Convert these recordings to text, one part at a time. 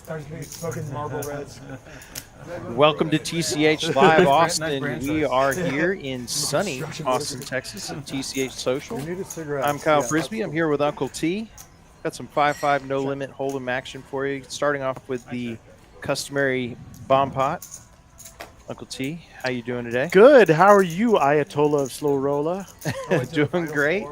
Smoking Marble Reds. Welcome to TCH Live Austin. We are here in sunny Austin, Texas at TCH Social. I'm Kyle Frisbee. I'm here with Uncle T. Got some 5-5 no limit hold'em action for you. Starting off with the customary bomb pot. Uncle T, how you doing today? Good. How are you, Ayatollah of Slow Rolla? Doing great.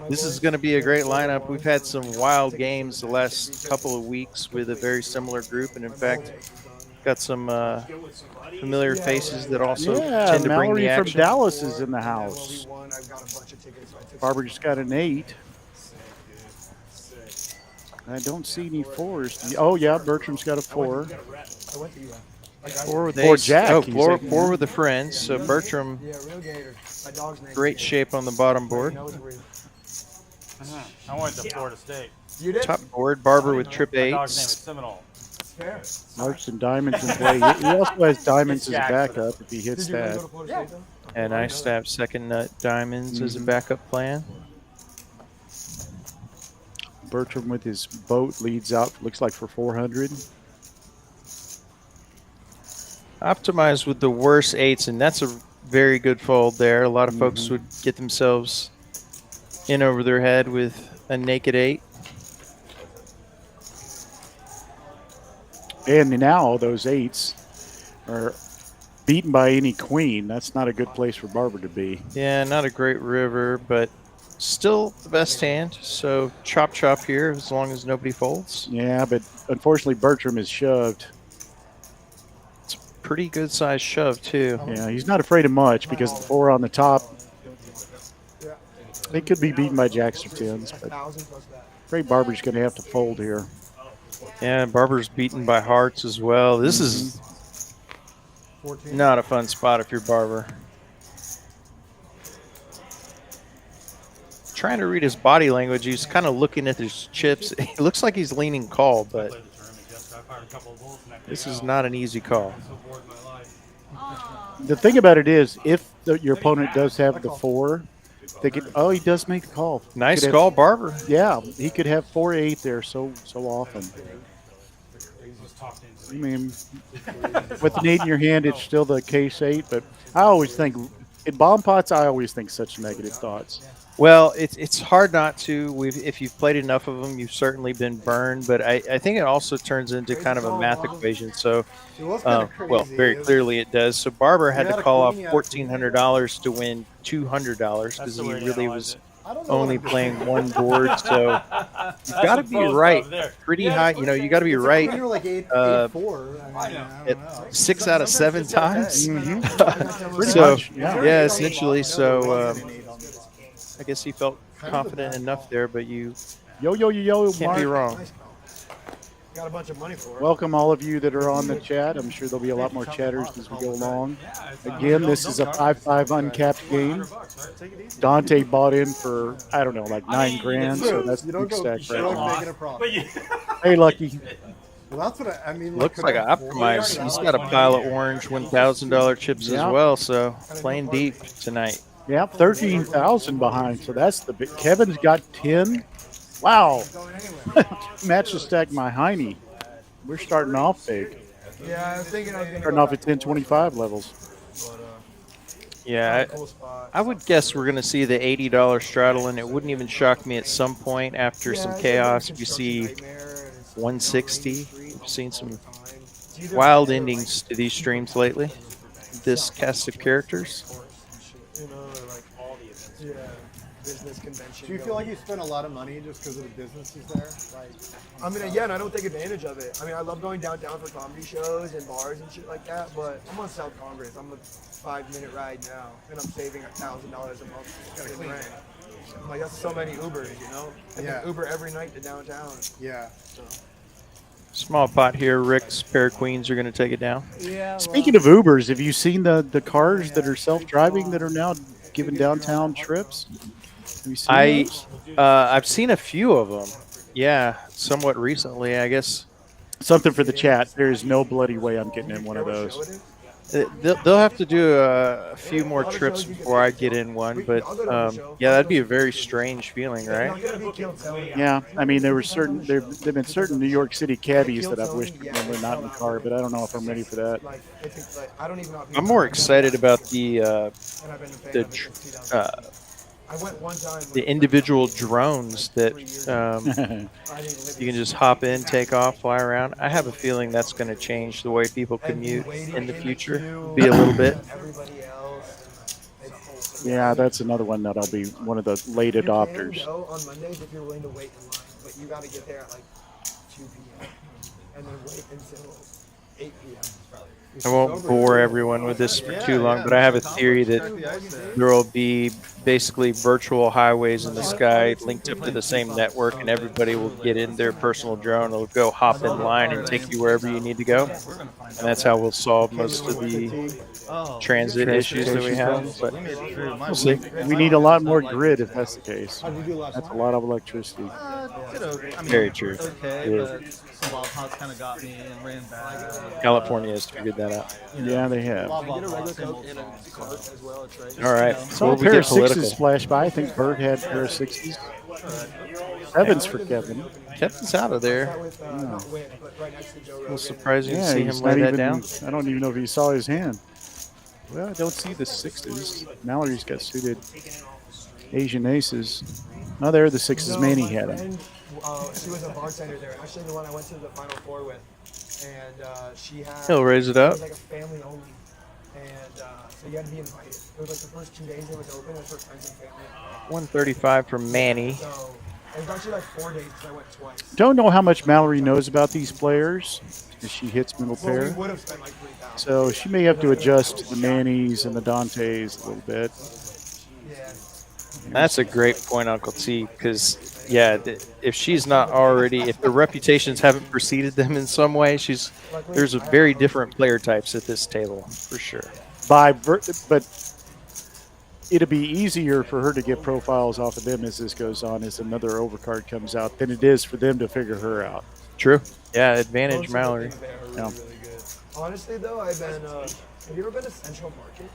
This is going to be a great lineup. We've had some wild games the last couple of weeks with a very similar group, and in fact, got some familiar faces that also tend to bring the Mallerie from action. Dallas is in the house. Barber just got an 8. I don't see any 4s. Oh, yeah, Bertram's got a 4. 4 with Four ace. jack, Oh, he's four, like- 4 with the friends. So Bertram, great shape on the bottom board. I went to Florida State. You did? Top board, Barber with trip My dog's name is eights. Seminole. Hearts and diamonds in play. He also has diamonds as a backup if he hits Did you really that. go to Florida State, though? And I stab second nut diamonds as a backup plan. Bertram with his boat leads out, looks like for 400. Optimize with the worst eights, and that's a very good fold there. A lot of folks would get themselves in over their head with a naked 8. And now those 8s are beaten by any queen. That's not a good place for Barber to be. Yeah, not a great river, but still the best hand. So chop chop here as long as nobody folds. Yeah, but unfortunately Bertram is shoved. Pretty good size shove too. Yeah, he's not afraid of much because the 4 on the top, they could be beaten by jacks or 10s, but afraid Barber's going to have to fold here. Yeah, Barber's beaten by hearts as well. This is not a fun spot if you're Barber. Trying to read his body language. He's kind of looking at his chips. It looks like he's leaning call, but this is not an easy call. The thing about it is, if your opponent does have the 4, they could. Oh, he does make the call. Nice Could have- call, Barber. Yeah, he could have 4-8 there so often. I mean, with an 8 in your hand, it's still the case 8. But I always think in bomb pots, I always think such negative thoughts. Well, it's hard not to. If you've played enough of them, you've certainly been burned. But I think it also turns into kind of a math equation. So, well, very clearly it does. So Barber had to call off $1,400 to win $200 because he really was only playing one board. So you've got to be right pretty high. You know, you got to be right at 6 out of 7 times. Pretty So much, yeah, essentially. So. I guess he felt confident enough there, but you Yo, can't Mark. be wrong. Got a bunch of money for it. Welcome all of you that are on the chat. I'm sure there'll be a lot more chatters as we go along. Again, this is a 5-5 uncapped game. Dante bought in for, I don't know, like 9 grand, so that's the big stack right now. Making a profit. Hey, Lucky. Well, that's what I mean. Looks like an optimize. He's got a pile of orange $1,000 chips Yeah. as well, so playing deep tonight. Yeah, 13,000 behind, so that's the big. Kevin's got 10. Wow. Match the stack my Heine. We're starting off big. Yeah, I was thinking I was Starting off at 1025 levels. Yeah, I would guess we're going to see the $80 straddle, and it wouldn't even shock me at some point after some chaos if you see 160. We've seen some wild endings to these streams lately. This cast of characters. You know, like business convention. Do you feel like you spend a lot of money just because of the businesses there? Like, I mean, again, I don't take advantage of it. I mean, I love going downtown for comedy shows and bars and shit like that, but I'm on South Congress. I'm a 5-minute ride now, and I'm saving $1,000 a month in rent. Like, that's so many Ubers, you know? I Yeah. can Uber every night to downtown. yeah. So. Small pot here. Rick's pair of queens are going to take it down. Speaking of Ubers, have you seen the cars that are self-driving that are now giving downtown trips? Have you seen those? I've seen a few of them. Yeah, somewhat recently, I guess. Something for the chat. There is no bloody way I'm getting in one of those. They'll have to do a few more trips before I get in one, but yeah, that'd be a very strange feeling, right? Yeah, I mean, there've been certain New York City cabbies that I've wished were not in the car, but I don't know if I'm ready for that. I'm more excited about the individual drones that you can just hop in, take off, fly around. I have a feeling that's going to change the way people commute in the future. Be a little bit. Yeah, that's another one that I'll be one of the late adopters. On Mondays if you're willing to wait in line, but you got to get there at like 2 p.m. and then wait until 8 p.m. I won't bore everyone with this for too long, but I have a theory that there will be basically virtual highways in the sky linked up to the same network, and everybody will get in their personal drone. It'll go hop in line and take you wherever you need to go. And that's how we'll solve most of the transit issues that we have. But we'll see. We need a lot more grid if that's the case. That's a lot of electricity. Very true. Kind of got me and ran back. California has figured that out. Yeah, they have. All right. Saw a pair of sixes flash by. I think Bert had a pair of sixes. Sevens for Kevin. Kevin's out of there. Yeah. A little surprising to see him he's lay not that down. I don't even know if he saw his hand. Well, I don't see the sixes. Mallory's got suited Asian aces. Oh, there are the sixes. Manny had them. She was a bartender there. Actually, the one I went to the Final Four with. And she had... He'll raise it up. It was like a family only. And so you had to be invited. It was like the first 2 days it was open. It was for friends and family. 135 from Manny. So it was actually like 4 days because I went twice. Don't know how much Mallory knows about these players as she hits middle Well, pair. we would have spent like 3,000. So she may have to adjust to the Mannies and the Dantes a little bit. Yeah. That's a great point, Uncle T, because, yeah, if she's not already, if the reputations haven't preceded them in some way, there's a very different player types at this table, for sure. But it'll be easier for her to get profiles off of them as this goes on, as another overcard comes out, than it is for them to figure her out. True. Yeah, advantage Mallory. Yeah. Honestly, though, I've been. Have you ever been to Central Market?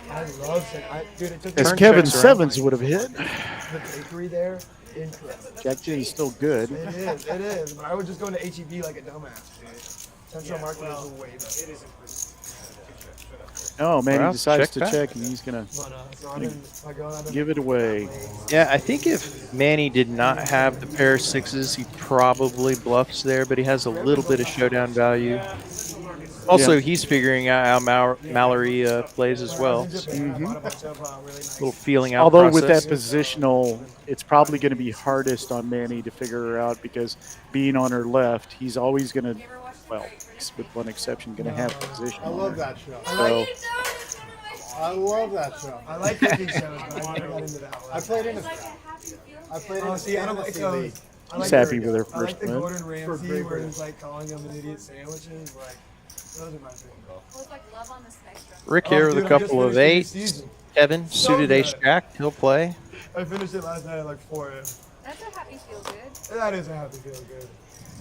I love Central. Dude, it took As Turn Kevin checks around. Sevens would have hit. the bakery there. Incredible. Jack Jen's still good. It is. But I would just go into HEB like a dumbass, dude. Central Market is way better. Oh, man, Well, he decides to check back. check, and he's going to So I've been, my girl and I've been give it away. Yeah, I think if Manny did not have the pair of sixes, he probably bluffs there, but he has a little bit of showdown value. Also, he's figuring out how Mallory plays as well. Little feeling out Although with that process. positional, it's probably going to be hardest on Manny to figure her out because being on her left, he's always going to, well, with one exception, going to have position. I love that show. So, I love that show. I like cooking shows, but I never got into that one. I played in a. I played in a See, I don't like those. I He's like happy the- with her I like first the win. Gordon Ramsay where he's like calling them an idiot sandwiches. Like, those are my favorite. It's like love on the spectrum. Rick here with dude, a I just couple of finished the new eights. season. Kevin, suited ace good. jack. He'll play. I finished it last night at like 4 a.m. That's a happy feel good. That is a happy feel good.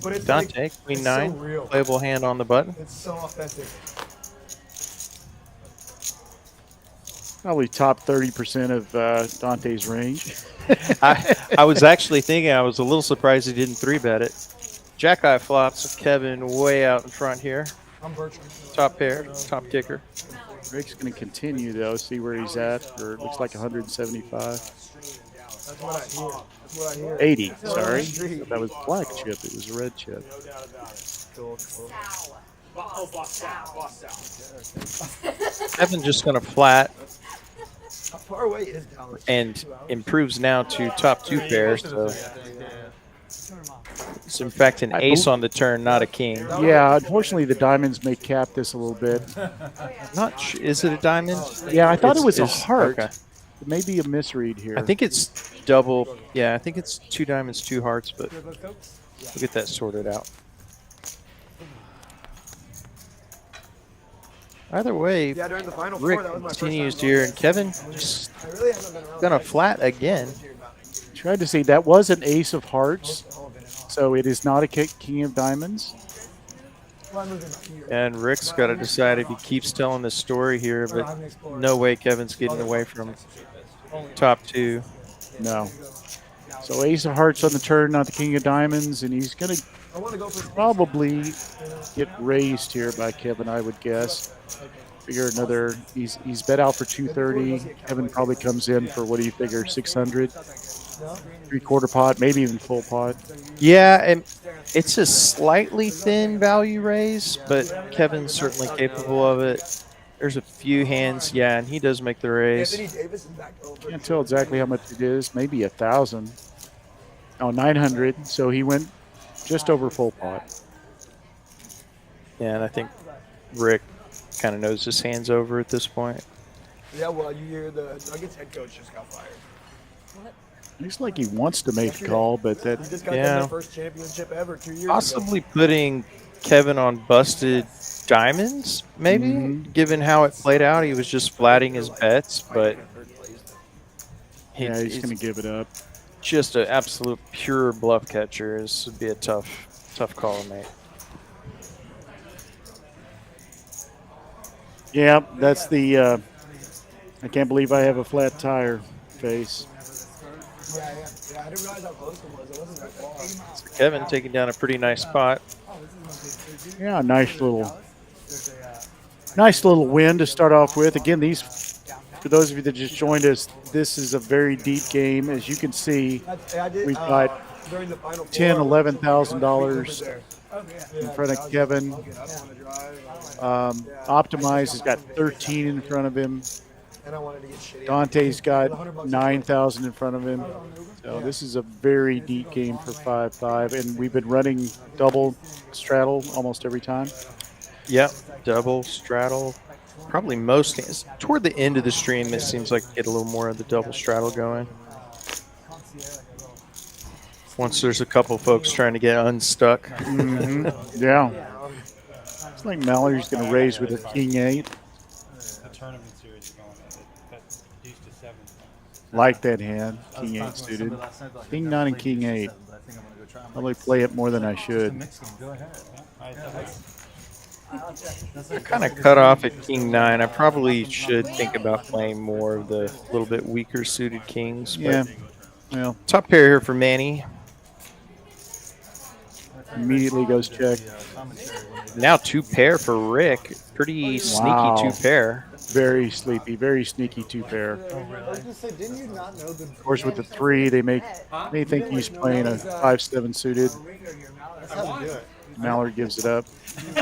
But it's Dante, like, queen it's nine. so real. Playable hand on the button. It's so authentic. probably top 30% of Dante's range. I was actually thinking, I was a little surprised he didn't 3-bet it. Jack eye flops, Kevin way out in front here. I'm Bertram. Top pair, top kicker. Rick's going to continue, though, see where he's at, for it looks like 175. That's what I hear. That's what I hear. 80, sorry. That was black chip. It was a red chip. Kevin just going to flat How far away is Dallas? and improves now to top 2 pair. So it's in fact an ace on the turn, not a king. Yeah, unfortunately, the diamonds may cap this a little bit. Is it a diamond? Yeah, I thought it was a It's- heart. okay. It may be a misread here. I think it's double. Yeah, I think it's 2 diamonds, 2 hearts, but we'll get that sorted out. Either way, Yeah, during the final Rick four, that was my continues first time here, going and Kevin just I really haven't been around. gonna flat again. Tried to say that was an ace of hearts, so it is not a king of diamonds. And Rick's got to decide if he keeps telling this story here, but no way Kevin's getting away from top two. No. So ace of hearts on the turn, not the king of diamonds, and he's going to probably get raised here by Kevin, I would guess. Figure another, he's bet out for 230. Kevin probably comes in for, what do you figure, 600? 3/4 pot, maybe even full pot. Yeah, and it's a slightly thin value raise, but Kevin's certainly capable of it. There's a few hands, yeah, and he does make the raise. Can't tell exactly how much it is, maybe 1,000. Oh, 900, so he went just over full pot. Yeah, and I think Rick kind of knows his hand's over at this point. Yeah, well, you hear the Nuggets head coach just got fired. Looks like he wants to make a call, but that He just got their first championship ever 2 years possibly ago. putting Kevin on busted diamonds, maybe, given how it played out. He was just flatting his bets, but yeah, he's going to give it up. Just an absolute pure bluff catcher. This would be a tough call to make. Yeah, that's the I can't believe I have a flat tire face. Yeah, I didn't realize how close it was. It wasn't that far. So Kevin taking down a pretty nice spot. Yeah, nice little win to start off with. Again, these, for those of you that just joined us, this is a very deep game. As you can see, we've got $10,000, $11,000 in front of Kevin. Optimize has got 13 in front of him. Dante's got 9,000 in front of him. So this is a very deep game for 5-5, and we've been running double straddle almost every time. Yep, double straddle. Probably most hands. Toward the end of the stream, it seems like get a little more of the double straddle going. Once there's a couple folks trying to get unstuck. Yeah. It's like Mallory's going to raise with a king-8. Like that hand, king-8 suited. King-9 and king-8. Probably play it more than I should. I'm kind of cut off at king-9. I probably should think about playing more of the little bit weaker suited kings. Yeah. Well, top pair here for Manny. Immediately goes check. Now 2-pair for Rick. Pretty sneaky 2-pair. Very sleepy, very sneaky 2-pair. Of course, with the 3, they may think he's playing a 5-7 suited. Mallery gives it up. You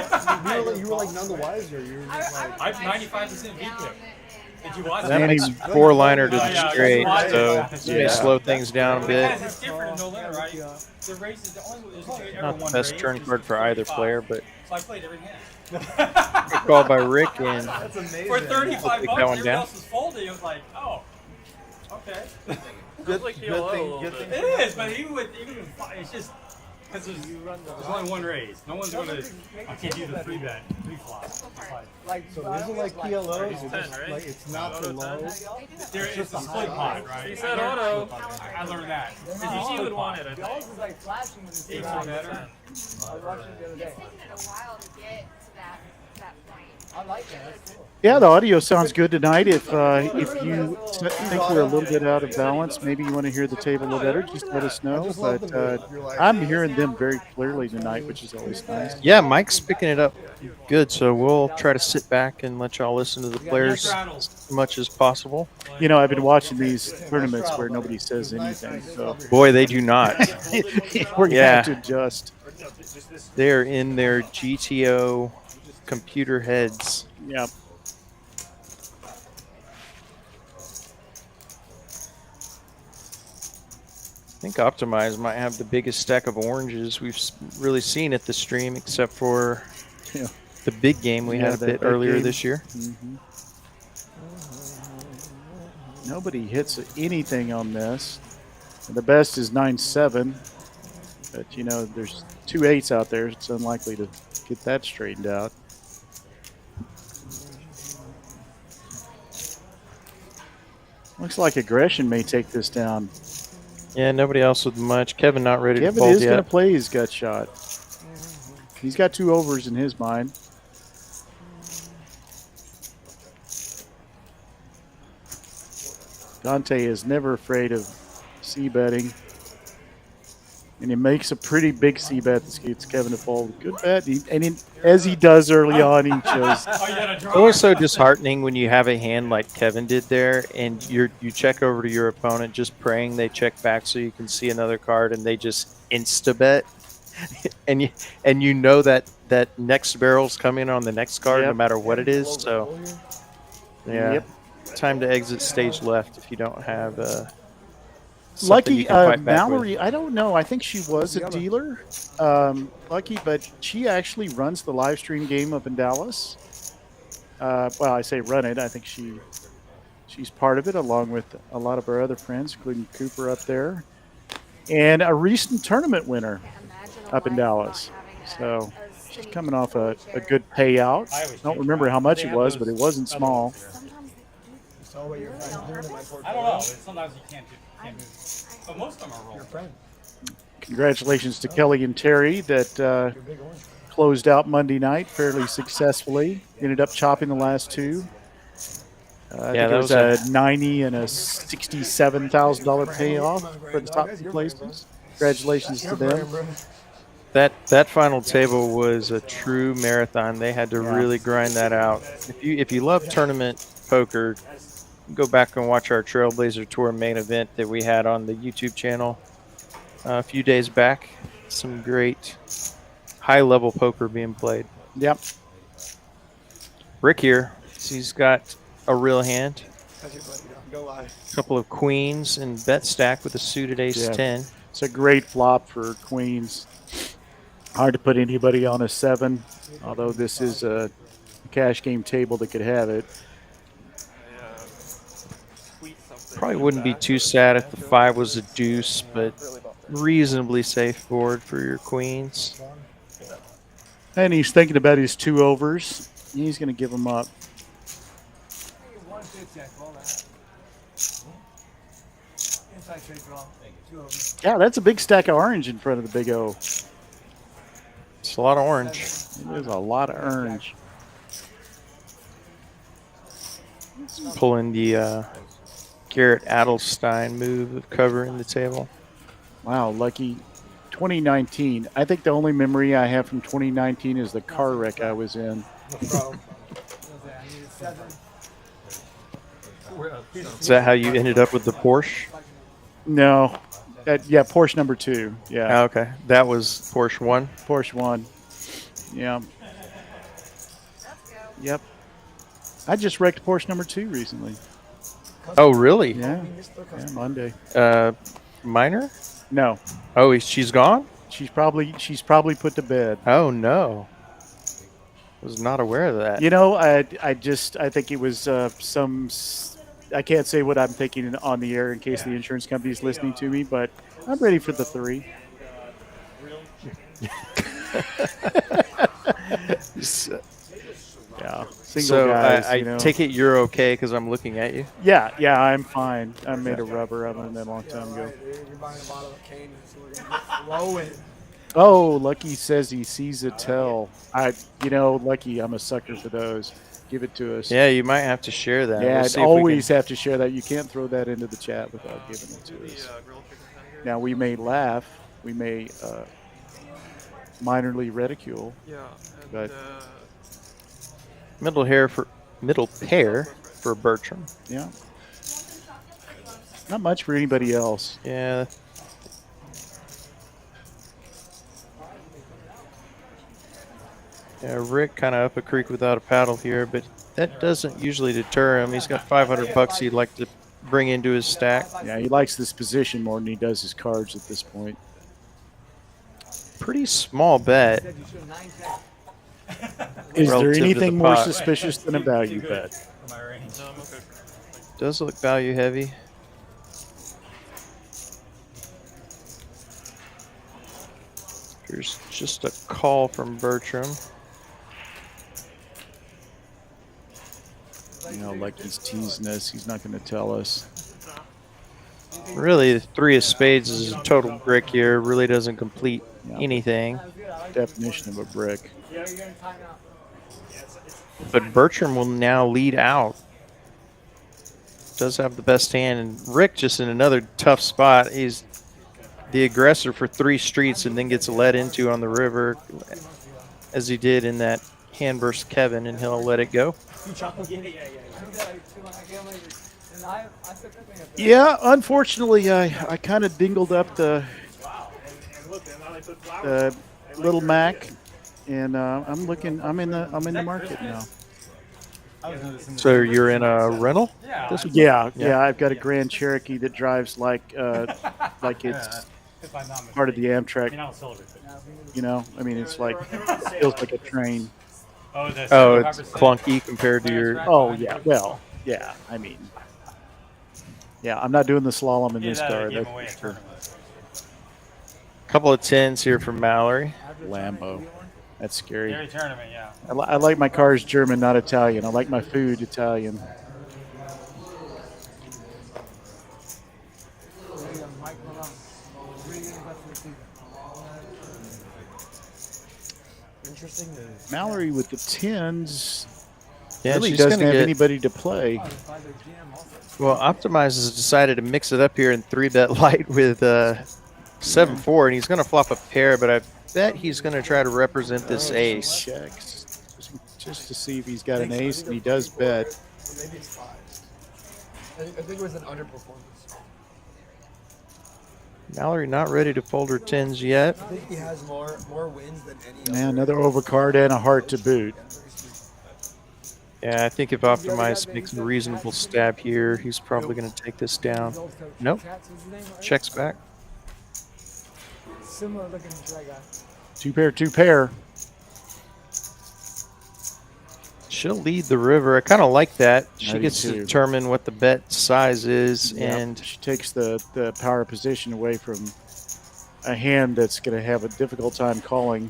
were like none the wiser. You were just like, I'm 95% VPIP. Did you watch that? Makes 4-liner to the straight, so it may slow things down a bit. It's different in no limit, right? The race is the only Not the best turn card for either player, but so I played every hand. good call by Rick, and That's amazing. For 35 bucks, everyone else was folding. It was like, oh, okay. good thing. It is, but even it's just because there's only one raise. No one's going to. I can't do the 3-bet, 3-flop. So isn't like PLOs? Like it's not the low. It's just a split pot, right? He said auto. I learned that. Because you would want it, I think. 8 or better. It's taken it a while to get to that point. I like that. Yeah, the audio sounds good tonight. If you think we're a little bit out of balance, maybe you want to hear the table a little better, just let us know. But I'm hearing them very clearly tonight, which is always nice. Yeah, Mike's picking it up good, so we'll try to sit back and let y'all listen to the players as much as possible. You know, I've been watching these tournaments where nobody says anything. So boy, they do not. We're going to have to adjust. They're in their GTO computer heads. Yeah. I think Optimize might have the biggest stack of oranges we've really seen at the stream, except for the big game we had a bit earlier this year. Nobody hits anything on this. And the best is 9-7. But, you know, there's 2 8s out there. It's unlikely to get that straightened out. Looks like aggression may take this down. Yeah, nobody else with much. Kevin not ready to fold yet. Kevin is going to play his gut shot. He's got 2 overs in his mind. Dante is never afraid of c-betting. And he makes a pretty big c-bet that gets Kevin to fold. Good bet. As he does early on, he shows. It's always so disheartening when you have a hand like Kevin did there, and you check over to your opponent just praying they check back so you can see another card, and they just insta-bet. and you know that next barrel's coming on the next card no matter what it is. So, yeah. Yep. Time to exit stage left if you don't have Lucky Mallerie, I don't know. I think she was a dealer. Lucky, but she actually runs the live stream game up in Dallas. Well, I say run it. I think she's part of it along with a lot of our other friends, including Cooper up there, and a recent tournament winner up in Dallas. So she's coming off a good payout. I don't remember how much it was, but it wasn't small. So what your friends doing in my portfolio? I don't know. Sometimes you can't do. But most of them are rolling. Your friend. Congratulations to Kelly and Terry that closed out Monday night fairly successfully. Ended up chopping the last 2. I think it was a $90,000 and a $67,000 payoff for the top 2 places. Congratulations to them. That final table was a true marathon. They had to really grind that out. If you love tournament poker, go back and watch our Trailblazer Tour main event that we had on the YouTube channel a few days back. Some great high-level poker being played. Yep. Rick here, he's got a real hand. Go live. A couple of queens and bet stack with a suited ace-10. It's a great flop for queens. Hard to put anybody on a 7, although this is a cash game table that could have it. Probably wouldn't be too sad if the 5 was a deuce, but reasonably safe board for your queens. And he's thinking about his 2 overs. He's going to give them up. Yeah, that's a big stack of orange in front of the big O. It's a lot of orange. It is a lot of orange. Pulling the Garrett Adelstein move of covering the table. Wow, Lucky. 2019. I think the only memory I have from 2019 is the car wreck I was in. Is that how you ended up with the Porsche? No. Yeah, Porsche number 2. Yeah. Oh, okay. That was Porsche 1? Porsche 1. Yeah. Yep. I just wrecked Porsche number 2 recently. Oh, really? Yeah. Monday. Minor? No. Oh, she's gone? She's probably put to bed. Oh, no. Was not aware of that. You know, I think it was I can't say what I'm thinking on the air in case the insurance company's listening to me, but I'm ready for the 3. Yeah. Single guys, I take it you're okay because I'm looking at you? Yeah, I'm fine. I made a rubber oven a long time ago. You're buying a bottle of cane, so we're going to Oh, Lucky says he sees a tell. Lucky, I'm a sucker for those. Give it to us. Yeah, you might have to share that. Yeah, we'll always have to share that. You can't throw that into the chat without giving it to us. Now, we may laugh. We may minorly ridicule. Yeah. But middle pair for Bertram. Yeah. Not much for anybody else. Yeah. Yeah, Rick kind of up a creek without a paddle here, but that doesn't usually deter him. He's got $500 he'd like to bring into his stack. Yeah, he likes this position more than he does his cards at this point. Pretty small bet. Is there anything more suspicious than a value bet? Does look value heavy. Here's just a call from Bertram. Like he's teasing us. He's not going to tell us. Really, the 3 of spades is a total brick here. Really doesn't complete anything. Definition of a brick. But Bertram will now lead out. Does have the best hand, and Rick just in another tough spot. He's the aggressor for 3 streets and then gets led into on the river as he did in that hand versus Kevin, and he'll let it go. Yeah, unfortunately, I kind of dingled up the little Mac, and I'm in the market now. So you're in a rental? Yeah. I've got a Grand Cherokee that drives like it's part of the Amtrak. I mean, it's like feels like a train. Oh, it's clunky compared to your. Oh yeah, well, yeah. I mean, yeah, I'm not doing the slalom in this car. That's for sure. Couple of 10s here from Mallerie. Lambo. That's scary. Tournament, yeah. I like my cars German, not Italian. I like my food Italian. Interesting move. Mallerie with the 10s Yeah, really she's doesn't gonna have get. anybody to play. Well, Optimize has decided to mix it up here and 3-bet light with 7-4, and he's going to flop a pair, but I bet he's going to try to represent this ace. Checks just to see if he's got an ace, and he does bet. Or maybe it's 5. I think it was an underperformance. Mallerie not ready to fold her 10s yet. I think he has more wins than any Yeah, other. another overcard and a heart to boot. Yeah, I think if Optimize makes a reasonable stab here, he's probably going to take this down. Nope. Checks back. Similar looking to that guy. Two pair. She'll lead the river. I kind of like that. I She do gets to too. determine what the bet size is, Yeah, and she takes the power position away from a hand that's going to have a difficult time calling.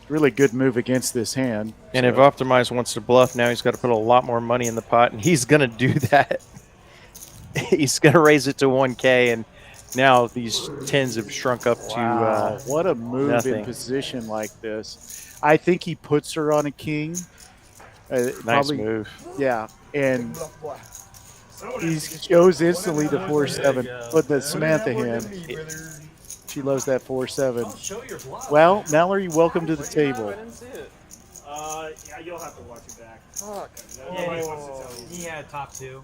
Really good move against this hand. if Optimize wants to bluff, now he's got to put a lot more money in the pot, and he's going to do that. He's going to raise it to 1K, and now these 10s have shrunk up Wow, to what a move nothing. in position like this. I think he puts her on a king. Nice move. Yeah, and he goes instantly to 4-7. But the Samantha hand, she loves that 4-7. Well, Mallerie, welcome to the table. Yeah, you'll have to watch it back. Fuck. He had top 2.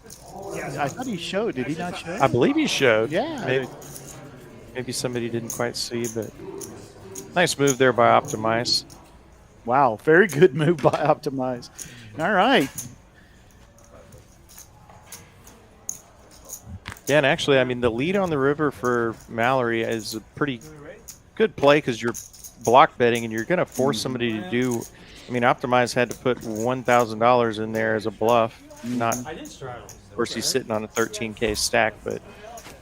I thought he showed. Did he not show? I believe he showed. Yeah. Maybe somebody didn't quite see, but nice move there by Optimize. Wow, very good move by Optimize. All right. Yeah, and actually, I mean, the lead on the river for Mallerie is a pretty good play because you're block betting and you're going to force somebody to do. I mean, Optimize had to put $1,000 in there as a bluff. Not, of course, he's sitting on a 13K stack, but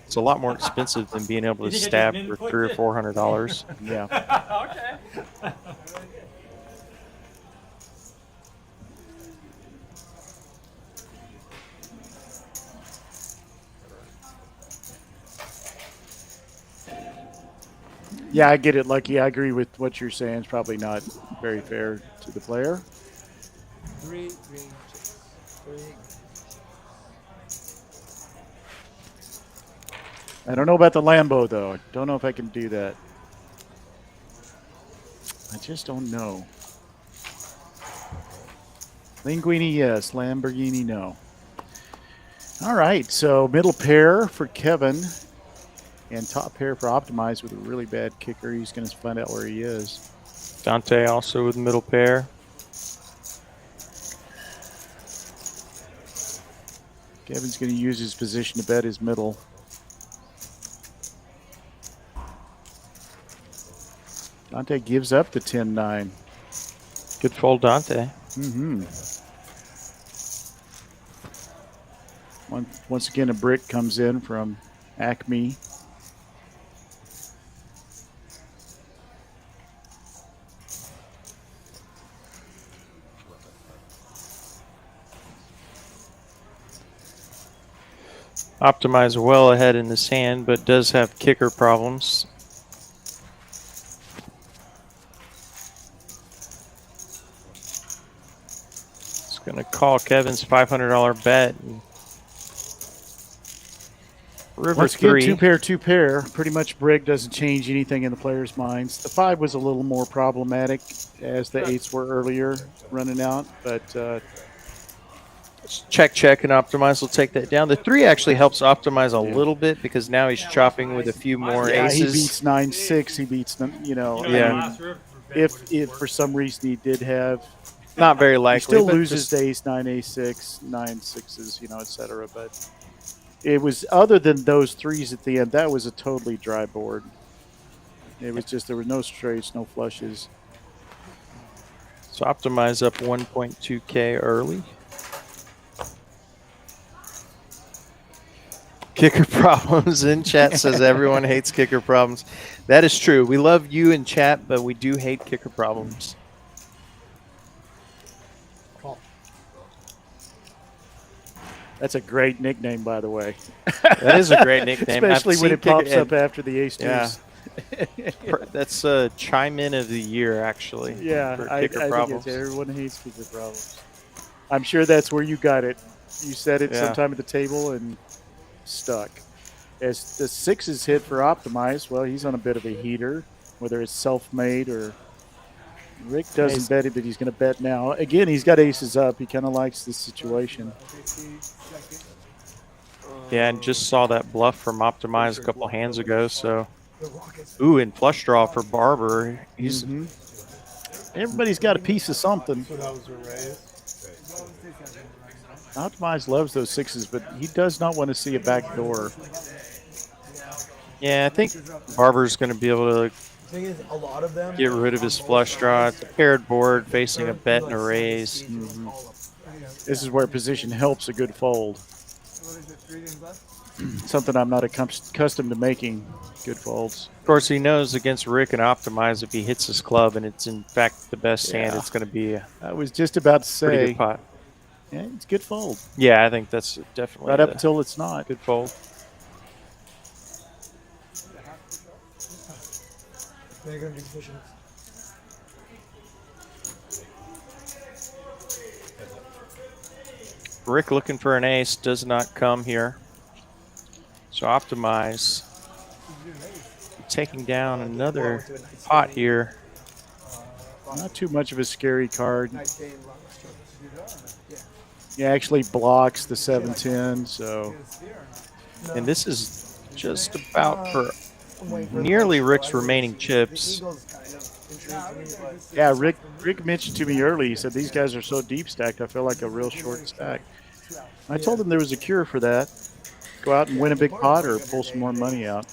it's a lot more expensive than being able to stab for $300 or $400. Yeah. Okay. Yeah, I get it, Lucky. I agree with what you're saying. It's probably not very fair to the player. 3 green chips. 3. I don't know about the Lambo, though. I don't know if I can do that. I just don't know. Linguini, yes. Lamborghini, no. All right, so middle pair for Kevin and top pair for Optimize with a really bad kicker. He's going to find out where he is. Dante also with middle pair. Kevin's going to use his position to bet his middle. Dante gives up the 10-9. Good fold, Dante. Mm-hmm. Once again, a brick comes in from Acme. Optimize well ahead in this hand, but does have kicker problems. It's going to call Kevin's $500 bet. River Once 3. again, two pair. Pretty much Brig doesn't change anything in the players' minds. The 5 was a little more problematic as the 8s were earlier running out, but Check, and Optimize will take that down. The 3 actually helps Optimize a little bit because now he's chopping with a few more aces. He beats 9-6. He beats them, Yeah. If for some reason he did have, Not very likely. he still but loses just- to ace 9, ace 6, 9 6s, etc. But it was, other than those 3s at the end, that was a totally dry board. It was just, there were no straights, no flushes. So Optimize up 1.2K early. Kicker problems in chat says everyone hates kicker problems. That is true. We love you in chat, but we do hate kicker problems. That's a great nickname, by the way. That is a great nickname. Especially I've when seen it pops kicker- up after the ace deuce. Yeah. That's chime in of the year, actually. Yeah, for I kicker think problems. it's, everyone hates kicker problems. I'm sure that's where you got it. You said it Yeah. sometime at the table and stuck. As the 6s hit for Optimize, well, he's on a bit of a heater, whether it's self-made or Rick doesn't bet it, but he's going to bet now. Again, he's got aces up. He kind of likes this situation. Yeah, and just saw that bluff from Optimize a couple hands ago. So, ooh, and flush draw for Barber. He's Everybody's got a piece of something. So that was a raise. Optimize loves those 6s, but he does not want to see a back door. yeah. I think Barber's going to be able to Thing is, a lot of them get rid of his flush draw. It's a paired board facing a bet and a raise. This is where position helps a good fold. Something I'm not accustomed to making, good folds. Of course, he knows against Rick and Optimize, if he hits his club and it's in fact the best hand, Yeah. it's going to be a I was just about to pretty say, good pot. yeah, it's good fold. Yeah, I think that's definitely Right up the until it's not. good fold. they're going to be efficient. Rick looking for an ace, does not come here. So Optimize taking down another pot here. Not too much of a scary card. Nice game, He actually blocks the 7-10, so And this is just about for nearly Rick's remaining chips. yeah. Rick mentioned to me early. He said these guys are so deep stacked. I feel like a real short stack. I told him there was a cure for that. Go out and win a big pot or pull some more money out.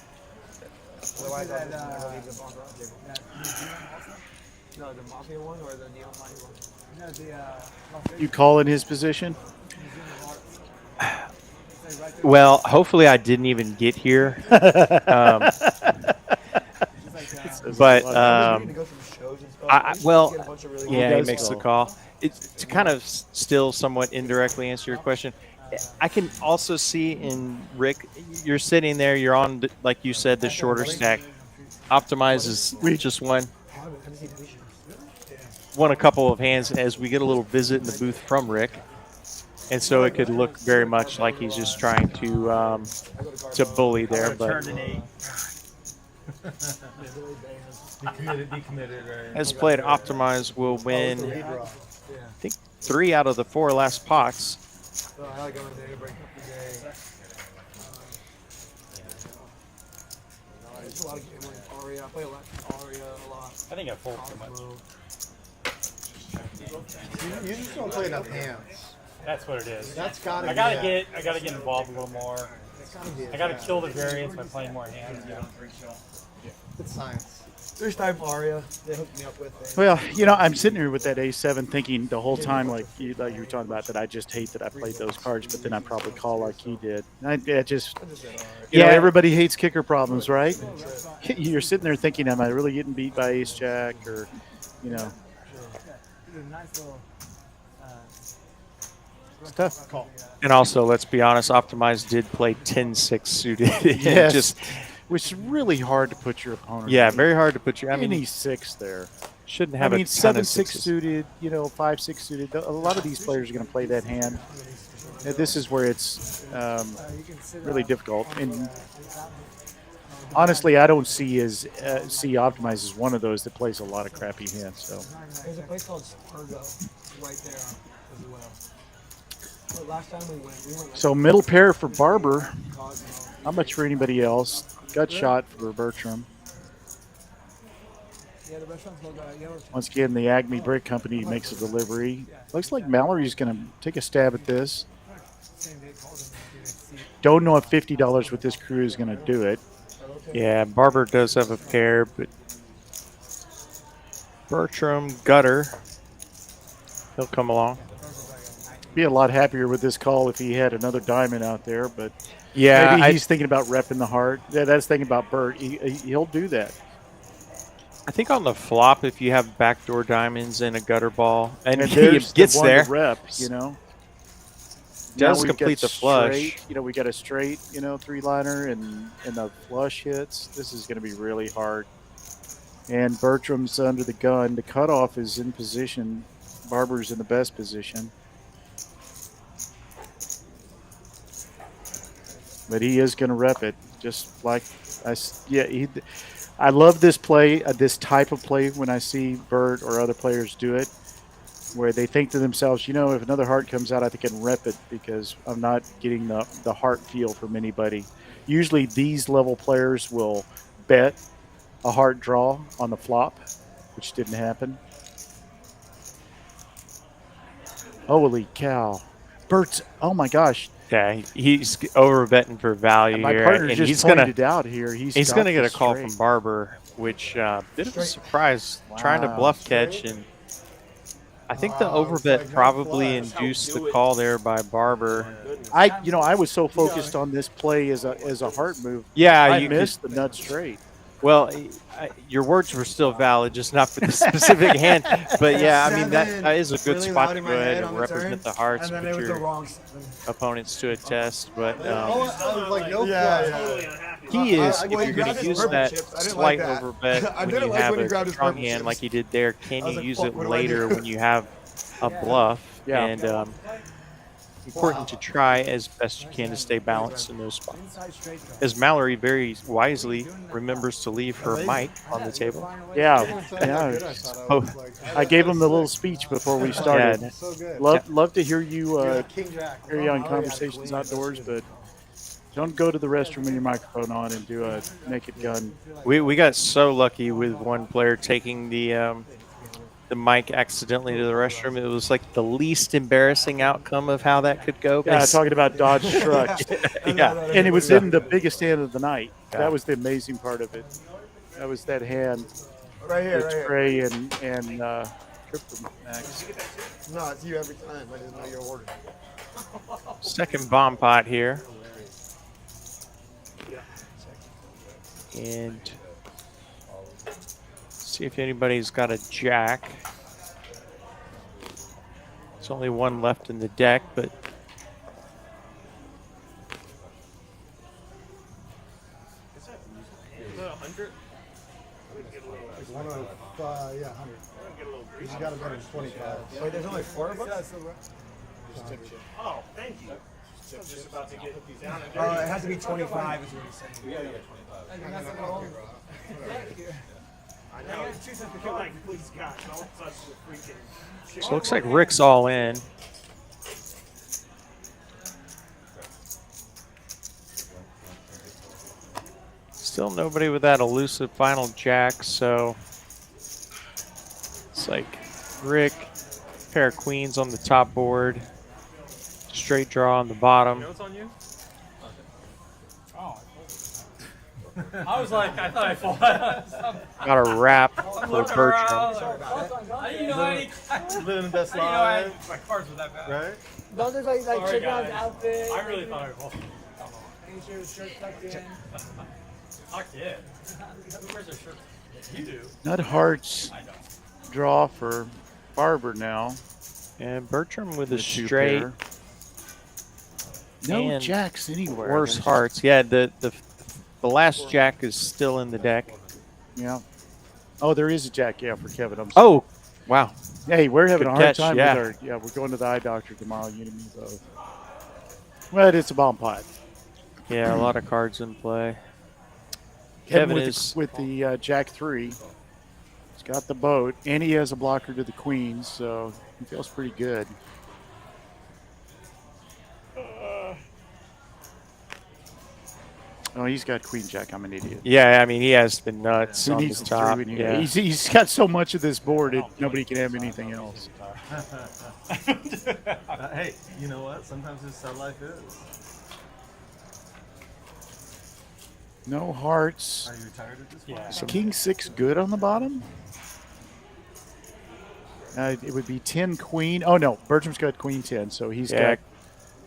No, the Mafia one or the Neon Money one? You call in his position? Well, hopefully I didn't even get here. But well, yeah, he makes the call. It's to kind of still somewhat indirectly answer your question. I can also see in Rick, you're sitting there, you're on, like you said, the shorter stack. Optimizes just won a couple of hands as we get a little visit in the booth from Rick. And so it could look very much like he's just trying to bully there. But as played, Optimize will win, I think, 3 out of the 4 last pots. I like going there to break up the day. There's a lot of game like Aria. I play a lot of Aria a lot. I think I fold too much. You just don't play enough hands. That's what it is. That's gotta I gotta get involved a little more. I gotta kill the variance by playing more hands. You know? It's science. First time Aria, they hooked me up with. Well, I'm sitting here with that A7 thinking the whole time, like you were talking about, that I just hate that I played those cards, but then I probably call like he did. Everybody hates kicker problems, right? You're sitting there thinking, am I really getting beat by ace jack It's tough. Call. And also, let's be honest, Optimize did play 10-6 suited. Yes. Just, which is really hard to put your opponent. yeah, in. very hard to put your. I mean, Any 6 there. shouldn't I have mean, a ton of 7-6 sixes. suited, 5-6 suited. A lot of these players are going to play that hand. And this is where it's really difficult. And honestly, I don't see Optimize as one of those that plays a lot of crappy hands. So There's a place called Spargo right there as well. But last time we went like so middle pair for Barber. Not much for anybody else. Gut shot for Bertram. yeah, the restaurant's called Yellow. Once again, the Acme Brick Company makes a delivery. Looks like Mallory's going to take a stab at this. Don't know if $50 with this crew is going to do it. Yeah, Barber does have a pair, but Bertram, gutter, he'll come along. Be a lot happier with this call if he had another diamond out there, but Yeah, maybe he's thinking about repping the heart. Yeah, that's thinking about Bert. He'll do that. I think on the flop, if you have backdoor diamonds and a gutter ball, and he there's gets the one there, to rep, does Now we've complete got the flush. straight, we got a straight, 3-liner and the flush hits. This is going to be really hard. And Bertram's under the gun. The cutoff is in position. Barber's in the best position. But he is going to rep it, just like I love this play, this type of play when I see Bert or other players do it, where they think to themselves, if another heart comes out, I think I can rep it because I'm not getting the heart feel from anybody. Usually these level players will bet a heart draw on the flop, which didn't happen. Holy cow. Bert's, oh my gosh. Yeah, he's over betting for value My here, partner and just he's gonna pointed out here. He's gonna got get a the call straight. from Barber, which bit of a surprise, trying to bluff catch, and I think the overbet probably induced the call there by Barber. I was so focused on this play as a heart move. Yeah, I you missed the nut straight. Well, your words were still valid, just not for the specific hand. But yeah, I mean that is a good really spot loud to in go my ahead head and on the represent turn, the hearts, and then put it was the your wrong. opponents to a test. But I was like, no he is, well, if he you're going grabbed to his use purple that chips. I didn't slight like that. overbet I when didn't you like have when he a grabbed his strong purple hand chips. like you did there, can I was you like, use fuck, it what do I later do? when you have a bluff? Yeah. And important to try as best you can to stay balanced in those spots. As Mallory very wisely remembers to leave her mic on the table. Yeah. Oh. I gave him the little speech before we started. Yeah. So good. Love to hear you King Jack. hear you on Conversations Outdoors, but don't go to the restroom with your microphone on and do a naked gun. We got so lucky with one player taking the mic accidentally to the restroom. It was like the least embarrassing outcome of how that could go. Yeah, talking about Dodge trucks. Yeah. And it was in the biggest hand of the night. Yeah. That was the amazing part of it. That was that hand. Right here, It's right here. Trey and Triple Max. No, it's you every time. I just know your order. Second bomb pot here. And see if anybody's got a jack. There's only one left in the deck, but Yeah, 100. He's got a better than 25. Wait, there's only 4 of us? Oh, thank you. Just about to get these down. It has to be 25 is what he's saying. I know. Like, please, God, don't touch the freaking shit. so it looks like Rick's all in. Still nobody with that elusive final jack, so it's like Rick, pair of queens on the top board, straight draw on the bottom. Notes on you? I was like, I thought I fought. Got a wrap I'm for looking Bertram. around. I didn't know I Living the best didn't know I life. my cards were that bad. Right? Don't just like Sorry, check out the guys. outfit. I really thought I fought. Make sure the shirt's tucked in. Fuck yeah. Who wears a shirt? You do. Nut hearts I don't. draw for Barber now. And Bertram with a The two straight. pair. No And jacks anywhere. worse hearts. Yeah, the last jack is still in the deck. Yeah. Oh, there is a jack. Yeah, for Kevin. I'm sorry. Oh, wow. Hey, we're having Good a hard catch, time yeah. with our. Yeah, we're going to the eye doctor tomorrow. You and me both. But it's a bomb pot. Yeah, a lot of cards in play. Kevin Kevin with is with the jack 3. He's got the boat, and he has a blocker to the queen, so he feels pretty good. Oh, he's got queen jack. I'm an idiot. Yeah, I mean, he has been nuts Who on needs the the top. 3 when you Yeah. he's got so much of this board, nobody can have anything else. Hey, you know what? Sometimes this is how life is. No hearts. Are you retired at this point? Yeah. Is king 6 good on the bottom? It would be 10 queen. Oh, no. Bertram's got queen 10, so he's Yeah. got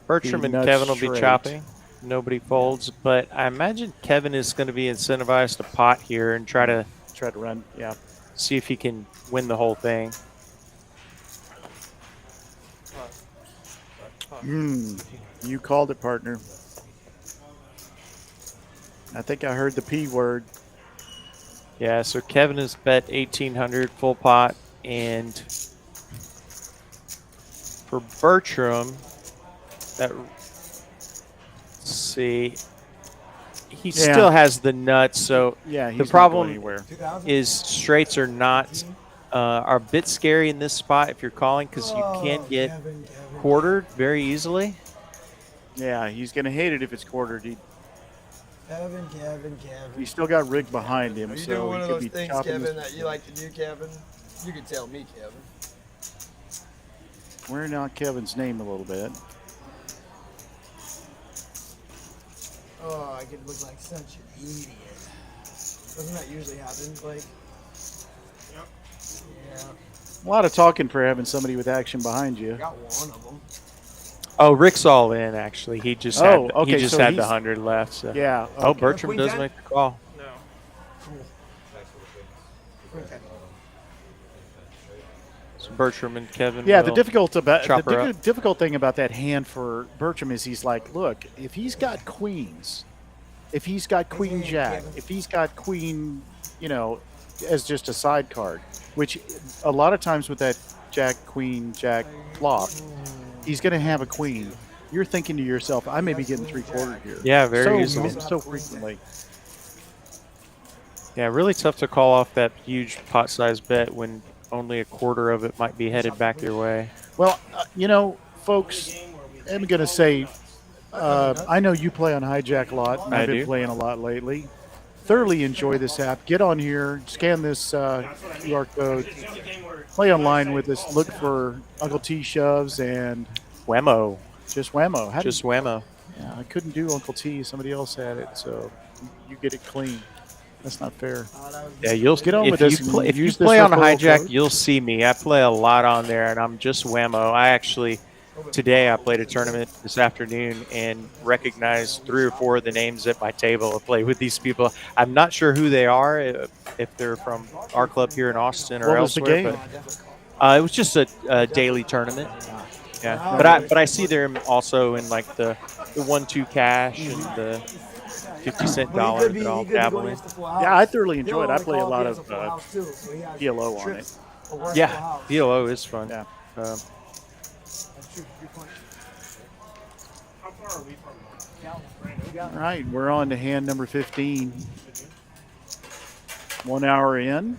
Bertram the and nuts Kevin will be straight. chopping. Nobody folds, but I imagine Kevin is going to be incentivized to pot here and try to run. Yeah. see if he can win the whole thing. You called it, partner. I think I heard the P word. Yeah, so Kevin has bet 1,800 full pot, and for Bertram, let's see, he still has the nuts. So Yeah, he's the not problem going anywhere. is straights are not are a bit scary in this spot if you're calling because you can get quartered very easily. Yeah, he's going to hate it if it's quartered. Kevin. He's still got Rick behind him, Are you so doing one he of could those be things, chopping Kevin, this. that you like to do, Kevin? You can tell me, Kevin. Wearing out Kevin's name a little bit. Oh, I could look like such an idiot. Doesn't that usually happen, Blake? Yep. Yeah. A lot of talking for having somebody with action behind you. I got one of them. Oh, Rick's all in actually. He just had okay, he just so had the he's- 100 left. So. Yeah. Oh, okay. Bertram Queen does 10? make the call. Okay. So Bertram and Kevin. Yeah, the will difficult chop her up. difficult thing about that hand for Bertram is he's like, look, if he's got queens, if he's got queen jack, if he's got queen, as just a side card, which a lot of times with that jack queen jack flop, he's going to have a queen. You're thinking to yourself, I may be getting 3/4 here. Yeah, very so, easily. so frequently. Yeah, really tough to call off that huge pot size bet when only a quarter of it might be headed back your way. Well, folks, I'm going to say, I know you play on Hijack a lot, and I I've been do. playing a lot lately. Thoroughly enjoy this app. Get on here, scan this QR code, play online with us, look for Uncle T shoves, and Whammo. just whammo. Just whammo. Yeah, I couldn't do Uncle T. Somebody else had it, so you get it clean. That's not fair. Yeah, you'll Get on if with you this and play, if you use this play on a referral hijack, code. you'll see me. I play a lot on there, and I'm just whammo. I actually today I played a tournament this afternoon and recognized 3 or 4 of the names at my table. I play with these people. I'm not sure who they are, if they're from our club here in Austin or What was the elsewhere. game? But it was just a daily tournament. Yeah, but I see them also in like the 1-2 cash and the 50-cent dollar that I'll dabble in. Yeah, I thoroughly enjoy it. I play a lot of PLO on it. Yeah, PLO is fun. Yeah. All right, we're on to hand number 15. 1 hour in.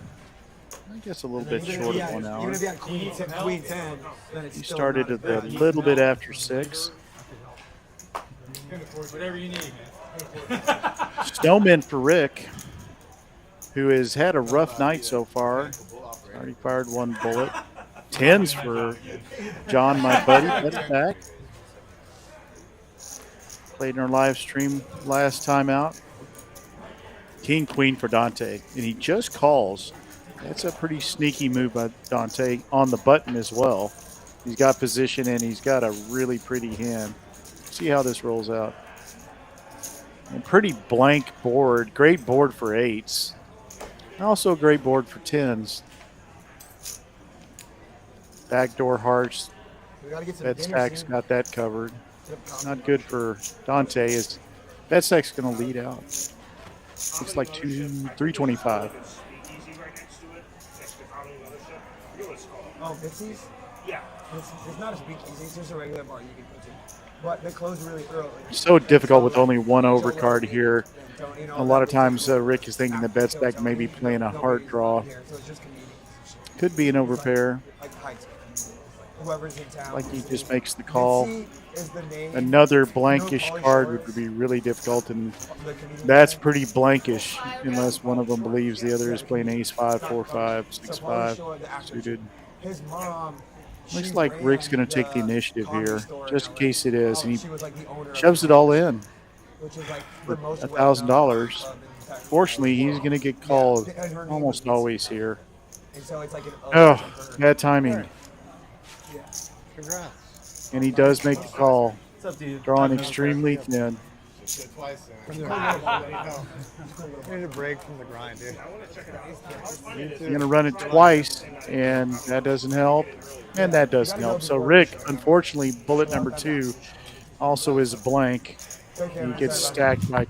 I guess a little bit short of 1 hour. Even if you had queen 10, then it's We still started not at a little bit after 6. Whatever you need. Snowman for Rick, who has had a rough night so far. Already fired 1 bullet. 10s for John, my buddy. That's back. Played in our live stream last time out. King, queen for Dante. And he just calls. That's a pretty sneaky move by Dante on the button as well. He's got position and he's got a really pretty hand. See how this rolls out. And pretty blank board. Great board for 8s. Also a great board for 10s. Backdoor hearts. We gotta get some Bet dinner Stack's soon. got that covered. Not good for Dante. Is that stack's going to lead out? Looks like 325. Oh, Bitsy's? Yeah. It's not a speakeasy. It's just a regular bar you can go to. But they close really early. So difficult with only one overcard here. A lot of times Rick is thinking the bet stack may be playing a heart draw. Could be an overpair. Whoever's in town. Like he just makes the call. Another blankish card would be really difficult, and that's pretty blankish unless one of them believes the other is playing ace-5, 4-5, 6-5 suited. His mom. Looks like Rick's going to take the initiative here, just in case it is, and he shoves it all in for $1,000. Fortunately, he's going to get called almost always here. Oh, bad timing. And he does make the call, drawing extremely thin. Need a break from the grind, dude. He's going to run it twice, and that doesn't help, and that doesn't help. So Rick, unfortunately, bullet number 2 also is a blank. He gets stacked by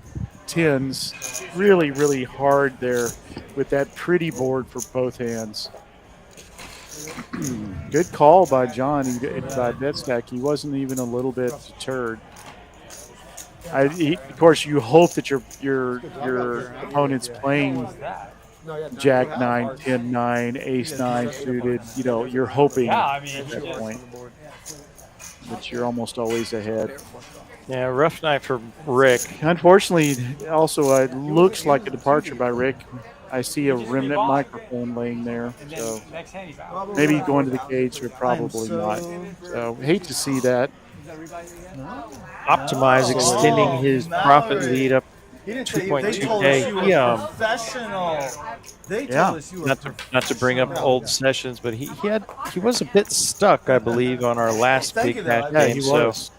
10s. Really, really hard there with that pretty board for both hands. Good call by John. By bet stack, he wasn't even a little bit deterred. Of course, you hope that your opponent's playing Jack 9, 10 9, Ace 9 suited. You know, you're hoping at that point, but you're almost always ahead. Yeah, rough night for Rick. Unfortunately, also it looks like a departure by Rick. I see a remnant microphone laying there, so maybe going to the cage, but probably not. So hate to see that. Optimize extending his profit lead up 2.2K. Not to bring up old sessions, but he was a bit stuck, I believe, on our last big match game. He was.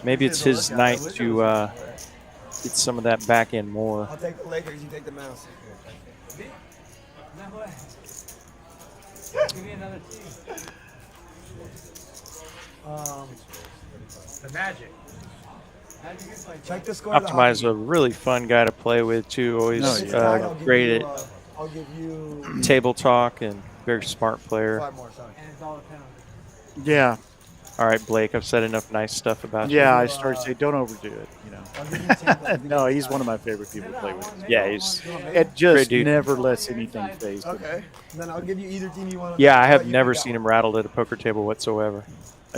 Maybe it's his night to get some of that back in more. I'll take the Lakers. You take the mouse. Give me another team. The Magic. Check the score. Optimize a really fun guy to play with too. Always great at I'll give you table talk and very smart player. 5 more. Sorry. And it's all a pound. Yeah. All right, Blake. I've said enough nice stuff about you. Yeah, I started to say, don't overdo it. You I'll give you 10. know. No, he's one of my favorite people to play with. Yeah, he's It just great dude. never lets anything phase him. Okay. Then I'll give you either team you want. Yeah, I have never seen him rattled at a poker table whatsoever.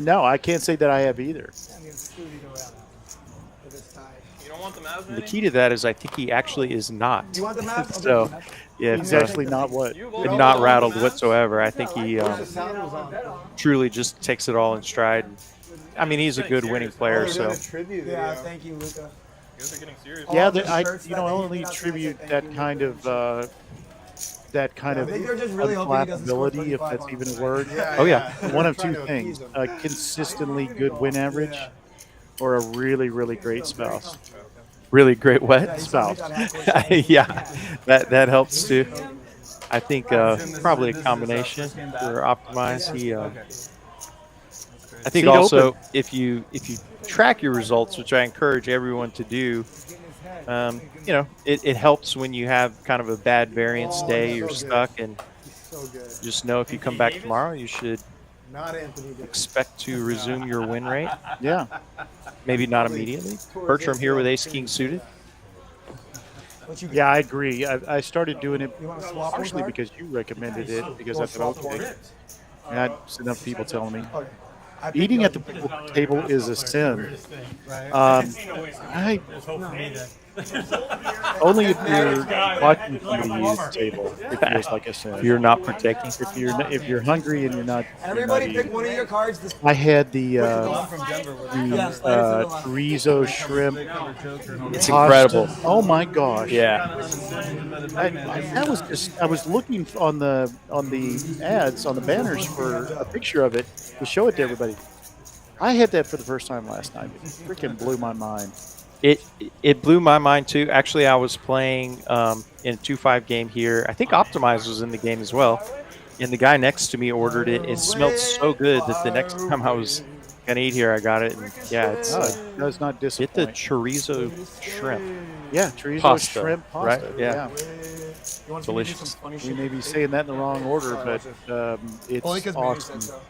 No, I can't say that I have either. You don't want the Mavs, The key to that is I think he actually is not. You want the map? So, yeah, He's actually not what? not rattled whatsoever. I think he truly just takes it all in stride. I mean, he's a good winning player, so. Yeah, thank you, Luca. Yeah, I only tribute that kind of I think they're just really hoping he doesn't score unflappability, if 25 that's on even us. a word. Oh, yeah. One of two things: a consistently good win average, or a really, really great spouse. Really great what? Spouse. Yeah, that helps too. I think probably a combination for Optimize. I think Seat also open. if you track your results, which I encourage everyone to do, it helps when you have kind of a bad variance day, you're stuck, and just know if you come back tomorrow, you should expect to resume your win rate. Yeah. Maybe not immediately. Bertram here with Ace King suited. Yeah, I agree. I started doing it You want to swap partially one card? because you recommended it, because I thought, okay. And I had enough people telling me. Okay. I picked Eating up- at the table is a sin. Only if you're watching somebody use the table, it feels like a sin. If you're not partaking. If you're hungry and you're not Everybody eating. pick one of your cards. This I had the Yes, chorizo shrimp. It's pasta. incredible. Oh my gosh! Yeah. I was looking on the ads on the banners for a picture of it to show it to everybody. I had that for the first time last night. It freaking blew my mind. It blew my mind too. Actually, I was playing in a 2-5 game here. I think Optimize was in the game as well. And the guy next to me ordered it. It smelled so good that the next time I was gonna eat here. I got it. And yeah, it's Oh, it does not get the disappoint. chorizo shrimp. Yeah, chorizo Pasta, shrimp right? pasta. Yeah. You want Delicious. We may be saying that in the wrong order, but it's Only because Manny awesome. said so.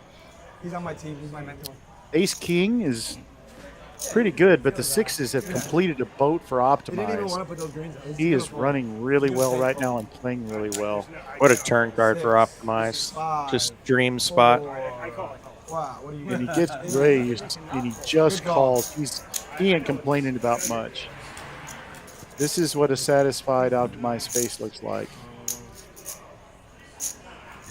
He's on my team. He's my mentor. Ace King is pretty good, but the sixes have completed a boat for He didn't even want Optimize. to put those greens on. He is running really well right now and playing really well. What a turn card for Optimize. Just dream spot. Wow, what do you And he gets raised, and he just calls. He ain't complaining about much. This is what a satisfied Optimized face looks like.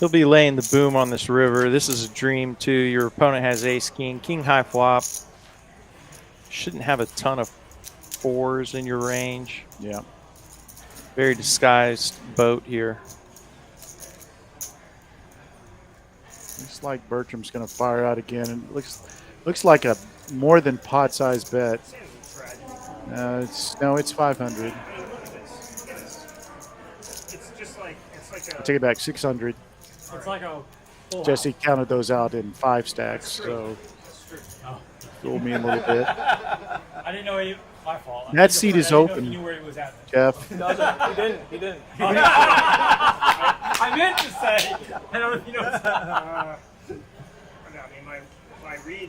He'll be laying the boom on this river. This is a dream too. Your opponent has ace king, king high flop. Shouldn't have a ton of fours in your range. Yeah. Very disguised boat here. Looks like Bertram's going to fire out again, and looks like a more than pot-sized bet. It's 500. I take it back, 600. It's like a full Jesse counted those out in 5 stacks, so fooled me a little bit. I didn't know my fault. That seat is I didn't know if open. you knew where he was at. Jeff, He didn't. He didn't. I meant to say. I don't know if you know.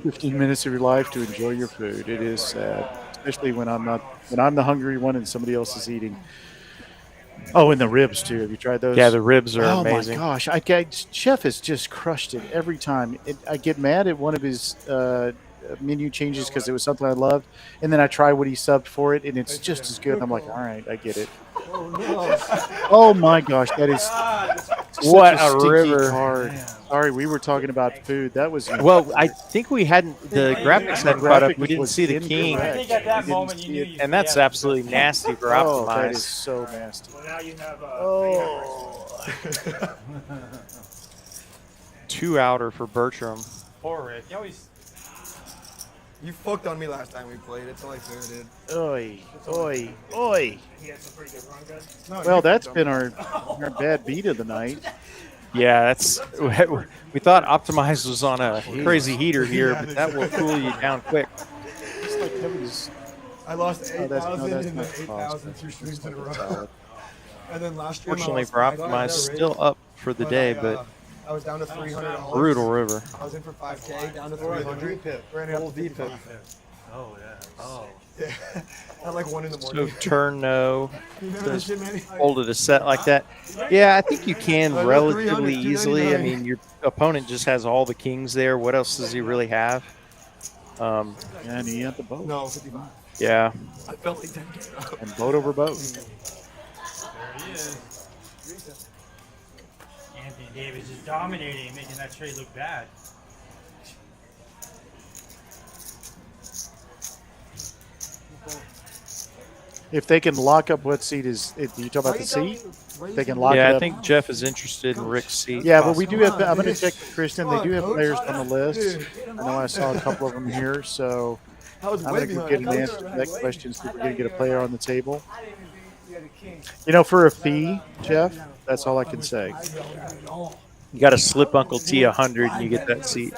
15 minutes of your life to enjoy your food. It is sad, especially when I'm the hungry one and somebody else is eating. Oh, and the ribs too. Have you tried those? Yeah, the ribs are oh amazing. my gosh, Chef has just crushed it every time. I get mad at one of his menu changes because it was something I loved, and then I try what he subbed for it, and it's just as good. I'm like, all right, I get it. Oh my gosh, that is What such a stinky river. card. Sorry, we were talking about food. That was Well, I think we hadn't, the graphics hadn't caught up. We didn't was see the king. incorrect. I think at that We didn't moment see you knew it. you. And that's absolutely nasty for Oh, that is Optimize. so nasty. Now you have Oh. 2 outer for Bertram. poor Rick. You always. You fucked on me last time we played. It's only fair, dude. Oi, oi, oi. No, Well, you that's fucked on been me. our bad beat of the night. Yeah, that's, we thought Optimize was on a crazy heater here, but that will cool you down quick. It's like nobody's. I lost Oh, that's 8,000 not and then possible. 8,000 2 streams in a row. Solid. And then last stream, Fortunately I for lost Optimize, 5,000 still up for the day, but I was down to $300. brutal river. I was in for 5K, down to 300. Ran it up to 50. Oh yeah. Oh. Yeah. At like 1 in the So morning. turn no, You remember that shit, Manny? folded a set like that. Yeah, I think you can I got relatively 300, easily. I 299. mean, your opponent just has all the kings there. What else does he really have? And he had the boat. No, 55. Yeah. I felt like 10K. And boat over boat. There he is. Anthony Davis just dominating, making that trade look bad. If they can lock up what seat is, you talk about the seat? They can lock Yeah, it I up. think Jeff is interested in Rick's seat. Yeah, but we do have. Come on, I'm going to dude. check with Kristen. They do have players on the list. I know I saw a couple of them here, so I was I'm way going to behind. get an answer to that question. See if we're going to get a player on the table. You know, for a fee, Jeff, that's all I can say. You got to slip Uncle T 100 and you get that seat.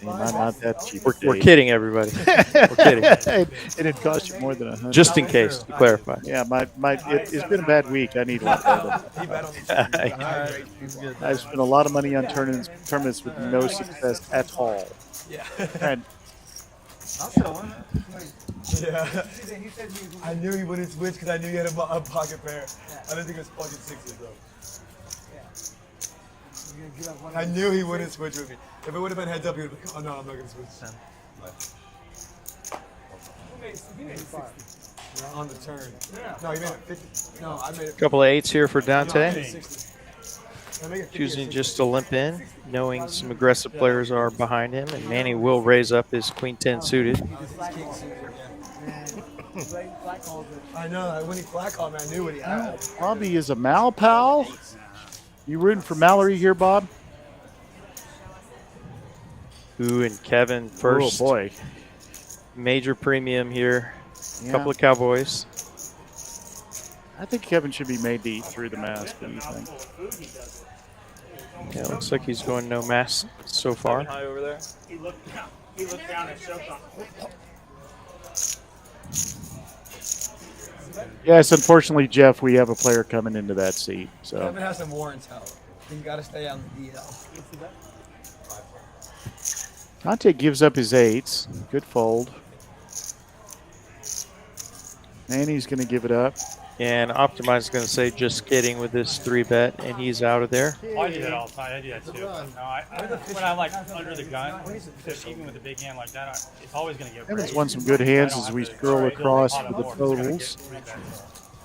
Not that cheap. We're kidding, everybody. We're kidding. And it cost you more than 100. Just in case, to clarify. Yeah, it's been a bad week. I need one. He bet on me. I've spent a lot of money on tournaments with no success at all. Yeah. And Yeah. I knew he wouldn't switch because I knew he had a pocket pair. I didn't think it was fucking sixes though. I knew he wouldn't switch with me. If it would have been heads up, he would have been like, oh no, I'm not going to switch. On the turn. No, he made it 50. No, I made it. Couple of eights here for No, I made Dante. it 60. I make it 50 or Choosing 60. just to limp in, knowing some aggressive players are behind him, and Manny will raise up his queen 10 suited. I know. When he flat called me, I knew what he had. Bobby is a Mal pal. You rooting for Mallerie here, Bob? Who and Kevin first. Oh boy. Major premium here. Yeah. Couple of Cowboys. I think Kevin should be made to eat through the mask. What do you think? Yeah, looks like he's going no mass so far. High over there. He looked down and choked on. Yes, unfortunately, Jeff, we have a player coming into that seat. So Kevin has some warrants out. You got to stay on the DL. Dante gives up his 8s. Good fold. Manny's going to give it up. And Optimize is going to say, just kidding with this 3-bet, and he's out of there. Oh, I do that all the time. I do that too. No, when I'm like under the gun, even with a big hand like that, it's always going to get. Kevin's won some good hands as we scroll across with the totals.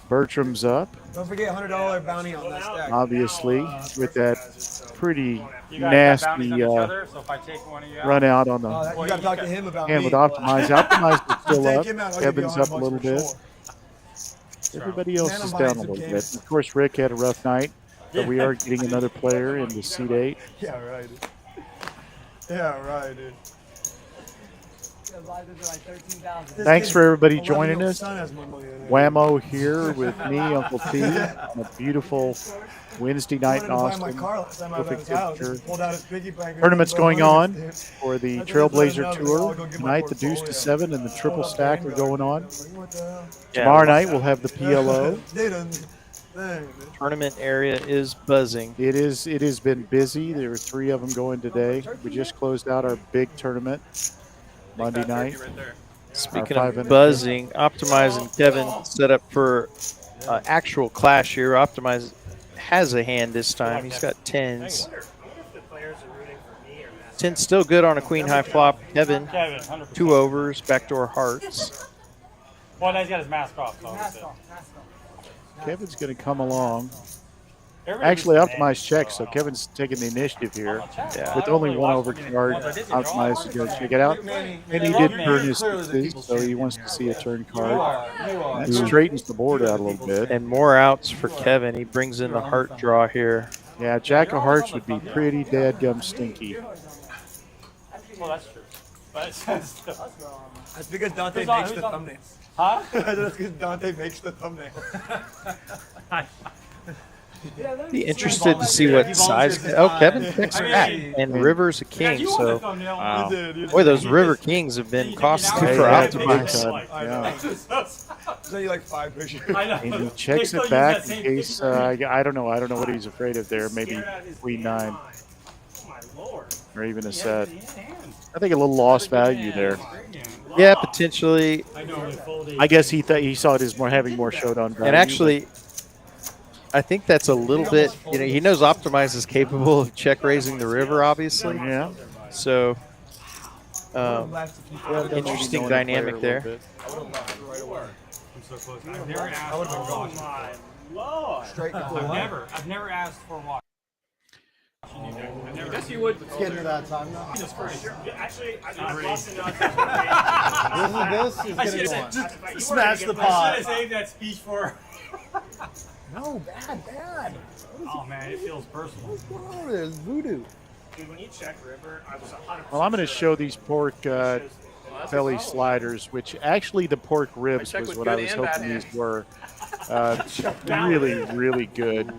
Bertram's up. Don't forget $100 bounty on that stack. Obviously, with that pretty nasty run out on the You got to talk to him about hand with Optimize. Optimize is still up. Kevin's up a little bit. Everybody else is down a little bit. Of course, Rick had a rough night, but we are getting another player into seat 8. Yeah, right. Yeah, right, dude. Thanks for everybody joining us. Whammo here with me, Uncle T, on a beautiful Wednesday night in Austin. Perfect temperature. Tournaments going on for the Trailblazer Tour. Tonight, the deuce to 7 and the triple stack are going on. Tomorrow night, we'll have the PLO. Tournament area is buzzing. It has been busy. There were 3 of them going today. We just closed out our big tournament Monday night. Speaking of buzzing, Optimize and Kevin set up for actual clash here. Optimize has a hand this time. He's got 10s. 10 still good on a queen high flop. Kevin, 2 overs, backdoor hearts. Well, he's got his mask off. Kevin's going to come along. Actually, Optimize checks, so Kevin's taking the initiative here. Yeah. With only 1 overcard, Optimize is going to check it out. And he did turn his 6s, so he wants to see a turn card. That straightens the board out a little bit. And more outs for Kevin. He brings in the heart draw here. Yeah, Jack of Hearts would be pretty dadgum stinky. Well, that's true. But that's because Dante makes the thumbnail. Huh? That's because Dante makes the thumbnail. Be interested to see what size. Oh, Kevin picks back, and River's a king. So, wow. Boy, those River Kings have been costly for Optimize. So you like 5 pictures. And he checks it back in case. I don't know. I don't know what he's afraid of there. Maybe queen 9, or even a set. I think a little lost value there. Yeah, potentially. I guess he thought he saw it as having more showdown value. And actually, I think that's a little bit, he knows Optimize is capable of check raising the river, obviously. Yeah. So, interesting dynamic there. I've never asked for a watch. I guess you would. It's getting to that time now. Actually, This is getting on. Smash the pot. I should have saved that speech for. No, bad. Oh man, it feels personal. What's going on over there? It's voodoo. Dude, when you check river, I was 100%. Well, I'm going to show these pork belly sliders, which actually the pork ribs was what I was hoping these were. Really, really good.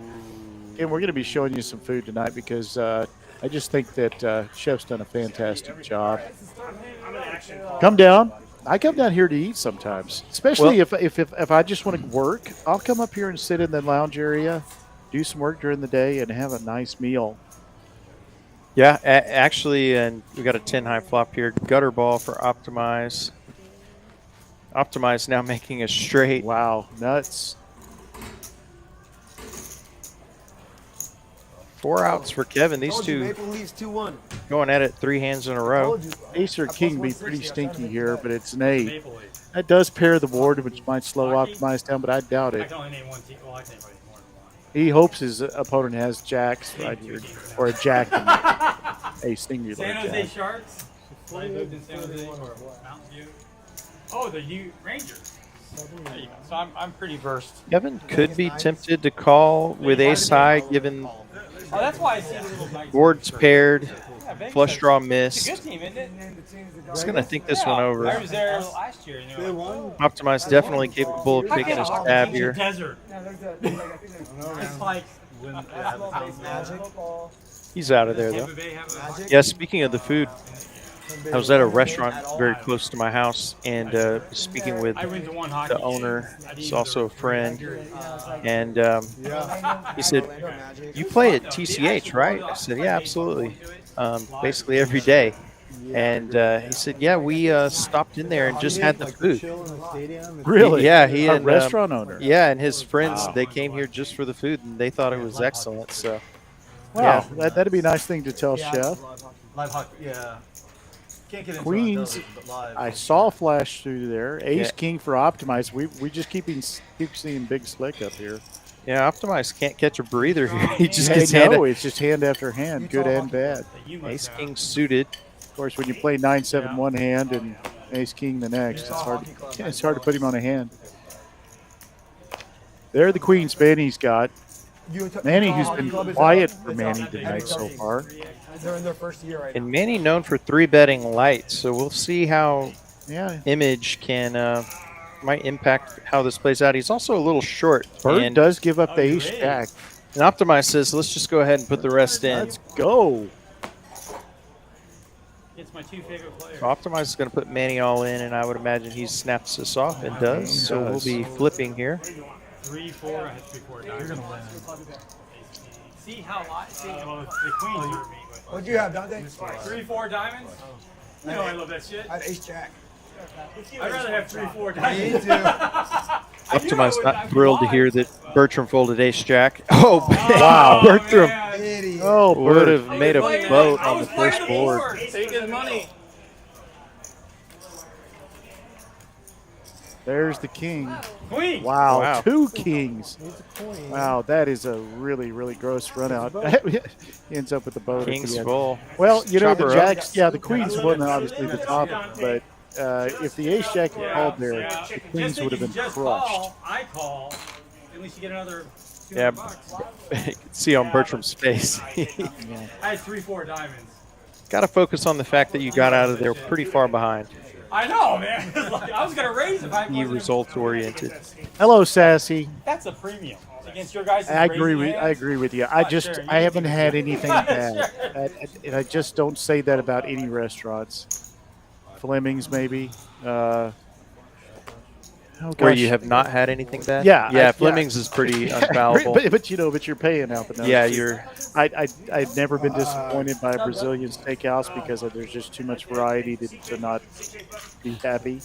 And we're going to be showing you some food tonight because I just think that Chef's done a fantastic job. Come down. I come down here to eat sometimes, especially if I just want to work. I'll come up here and sit in the lounge area, do some work during the day, and have a nice meal. Yeah, actually, and we got a 10 high flop here. Gutter ball for Optimize. Optimize now making a straight. Wow, nuts. 4 outs for Kevin. These two going at it 3 hands in a row. Ace or king be pretty stinky here, but it's an 8. That does pair the board, which might slow Optimize down, but I doubt it. He hopes his opponent has jacks right here, or a jack and a singular San Jose jack. Sharks. I lived in San Jose or Mountain View. Oh, the U Rangers. There you go. So I'm pretty versed. Kevin could be tempted to call with ace high, given Oh, that's why I see the little nice boards paired, flush draw missed. It's a good team, isn't it? He's going to think this one over. I was there last year. Optimize definitely capable of taking his tab here. Desert. It's like He's out of there, though. Yeah, speaking of the food, I was at a restaurant very close to my house and speaking with I went to one hockey the game. owner. I He's didn't also a go to friend. And Yeah. he said, "You play at TCH, right?" I said, "Yeah, absolutely. Basically every day." And he said, "Yeah, we stopped in there and just had the food." Chill in the stadium. Really? Yeah, he A and restaurant owner. yeah, and his friends Wow. they came here just for the food and they thought it was excellent. So Wow, that'd be a nice thing to tell Chef. Live hockey, yeah. Can't get into Queens, it on television, but live. I saw flash through there. Ace Yeah. King for Optimize. We just keep seeing Big Slick up here. yeah, Optimize can't catch a breather here. He just I gets handed know, it's just hand after hand, good and bad. Ace King suited. Of course, when you play 9-7 one hand and Ace King the next, it's hard to put him on a hand. There the queen Manny's got. Manny, who's been quiet for Manny tonight so far. They're in their first year right And Manny known for 3-betting light, so we'll see how Yeah, Image can might impact how this plays out. He's also a little short. Bird And, does give up the Ace Jack. and Optimize says, let's just go ahead and put the rest in. Let's go. It's my two favorite players. So Optimize is going to put Manny all in, and I would imagine he snaps this off and does. So we'll be flipping here. 3-4. I had 3-4 diamonds. You're gonna win. See how well, the queen hurt me. What'd you have, Dante? 3-4 diamonds. You know I love that shit. I had ace jack. I'd rather have 3-4 diamonds. Me too. Optimize not thrilled to hear that Bertram folded ace jack. Oh, Wow. Bertram Idiot. Oh, would Bird. have made a boat on the first board. Take his money. There's the king. Queen. Wow, Wow. 2 kings. Wow, that is a really, really gross run out. He ends up with the boat at King's the end. full. Well, you know, the Chopper up. jacks, yeah, the queens won obviously the top, but if the ace jack had called there, the queens would have been crushed. Call, I call. At least you get another Yeah, $200. you can see on Bertram's face. I had 3-4 diamonds. Got to focus on the fact that you got out of there pretty far behind. I know, man. Like, I was gonna raise if I Be wasn't. results oriented. Hello, Sassy. That's a premium against your guys. I agree with you. I haven't had anything bad, and I just don't say that about any restaurants. Fleming's maybe. Where you have not had anything bad? Yeah, Yeah, Fleming's is pretty unfallible. but you're paying out the nose. Yeah, I've never been disappointed by a Brazilian steakhouse because there's just too much variety to not be happy.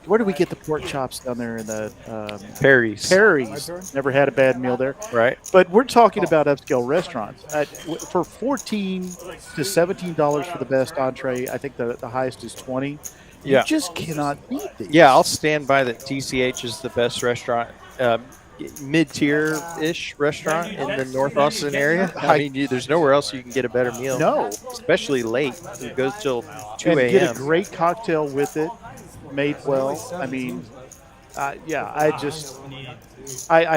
Where do we get the pork chops down there in the Perry's. Perry's? Never had a bad meal there. Right. But we're talking about upscale restaurants. For $14 to $17 for the best entree, I think the highest is $20. Yeah. You just cannot beat these. Yeah, I'll stand by that. TCH is the best restaurant, mid-tier-ish restaurant in the North Austin area. I mean, there's nowhere else you can get a better meal. No. Especially late. It goes till 2 And get a a.m. great cocktail with it, made well. I mean, yeah, I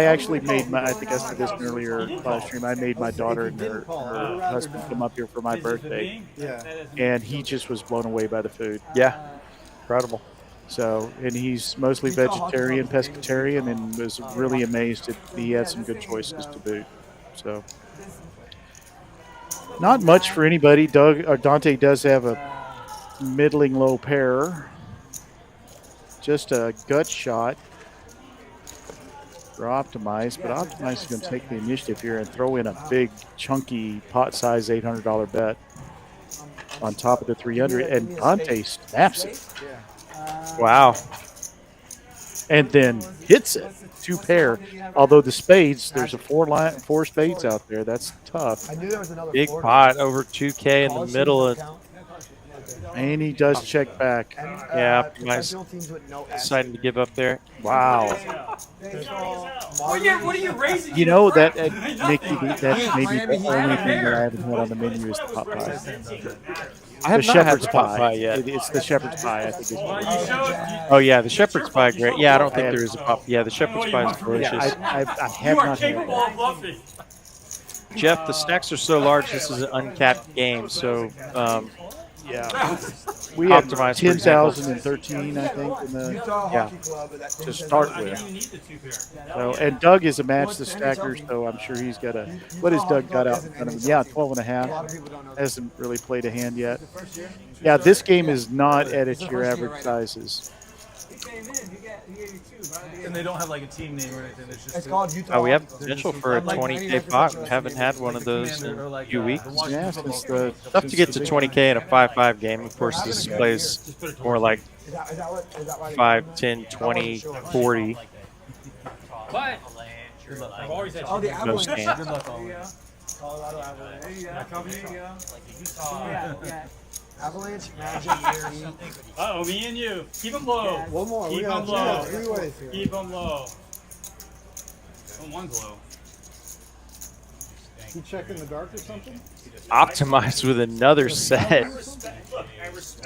actually made my, I think I said this in an earlier live stream, I made my daughter and her husband come up here for my birthday. Yeah. And he just was blown away by the food. Yeah. Incredible. So, and he's mostly vegetarian, pescatarian, and was really amazed that he had some good choices to boot. So, not much for anybody. Dante does have a middling low pair. Just a gut shot for Optimize, but Optimize is going to take the initiative here and throw in a big, chunky, pot-size $800 bet on top of the 300, and Dante snaps it. Wow. And then hits it. 2 pair. Although the spades, there's a 4 spades out there. That's tough. I knew there was another Big four. pot over 2K in the middle of. And he does check back. Yeah, professional nice. teams with no Deciding to give up there. Wow. What are you raising? You know, that, Nicky, that's maybe the only thing that I haven't had on the menu is the pot pie. I have The not had shepherd's the pot pie. pie yet. It's the shepherd's pie, I think. Oh yeah, the shepherd's pie, great. Yeah, I don't think there is a pop. Yeah, the shepherd's pie is delicious. I have You are not had capable it. of bluffing. Jeff, the stacks are so large. This is an uncapped game, so Yeah. We had Optimized, for example. 10,013, I think, in the Utah Yeah. Hockey Club at that to start I with. didn't even need the 2 pair. So, and Doug is a match the stacker, so I'm sure he's got a. What has Doug got out in front of him? Yeah, 12 and a A half. lot of people don't know. Hasn't really played a hand yet. Yeah, this game is not at its your average sizes. He came in. He gave you 2. Right? And they don't have like a team name or anything. It's just It's called Utah. We have Hockey Club. potential for a Like 20K 99% pot. chance Haven't to had be one of those Commander or in a like, few weeks. the Washington Yeah, football since team. Tough to get to 20K in a 5-5 game. Of course, this plays more like Is that why they 5, call 10, them that? 20, I wasn't sure. 40. But Good luck. I've always had Oh, the Most Avalanche. hands. Good luck always. Colorado Avalanche. There you go. There you go. Yeah. Yeah. Avalanche, Magic, Erie. Uh-oh, me and you. Keep them low. One more. Keep We got them low. 3 ways here. Keep them low. One's low. You check in the dark or something? Optimized with another set.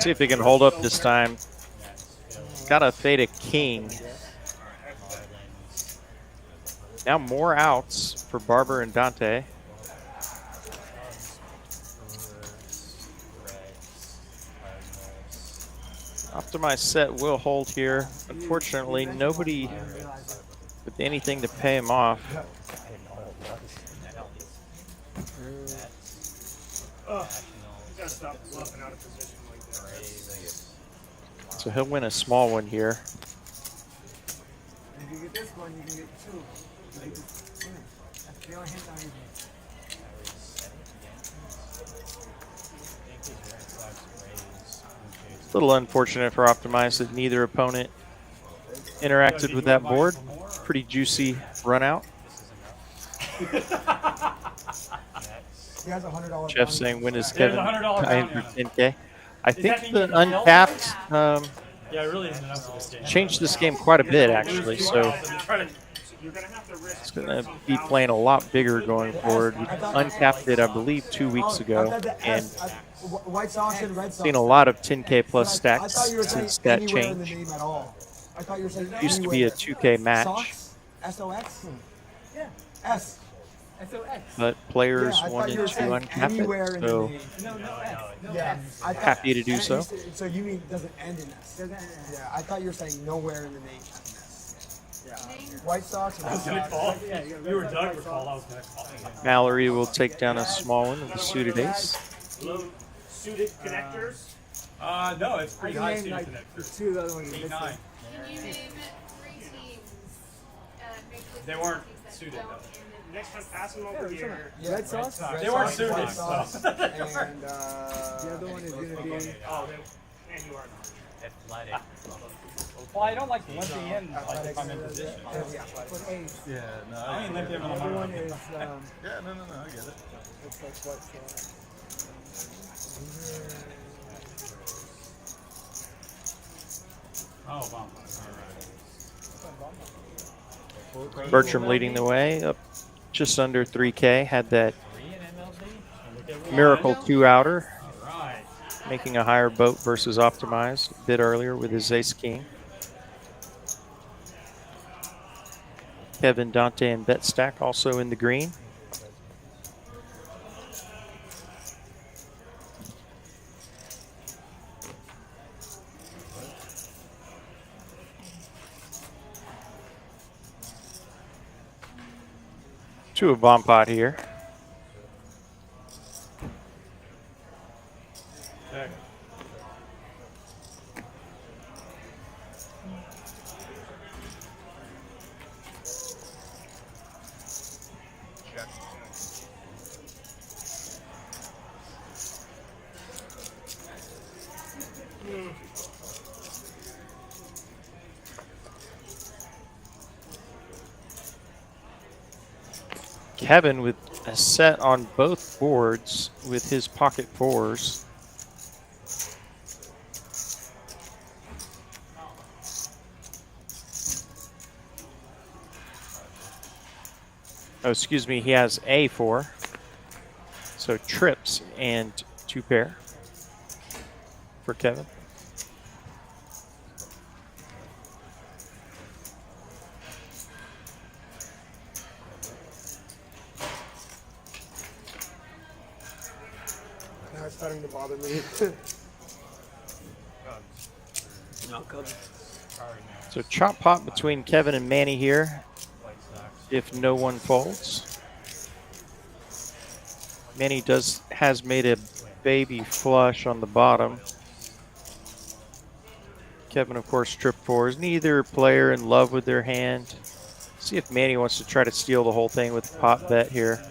See if he can hold up this time. Got to fade a king. Now more outs for Barber and Dante. Optimized set will hold here. Unfortunately, nobody with anything to pay him off. So he'll win a small one here. If you get this one, you can get 2. That's the only hint I'm using. A little unfortunate for Optimized that neither opponent interacted with that board. Pretty juicy run out. He has $100. Jeff saying, when is There's Kevin a $100 tying bounty for on 10K? I that think mean the you can help? uncapped Yeah, I really didn't know for this game. changed this game quite a bit, actually. So You're gonna have to risk. it's going to be playing a lot bigger going forward. We uncapped it, I believe, 2 weeks ago, and White Sox and Red Sox. seen a lot of 10K plus I thought stacks you were saying since that anywhere in the change. name at all. I thought you were saying Used to be a anywhere. 2K match, Sox? S-O-X? Yeah. S. S-O-X. but players Yeah, I thought wanted you were to saying uncap anywhere it, in the so name. No, S. No Yeah, S. I thought, Happy to do and so. So you mean it doesn't end in S? Doesn't end in S. Yeah, I thought you were saying nowhere in the name has an S. Yeah. White Sox. Red Good Sox. call. Yeah, you got You were Red Doug Sox, were called. I was gonna call. Mallery will take down a small one with a suited ace. Suited connectors. No, it's I pretty can high name suited like connector. the 2 other ones. 8-9. Can you name 3 teams? They weren't suited, though. Next time, pass them over Yeah, here. Yeah, Red Sox. Red They weren't Sox, suited, White so. Sox, and The other one is going to be. Oh, and you are not. Well, I don't like limping in like if I'm in position. With ace. Yeah, no, I mean, limp him The on other the one is. Yeah, no, I get it. Looks like White Sox. Oh, bump. All right. Bertram leading the way, up just under 3K. Had that miracle 2-outer, All right. making a higher boat versus Optimized a bit earlier with his ace-king. Kevin, Dante, and Bet Stack also in the green. To a bomb pot here. Check. Kevin with a set on both boards with his pocket fours. Oh, excuse me, he has a 4. So trips and 2 pair for Kevin. Now it's starting to bother me. So chop pot between Kevin and Manny here, if no one folds. Manny has made a baby flush on the bottom. Kevin, of course, trip fours. Neither player in love with their hand. See if Manny wants to try to steal the whole thing with the pot bet here.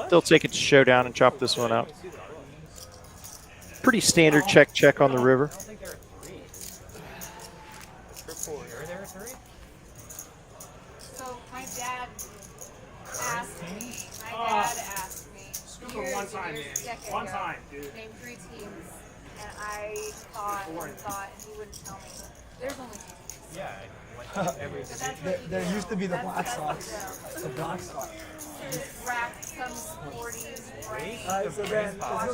They'll take it to showdown and chop this one up. Pretty standard check on the river. So my dad asked me. Scoop it one time, man. One time, dude. Name 3 teams, and I thought, and he wouldn't tell me. There's only 2 teams. Yeah, there used to be the Black Sox. The Black Sox. Rack some sporties, right?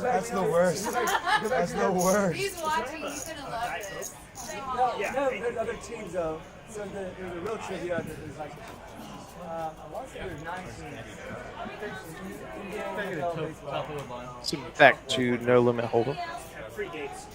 That's the worst. That's the worst. He's watching. He's gonna love this. No, there's other teams though. So there's a real trivia. There's like, I want to say there's 9 teams. So back to no limit hold'em. Free dates.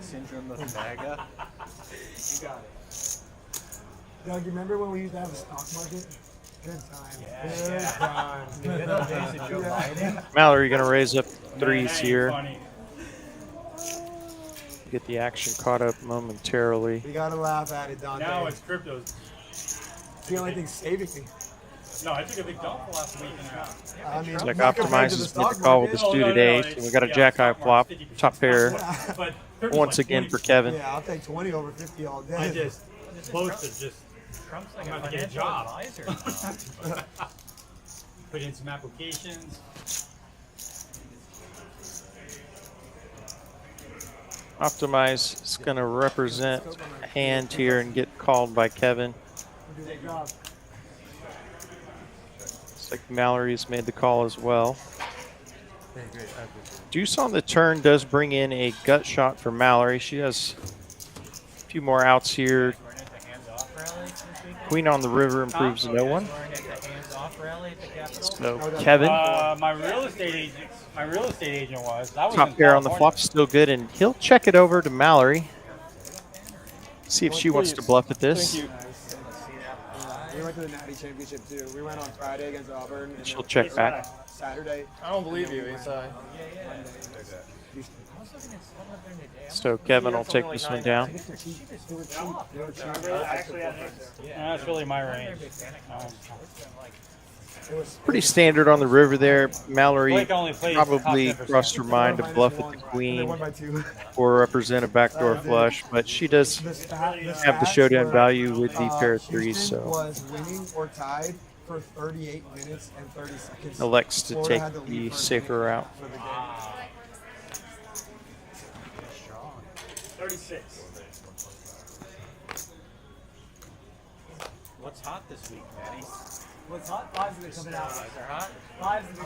Syndrome of MAGA. You got it. Doug, you remember when we used to have a stock market? Good time. Good time. Mallerie going to raise up 3s here. Get the action caught up momentarily. You gotta laugh at it, Dante. Now it's cryptos. It's the only thing saving me. No, I took a big dump last week and a half. I mean, It's like not compared to optimizes stock get the call with the market. suited ace. And we got a jack high flop, top pair. Once again for Kevin. Yeah, I'll take 20 over 50 all day. I just posted just. Trump's I'm about to get a job. Put in some applications. Optimize is going to represent a hand here and get called by Kevin. Looks like Mallory's made the call as well. Deuce on the turn does bring in a gut shot for Mallory. She has a few more outs here. Queen on the river improves to no one. So Kevin, My real estate agent was. top pair on the flop, still good, and he'll check it over to Mallory. See if she wants to bluff at this. We went to the Natty Championship too. We went on Friday against Auburn. And She'll check back. Saturday. I don't believe you, Isai. So Kevin will take this one down. That's really my range. Pretty standard on the river there. Mallory Blake only plays probably top 10%. crossed her mind to bluff at the queen or represent a backdoor flush, but she does have the showdown value with the pair of 3s, so was winning or tied for 38 minutes and 30 seconds. elects to take the safer route. 36. What's hot this week, Manny? What's hot? Fives are coming out. They're hot? Fives are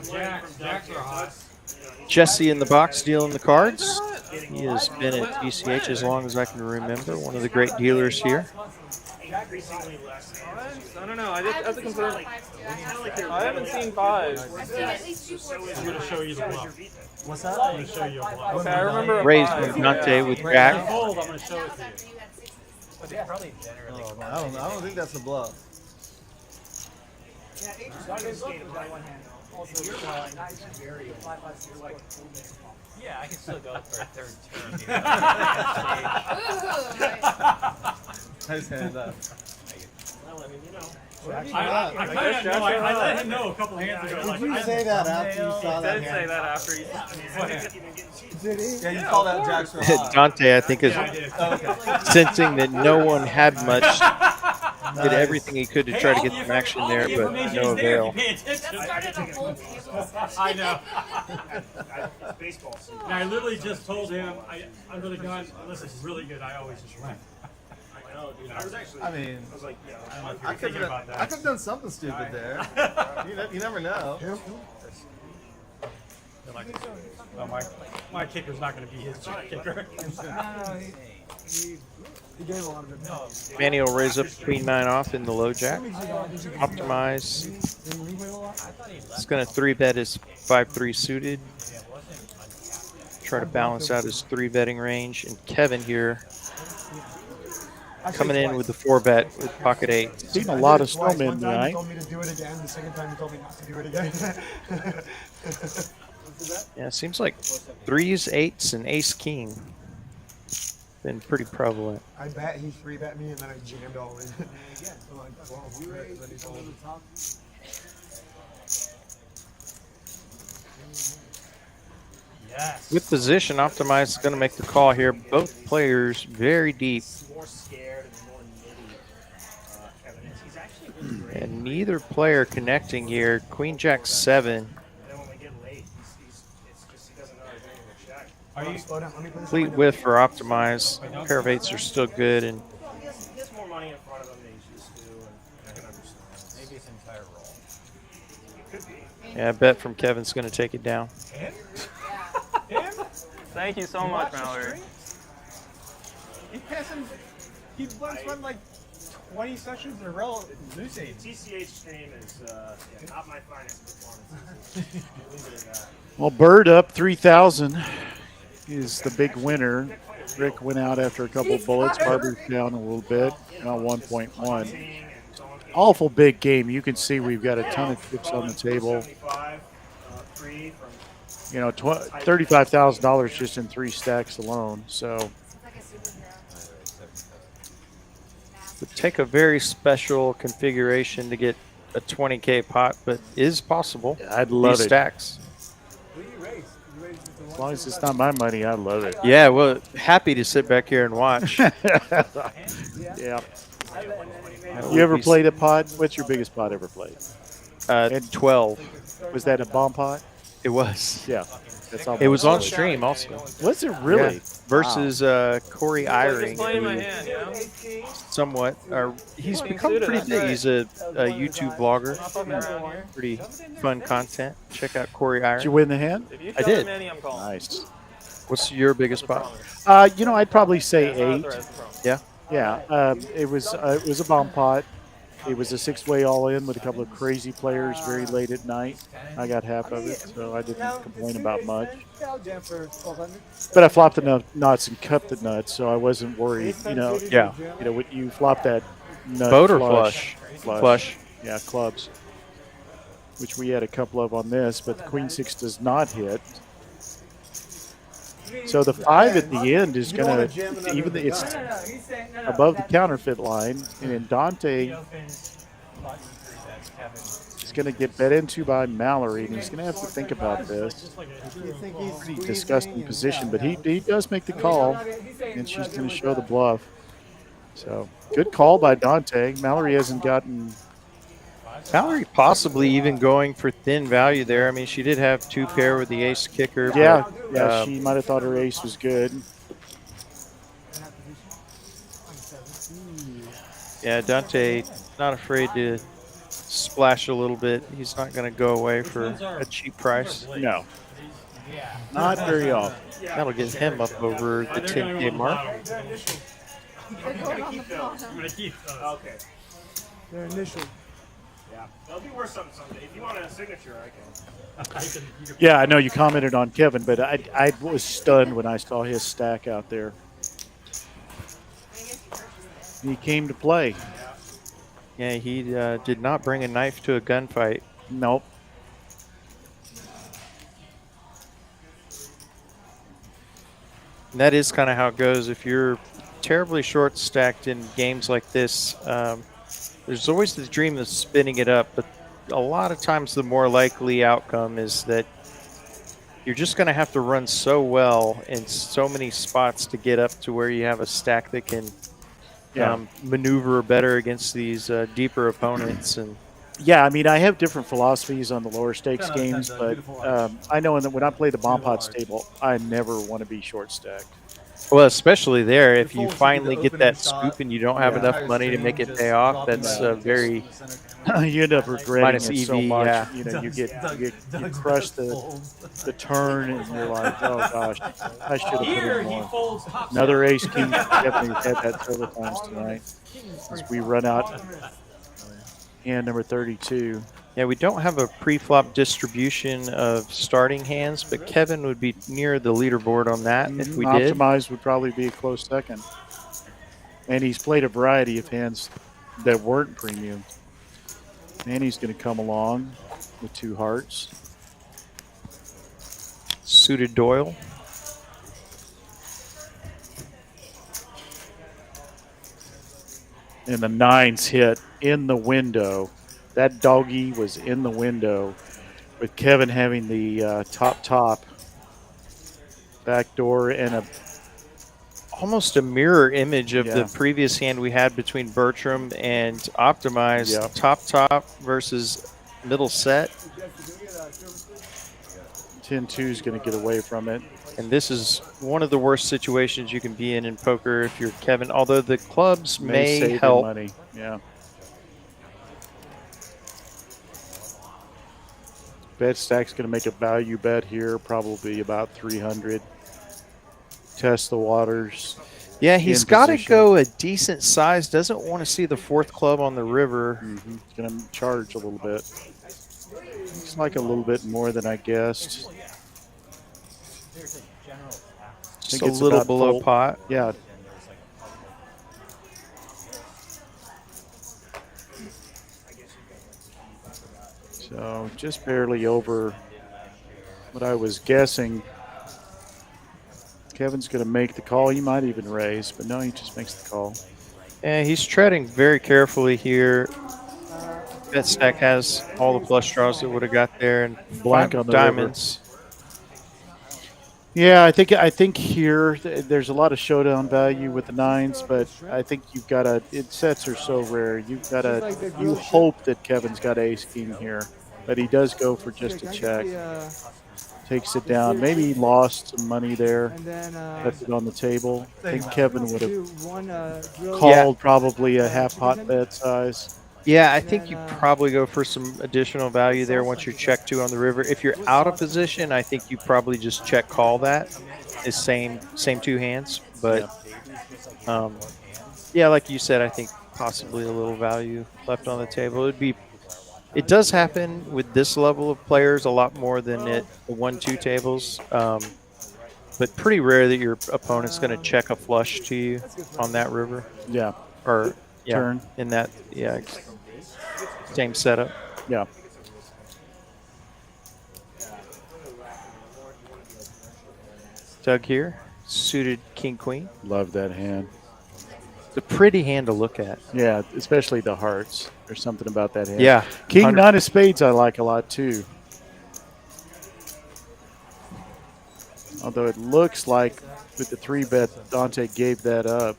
coming out. Jacks are hot. Jesse in the box dealing the cards. He has been at TCH as long as I can remember. One of the great dealers here. Increasingly less. I don't know. I have to confirm. I haven't seen 5s. I've seen at least 2 4s. I'm going to show you the bluff. What's that? I'm going to show you a bluff. Okay, I remember a Raised 5. with Dante with If Jack. you fold, I'm going to show it to you. But they probably generally. Oh, I don't think that's a bluff. Yeah, H is always looking by one hand. Also, you're nice and very 5-5 like. Yeah, I can still go for a third turn. Nice hand up. Well, I mean, you know. I kind of know. I let him know a couple hands ago. Did you say that after you saw that Did say hand? that after you. Did he? Yeah, you called out Jacks for hot. Dante, I think, is Yeah, I did. sensing that no one had much. Did everything he could to try to get some action there, the but information no is there avail. if you pay That attention. started a whole table session. I know. It's baseball season. And I literally just told him, I'm really done. Unless it's really good, I always just win. I know, dude. I was actually. I mean, I was like, yeah. I don't know if you I were could thinking about have that. done something stupid there. You never know. They're like, well, my kicker's not going to be his kicker. He gave a lot of it. Manny will raise up queen 9 off in the low jack. Optimize. It's going to 3-bet his 5-3 suited. Try to balance out his 3-betting range. And Kevin here coming in with the 4-bet with pocket 8. Seen a lot of snowmen tonight. He told me to do it again. The second time he told me not to do it again. Yeah, it seems like 3s, 8s, and ace king been pretty prevalent. I bet he 3-bet me and then I jammed all in. I'm like, well, you raised, but he's all the top. Yes. With position, Optimize is going to make the call here. Both players very deep. More scared and more nitty. Kevin is. He's actually really great. And neither player connecting here. Queen Jack 7. And then when we get late, it's just he doesn't know how to bring the check. Are you? Slow down. Let me put this Complete on my whiff for Optimize. Pair of 8s are still good. And Well, he has more money in front of him than he's used to, and I can understand. Maybe it's entire roll. It could be. yeah, I bet from Kevin's going to take it down. Thank you so much, Mallerie. He hasn't. He once won like 20 sessions in a row. Lucid. TCH stream is not my finest performance. Leave it at that. Well, Bird up 3,000 is the big winner. Rick went out after a couple of bullets. Barber's down a little bit, now 1.1. Awful big game. You can see we've got a ton of chips on the table. 75, 3 from You know, $35,000 just in 3 stacks alone. So Like a superhero. Would take a very special configuration to get a 20K pot, but is possible. I'd love These it. stacks. What do you raise? You raised it to As long as it's not my money, I love it. Yeah, well, happy to sit back here and watch. Yeah. You ever played a pot? What's your biggest pot ever played? 12. Was that a bomb pot? It was. Yeah. That's all. It was on stream also. Was it really? Yeah. Versus Corey Eyring. Just playing my hand, you know? Somewhat. He's become pretty big. He's a YouTube vlogger. Around here. Pretty fun content. Check out Corey Did you Eyring. win the hand? If you I tell did. Manny, I'm calling. Nice. What's your biggest pot? You know, I'd probably say 8. Yeah. Yeah. It was a bomb pot. It was a 6-way all-in with a couple of crazy players very late at night. I got half of it, so I didn't complain about much. But I flopped the nuts and cut the nuts, so I wasn't worried. You know, Yeah. when you flop that nut Boat or flush. Flush. Yeah, clubs, which we had a couple of on this, but the Queen 6 does not hit. So the 5 at the end is going to, even though it's above the counterfeit line, and then Dante is going to get bet into by Mallerie, and he's going to have to think about this. Pretty disgusting position, but he does make the call, and she's going to show the bluff. So good call by Dante. Mallerie hasn't gotten. Mallerie possibly even going for thin value there. I mean, she did have 2 pair with the ace kicker. Yeah, but, she might have thought her ace was good. Yeah, Dante not afraid to splash a little bit. He's not going to go away for a cheap price. No, not very often. That'll get him up over the 10K mark. I'm gonna keep those. Okay. Their initial. Yeah. They'll be worth something someday. If you want a signature, I can. Yeah, I know you commented on Kevin, but I was stunned when I saw his stack out there. He came to play. Yeah, he did not bring a knife to a gunfight. Nope. And that is kind of how it goes. If you're terribly short stacked in games like this, there's always the dream of spinning it up, but a lot of times the more likely outcome is that you're just going to have to run so well in so many spots to get up to where you have a stack that can maneuver better against these deeper opponents. And Yeah, I mean, I have different philosophies on the lower stakes games, but I know when I play the bomb pots table, I never want to be short stacked. Well, especially there, if you finally get that scoop and you don't have enough money to make it pay off, that's very you end up regretting minus it EV. so much. Yeah, You know, you crush the turn, and you're like, oh gosh, I should have put in more. Another ace king. Definitely had that several times tonight. As we run out hand number 32. yeah. We don't have a pre-flop distribution of starting hands, but Kevin would be near the leaderboard on that if we did. Optimized would probably be a close second. And he's played a variety of hands that weren't premium. Manny's going to come along with 2 hearts. Suited Doyle. And the 9s hit in the window. That doggy was in the window with Kevin having the top backdoor and a Almost a mirror image of the previous hand we had between Bertram and Optimized. Yep. Top versus middle set. 10-2 is going to get away from it. And this is one of the worst situations you can be in poker if you're Kevin, although the clubs may save help. Money. Yeah. Bet stack's going to make a value bet here, probably about 300. Test the waters. Yeah, he's got to go a decent size. Doesn't want to see the 4th club on the river. Mm-hmm. He's going to charge a little bit. Looks like a little bit more than I guessed. Just a little below pot. Yeah. So just barely over what I was guessing. Kevin's going to make the call. He might even raise, but no, he just makes the call. And he's treading very carefully here. Bet stack has all the flush draws that would have got there, and Black on the diamonds. Yeah, I think here there's a lot of showdown value with the 9s, but I think you've got to. Sets are so rare. You hope that Kevin's got ace king here, but he does go for just a check. Takes it down. Maybe he lost some money there. Left it on the table. I think Kevin would have called probably a half pot bet size. Yeah, I think you probably go for some additional value there once you're check 2 on the river. If you're out of position, I think you probably just check call that. It's same 2 hands. But yeah, like you said, I think possibly a little value left on the table. It does happen with this level of players a lot more than at the 1-2 tables. But pretty rare that your opponent's going to check a flush to you on that river. Yeah. Or turn in that same setup. Yeah. Doug here, suited king queen. Love that hand. It's a pretty hand to look at. Yeah, especially the hearts. There's something about that hand. Yeah. King 9 of spades I like a lot too. Although it looks like with the 3-bet, Dante gave that up.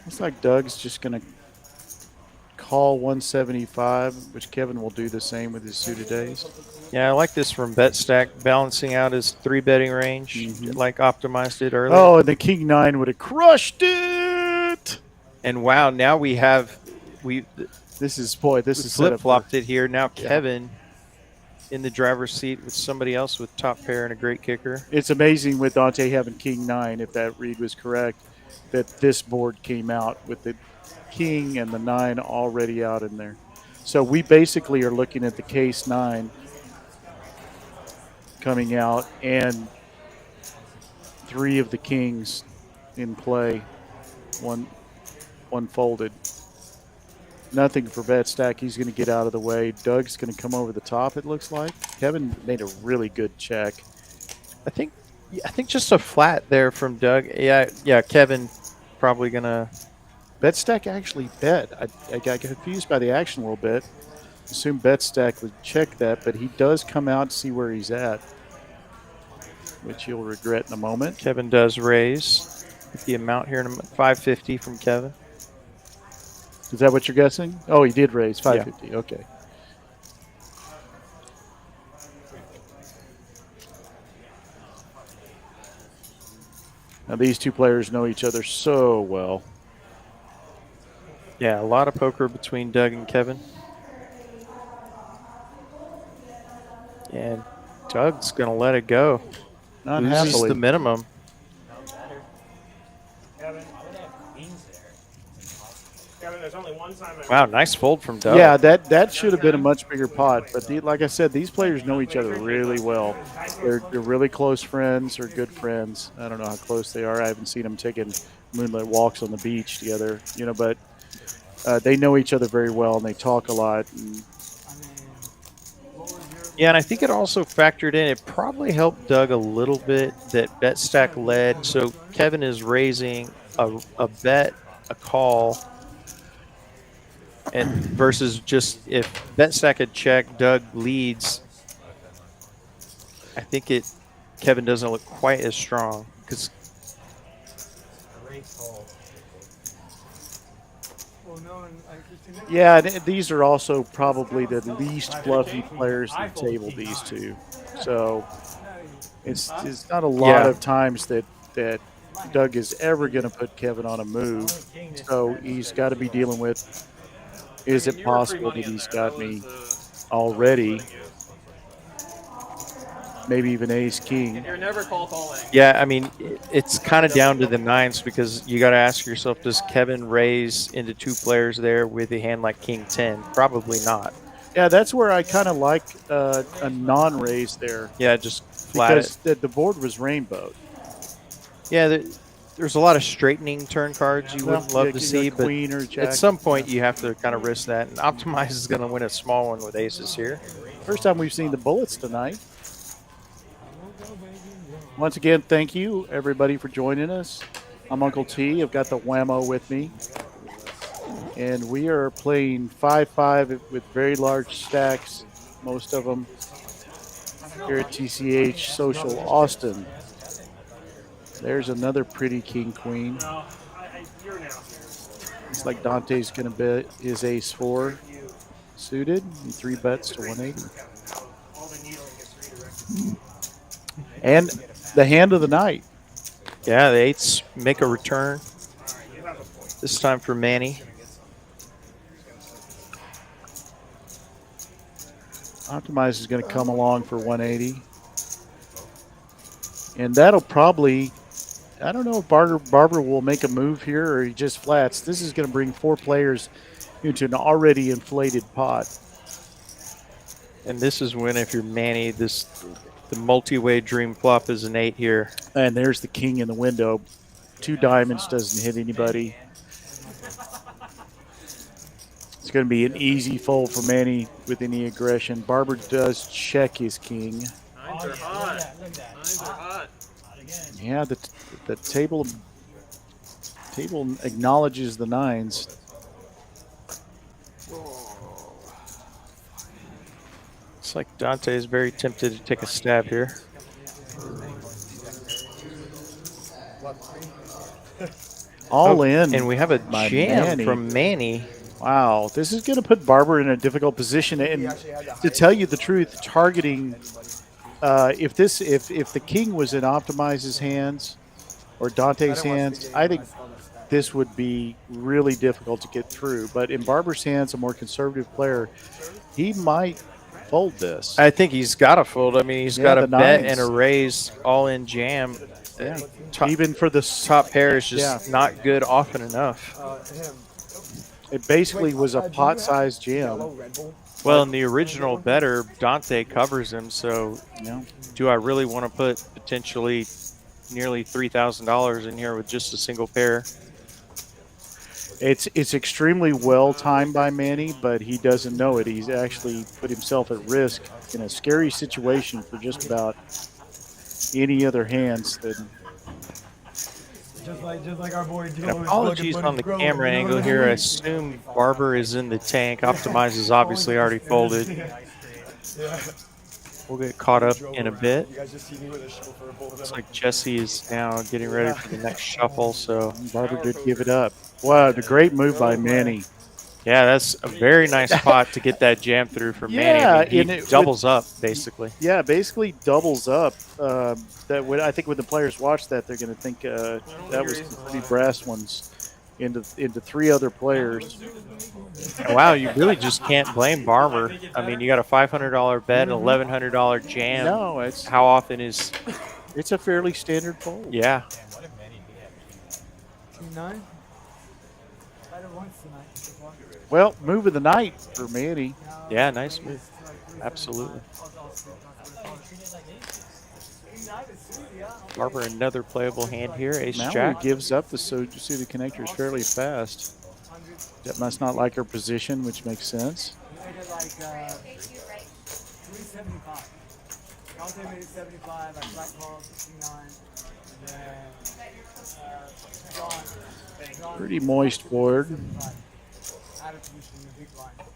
Looks like Doug's just going to call 175, which Kevin will do the same with his suited ace. Yeah, I like this from bet stack, balancing out his 3-betting range, like optimized it earlier. Oh, and the king 9 would have crushed it. And wow, now we have this is flip flopped it here. Now Kevin in the driver's seat with somebody else with top pair and a great kicker. It's amazing with Dante having king 9, if that read was correct, that this board came out with the king and the 9 already out in there. So we basically are looking at the case 9 coming out and 3 of the kings in play, one folded. Nothing for bet stack. He's going to get out of the way. Doug's going to come over the top, it looks like. Kevin made a really good check. I think just a flat there from Doug. Yeah, Kevin probably going to. Bet stack actually bet. I got confused by the action a little bit. Assume bet stack would check that, but he does come out and see where he's at, which you'll regret in a moment. Kevin does raise with the amount here, 550 from Kevin. Is that what you're guessing? Oh, he did raise 550. Yeah. Okay. Now, these two players know each other so well. Yeah, a lot of poker between Doug and Kevin. And Doug's going to let it go. Not Loses happily. the minimum. Kevin, there's only one time Wow, nice fold from Doug. Yeah, that should have been a much bigger pot. But like I said, these players know each other really well. They're really close friends or good friends. I don't know how close they are. I haven't seen them taking moonlit walks on the beach together, but they know each other very well and they talk a lot. And yeah, and I think it also factored in. It probably helped Doug a little bit that bet stack led. So Kevin is raising a bet, a call, and versus just if bet stack had checked, Doug leads. I think Kevin doesn't look quite as strong because. yeah, these are also probably the least bluffy players at the table, these two. So it's not a lot of times that Doug is ever going to put Kevin on a move. So he's got to be dealing with, is it possible that he's got me already? Maybe even ace king. You're never calling. Yeah, I mean, it's kind of down to the nines because you got to ask yourself, does Kevin raise into two players there with a hand like king 10? Probably not. Yeah, that's where I kind of like a non-raise there. Yeah, just flat because the board was rainbowed. Yeah, there's a lot of straightening turn cards you would love to see, but at some point you have to kind of risk that. And Optimize is going to win a small one with aces here. First time we've seen the bullets tonight. Once again, thank you, everybody, for joining us. I'm Uncle T. I've got the whammo with me. And we are playing 5-5 with very large stacks, most of them, here at TCH Social Austin. There's another pretty king-queen. It's like Dante's going to bet his ace-4 suited. And 3 bets to 180. And the hand of the night. Yeah, the eights make a return. This time for Manny. Optimize is going to come along for 180. And that'll probably, I don't know if Barber will make a move here or he just flats. This is going to bring 4 players into an already inflated pot. And this is when, if you're Manny, the multi-way dream flop is an 8 here. And there's the king in the window. 2 diamonds doesn't hit anybody. It's going to be an easy fold for Manny with any aggression. Barber does check his king. Nines are hot. Nines are hot. Yeah, the table acknowledges the nines. It's like Dante is very tempted to take a stab here. All in. And we have a jam Manny. from Manny. Wow, this is going to put Barber in a difficult position. And to tell you the truth, targeting if the king was in Optimize's hands or Dante's hands, I think this would be really difficult to get through. But in Barber's hands, a more conservative player, he might fold this. I think he's got to fold. I mean, he's got a bet nines. and a raise all in jam. Yeah. Even for the top pair is just not good often enough. It basically was a pot-sized jam. Well, in the original better, Dante covers him. So, do I really want to put potentially nearly $3,000 in here with just a single pair? It's extremely well timed by Manny, but he doesn't know it. He's actually put himself at risk in a scary situation for just about any other hands than. Just like our boy Joe. Apologies on the camera angle here. I assume Barber is in the tank. Optimize is obviously already folded. We'll get caught up in a bit. Looks like Jesse is now getting ready for the next shuffle. So Barber did give it up. Wow, a great move by Manny. Yeah, that's a very nice spot to get that jam through for Manny. I mean, he doubles up, basically. Yeah, basically doubles up. I think when the players watch that, they're going to think that was some pretty brass ones into 3 other players. And wow, you really just can't blame Barber. I mean, you got a $500 bet, an $1,100 jam. No, it's how often is? It's a fairly standard fold. Yeah. 9. Well, move of the night for Manny. Yeah, nice move. Absolutely. Barber, another playable hand here. Ace Mallerie Jack. gives up the suited connectors fairly fast. That must not like her position, which makes sense. Made it like 375. Dante made it 75. I flat called 69. And then Pretty moist board.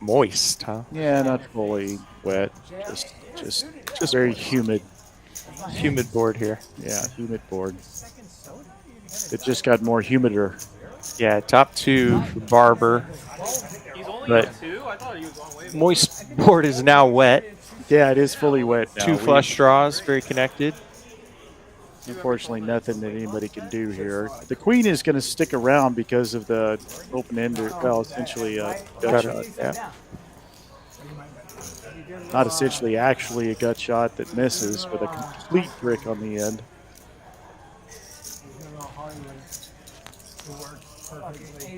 Moist, huh? Yeah, not fully wet. Just very humid. Humid board here. Yeah, humid board. It just got more humider. Yeah, top 2 for Barber. But moist board is now wet. Yeah, it is fully wet now. 2 flush draws, very connected. Unfortunately, nothing that anybody can do here. The queen is going to stick around because of the open-ender, well, essentially a gut shot. Yeah. Not essentially, actually a gut shot that misses with a complete brick on the end.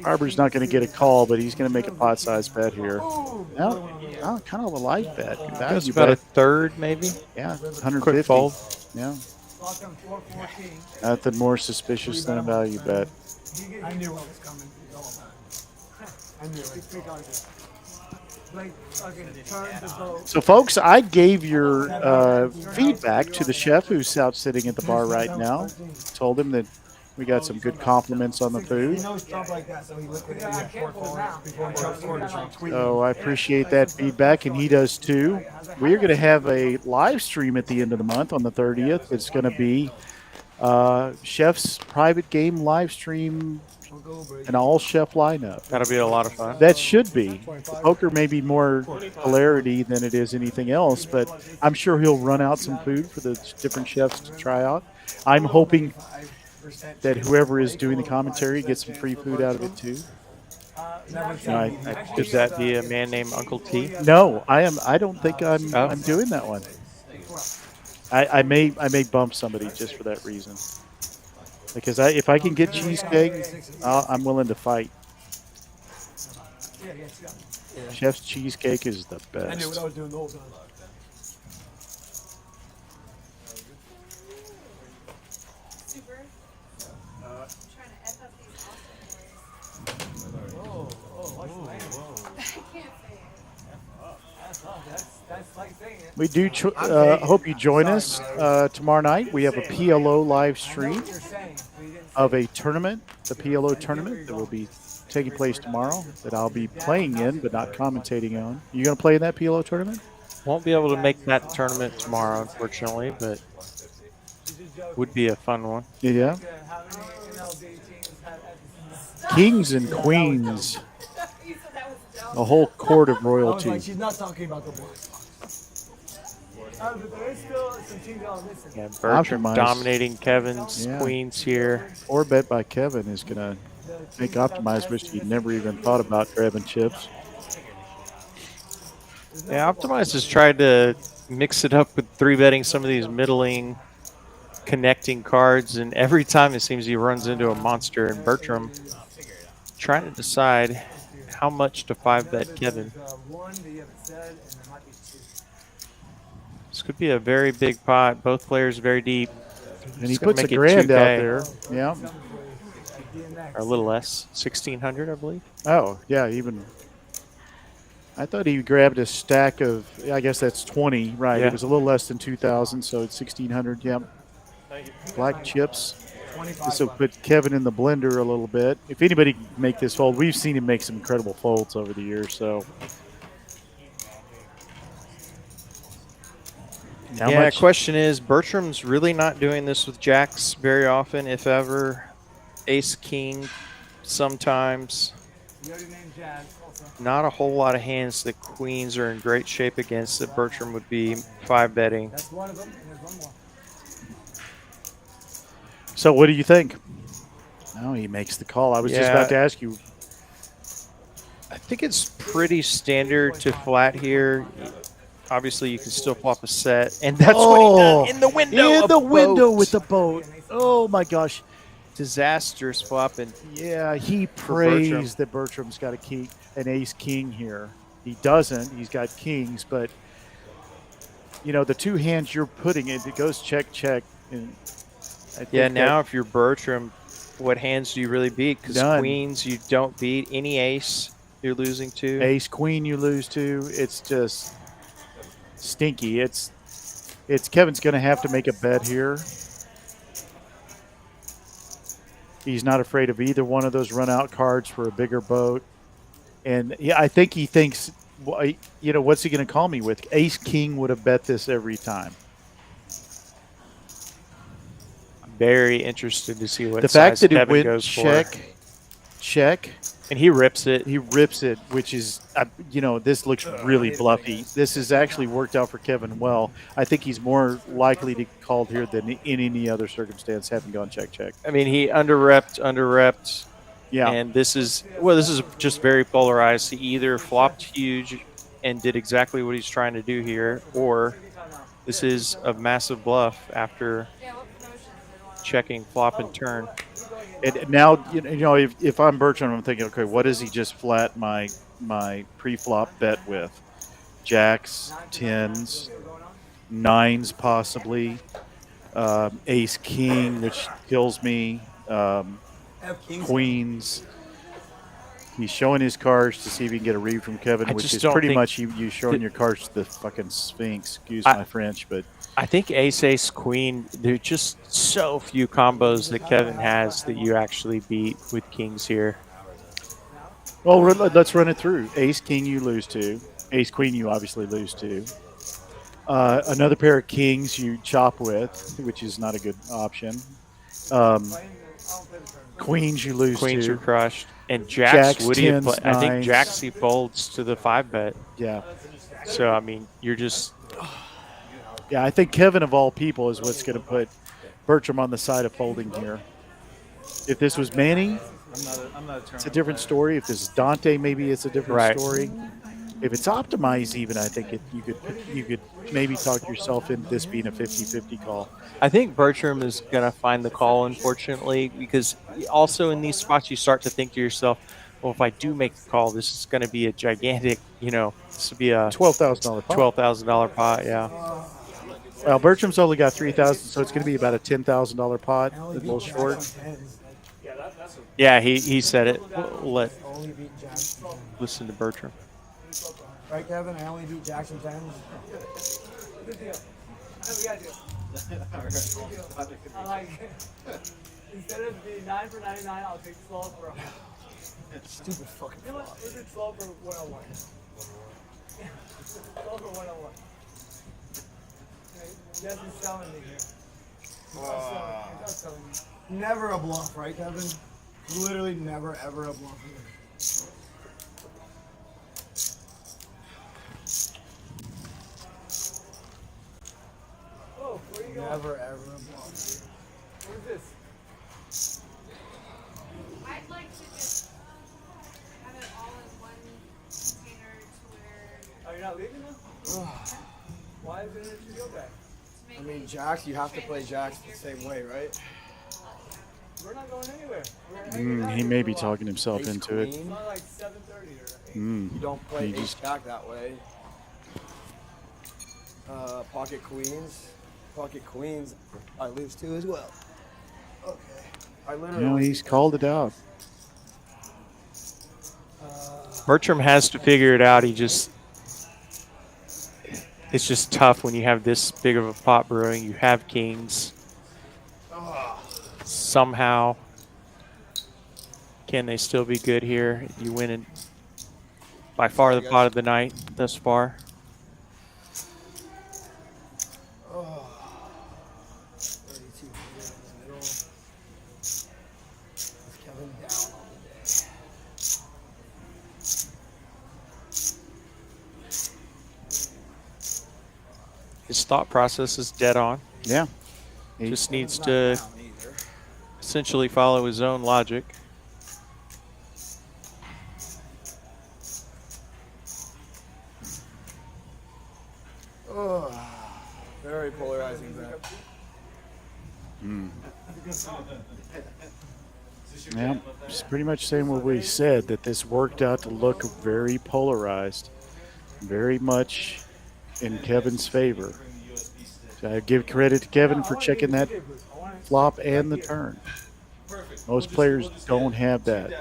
Barber's not going to get a call, but he's going to make a pot-sized bet here. No, kind of a light bet. That's about a third, maybe. Yeah, 150. Quick fold. Yeah. Nothing more suspicious than a value bet. I knew what was coming. I knew it. So, folks, I gave your feedback to the chef who's out sitting at the bar right now. Told him that we got some good compliments on the food. So I appreciate that feedback, and he does too. We're going to have a live stream at the end of the month on the 30th. It's going to be Chef's private game live stream, an all-chef lineup. That'll be a lot of fun. That should be. Poker may be more hilarity than it is anything else, but I'm sure he'll run out some food for the different chefs to try out. I'm hoping that whoever is doing the commentary gets some free food out of it too. Could that be a man named Uncle T? No, I don't think I'm doing that one. I may bump somebody just for that reason. Because if I can get cheesecake, I'm willing to fight. Chef's cheesecake is the best. I knew what I was doing the whole time. We do hope you join us tomorrow night. We have a PLO live stream of a tournament, the PLO tournament that will be taking place tomorrow that I'll be playing in but not commentating on. You going to play in that PLO tournament? Won't be able to make that tournament tomorrow, unfortunately, but would be a fun one. Yeah. Kings and queens. A whole court of royalty. Like, she's not talking about the bluffs. But there is still some teams that are missing. Yeah, Bertram dominating Kevin's queens here. Or bet by Kevin is going to make Optimize wish he never even thought about grabbing chips. Yeah, Optimize has tried to mix it up with 3-betting some of these middling connecting cards, and every time it seems he runs into a monster. And Bertram trying to decide how much to 5-bet Kevin. This could be a very big pot. Both players very deep. And he puts a grand out there. Yeah. Or a little less. 1,600, I believe. Oh, yeah, even. I thought he grabbed a stack of, I guess that's 20, right. Yeah. It was a little less than 2,000, so it's 1,600, yep. Black chips. This will put Kevin in the blender a little bit. If anybody can make this fold, we've seen him make some incredible folds over the years, so. Yeah, question is, Bertram's really not doing this with jacks very often, if ever. Ace, king, sometimes. not a whole lot of hands that queens are in great shape against that Bertram would be 5-betting. That's one of them, and there's one more. So what do you think? No, he makes the call. I was just about to ask you. I think it's pretty standard to flat here. Obviously, you can still flop a set, and that's what he done in the window. In of the a window boat. with the boat. Oh my gosh. Disastrous flopping. Yeah, he Bertram. prays that Bertram's got an ace king here. He doesn't. He's got kings, but you know the two hands you're putting it goes check check. And I think now if you're Bertram, what hands do you really beat? Because queens you don't beat. Any ace you're losing to. Ace queen you lose to. It's just stinky. It's Kevin's going to have to make a bet here. He's not afraid of either one of those run out cards for a bigger boat. And yeah, I think he thinks, you know, what's he going to call me with? Ace king would have bet this every time. Very interested to see what the fact that Kevin it went goes check, and he rips it. He rips it, which is, you know, this looks really bluffy. This has actually worked out for Kevin well. I think he's more likely to call here than in any other circumstance, having gone check check. I mean, he under-repped. Yeah. And this is just very polarized. He either flopped huge and did exactly what he's trying to do here, or this is a massive bluff after checking flop and turn. And now, you know, if I'm Bertram, I'm thinking, okay, what does he just flat my pre-flop bet with? Jacks, tens, nines possibly, ace king, which kills me, queens. He's showing his cards to see if he can get a read from Kevin, which is pretty much you showing your cards to the fucking Sphinx. Excuse my French, but I think ace, queen, there are just so few combos that Kevin has that you actually beat with kings here. Well, let's run it through. Ace, king, you lose to. Ace, queen, you obviously lose to. Another pair of kings you chop with, which is not a good option. Queens you lose to. Queens are crushed. And Jacks, what do you play? I think Jacks he folds to the 5-bet. Yeah. So, I mean, you're just... Yeah, I think Kevin, of all people, is what's going to put Bertram on the side of folding here. If this was Manny, it's a different story. If this is Dante, maybe it's a different story. If it's optimized even, I think you could maybe talk yourself into this being a 50-50 call. I think Bertram is going to find the call, unfortunately, because also in these spots you start to think to yourself, well, if I do make the call, this is going to be a gigantic, you know, this would be a $12,000 pot. $12,000 pot, yeah. Well, Bertram's only got $3,000, so it's going to be about a $10,000 pot, a little short. Yeah, he said it. We'll listen to Bertram. Right, Kevin? I only beat Jackson 10s. Good deal. We got to do it. I like it. Instead of the 9 for 99, I'll take 12 for 100. Stupid fucking. You know what? Is it 12 for 101? 12 for 101. Jess is selling me here. He's selling me. Never a bluff, right, Kevin? Literally never, ever a bluff here. Oh, where are you going? Never, ever a bluff. What is this? I'd like to just have it all in one container to where... Oh, you're not leaving now? Why is it in your bag? I mean, Jacks, you have to play Jacks the same way, right? We're not going anywhere. He may be talking himself Ace into it. queen. It's not like 7:30 or You don't play He ace just- jack that way. Pocket queens. Pocket queens, I lose to as well. Okay. I literally. You know, he's called it out. Bertram has to figure it out. It's just tough when you have this big of a pot brewing. You have kings. Somehow, can they still be good here? You win in by far the pot of the night thus far. 32 in the middle. Is Kevin down on the day? His thought process is dead on. Yeah. Just needs to essentially follow his own logic. Oh, very polarizing bet. Yeah, it's pretty much saying what we said, that this worked out to look very polarized, very much in Kevin's favor. So I give credit to Kevin for checking that flop and the turn. Most players don't have that.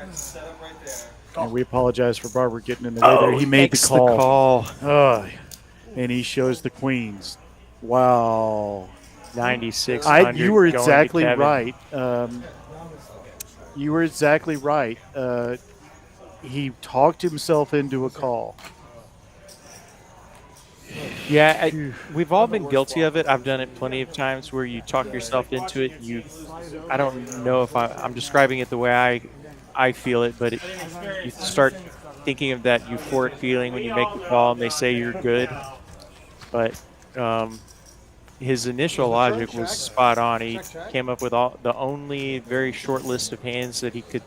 And we apologize for Barber getting in the way there. He made the call. And he shows the queens. Wow. 9,600. You were exactly right. You were exactly right. He talked himself into a call. Yeah, we've all been guilty of it. I've done it plenty of times where you talk yourself into it. I don't know if I'm describing it the way I feel it, but you start thinking of that euphoric feeling when you make the call and they say you're good. But his initial logic was spot on. He came up with the only very short list of hands that he could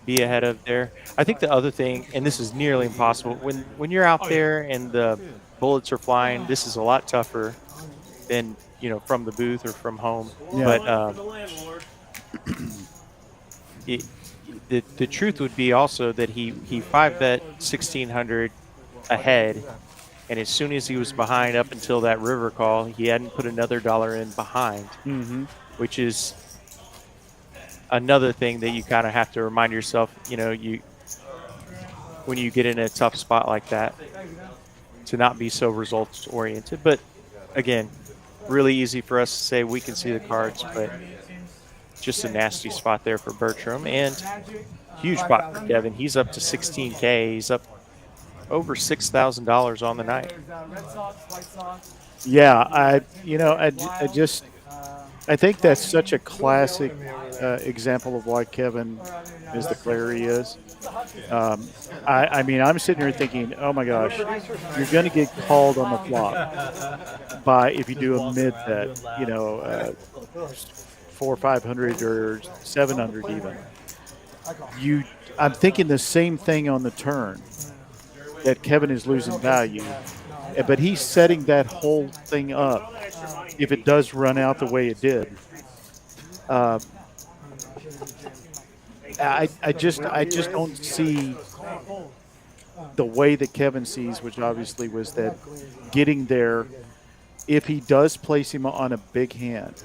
be ahead of there. I think the other thing, and this is nearly impossible, when you're out there and the bullets are flying, this is a lot tougher than from the booth or from home. Yeah. But the truth would be also that he 5-bet 1,600 ahead. And as soon as he was behind up until that river call, he hadn't put another dollar in behind, which is another thing that you kind of have to remind yourself, when you get in a tough spot like that, to not be so results oriented. But again, really easy for us to say we can see the cards, but just a nasty spot there for Bertram, and huge spot for Kevin. He's up to 16K. He's up over $6,000 on the night. Yeah, I think that's such a classic example of why Kevin is the player he is. I mean, I'm sitting here thinking, oh my gosh, you're going to get called on the flop by if you do a mid bet, 400 or 500 or 700 even. I'm thinking the same thing on the turn, that Kevin is losing value, but he's setting that whole thing up if it does run out the way it did. I just don't see the way that Kevin sees, which obviously was that getting there, if he does place him on a big hand,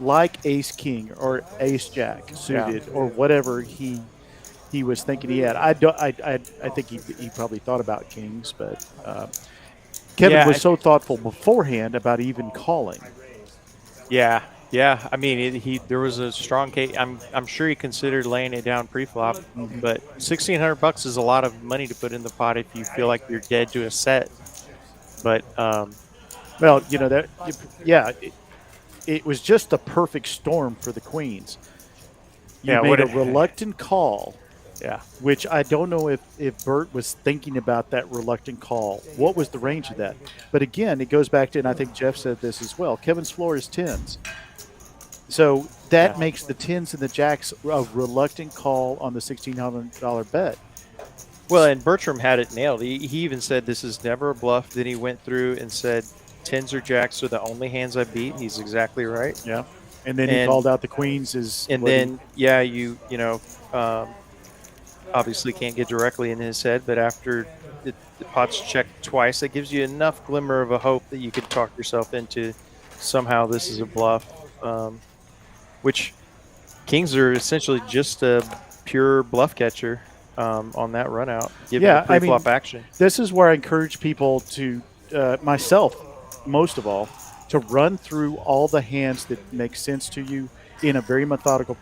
like Ace King or Ace Jack suited, or whatever he was thinking he had. I think he probably thought about kings, but Kevin was so thoughtful beforehand about even calling. Yeah. I mean, there was a strong case. I'm sure he considered laying it down pre-flop, but $1,600 is a lot of money to put in the pot if you feel like you're dead to a set. But it was just the perfect storm for the queens. You made a reluctant call. Yeah. Which I don't know if Bert was thinking about that reluctant call. What was the range of that? But again, it goes back to, and I think Jeff said this as well, Kevin's floor is tens. So that makes the tens and the jacks a reluctant call on the $1,600 bet. Well, and Bertram had it nailed. He even said this is never a bluff. Then he went through and said tens or jacks are the only hands I beat. He's exactly right. Yeah. And then he called out the queens as. And then, obviously can't get directly in his head, but after the pot's checked twice, that gives you enough glimmer of a hope that you could talk yourself into somehow this is a bluff, which kings are essentially just a pure bluff catcher on that run out, given the pre-flop action. This is where I encourage people to, myself most of all, to run through all the hands that make sense to you in a very methodical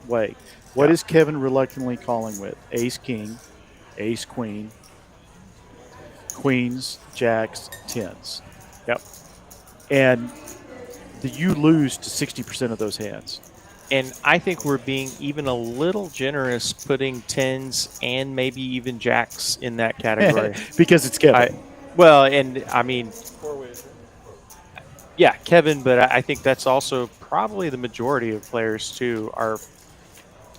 way. What is Kevin reluctantly calling with? Ace King, Ace Queen, Queens, Jacks, Tens. Yep. And you lose to 60% of those hands. And I think we're being even a little generous putting tens and maybe even jacks in that category. Because it's Kevin. Yeah, Kevin, but I think that's also probably the majority of players too are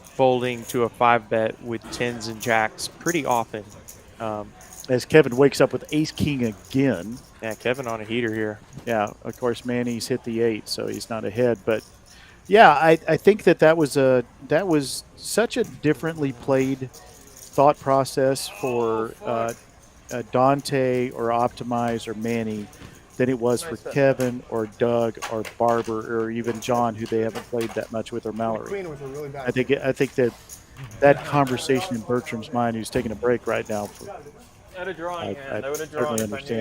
folding to a 5-bet with tens and jacks pretty often. As Kevin wakes up with ace king again. Yeah, Kevin on a heater here. Yeah, of course Manny's hit the 8, so he's not ahead. But yeah, I think that was such a differently played thought process for Dante or Optimize or Manny than it was for Kevin or Doug or Barber or even John, who they haven't played that much with, or Mallerie. Queen was a really bad. I think that conversation in Bertram's mind, who's taking a break right now, At a drawing hand, I would have certainly drawn if I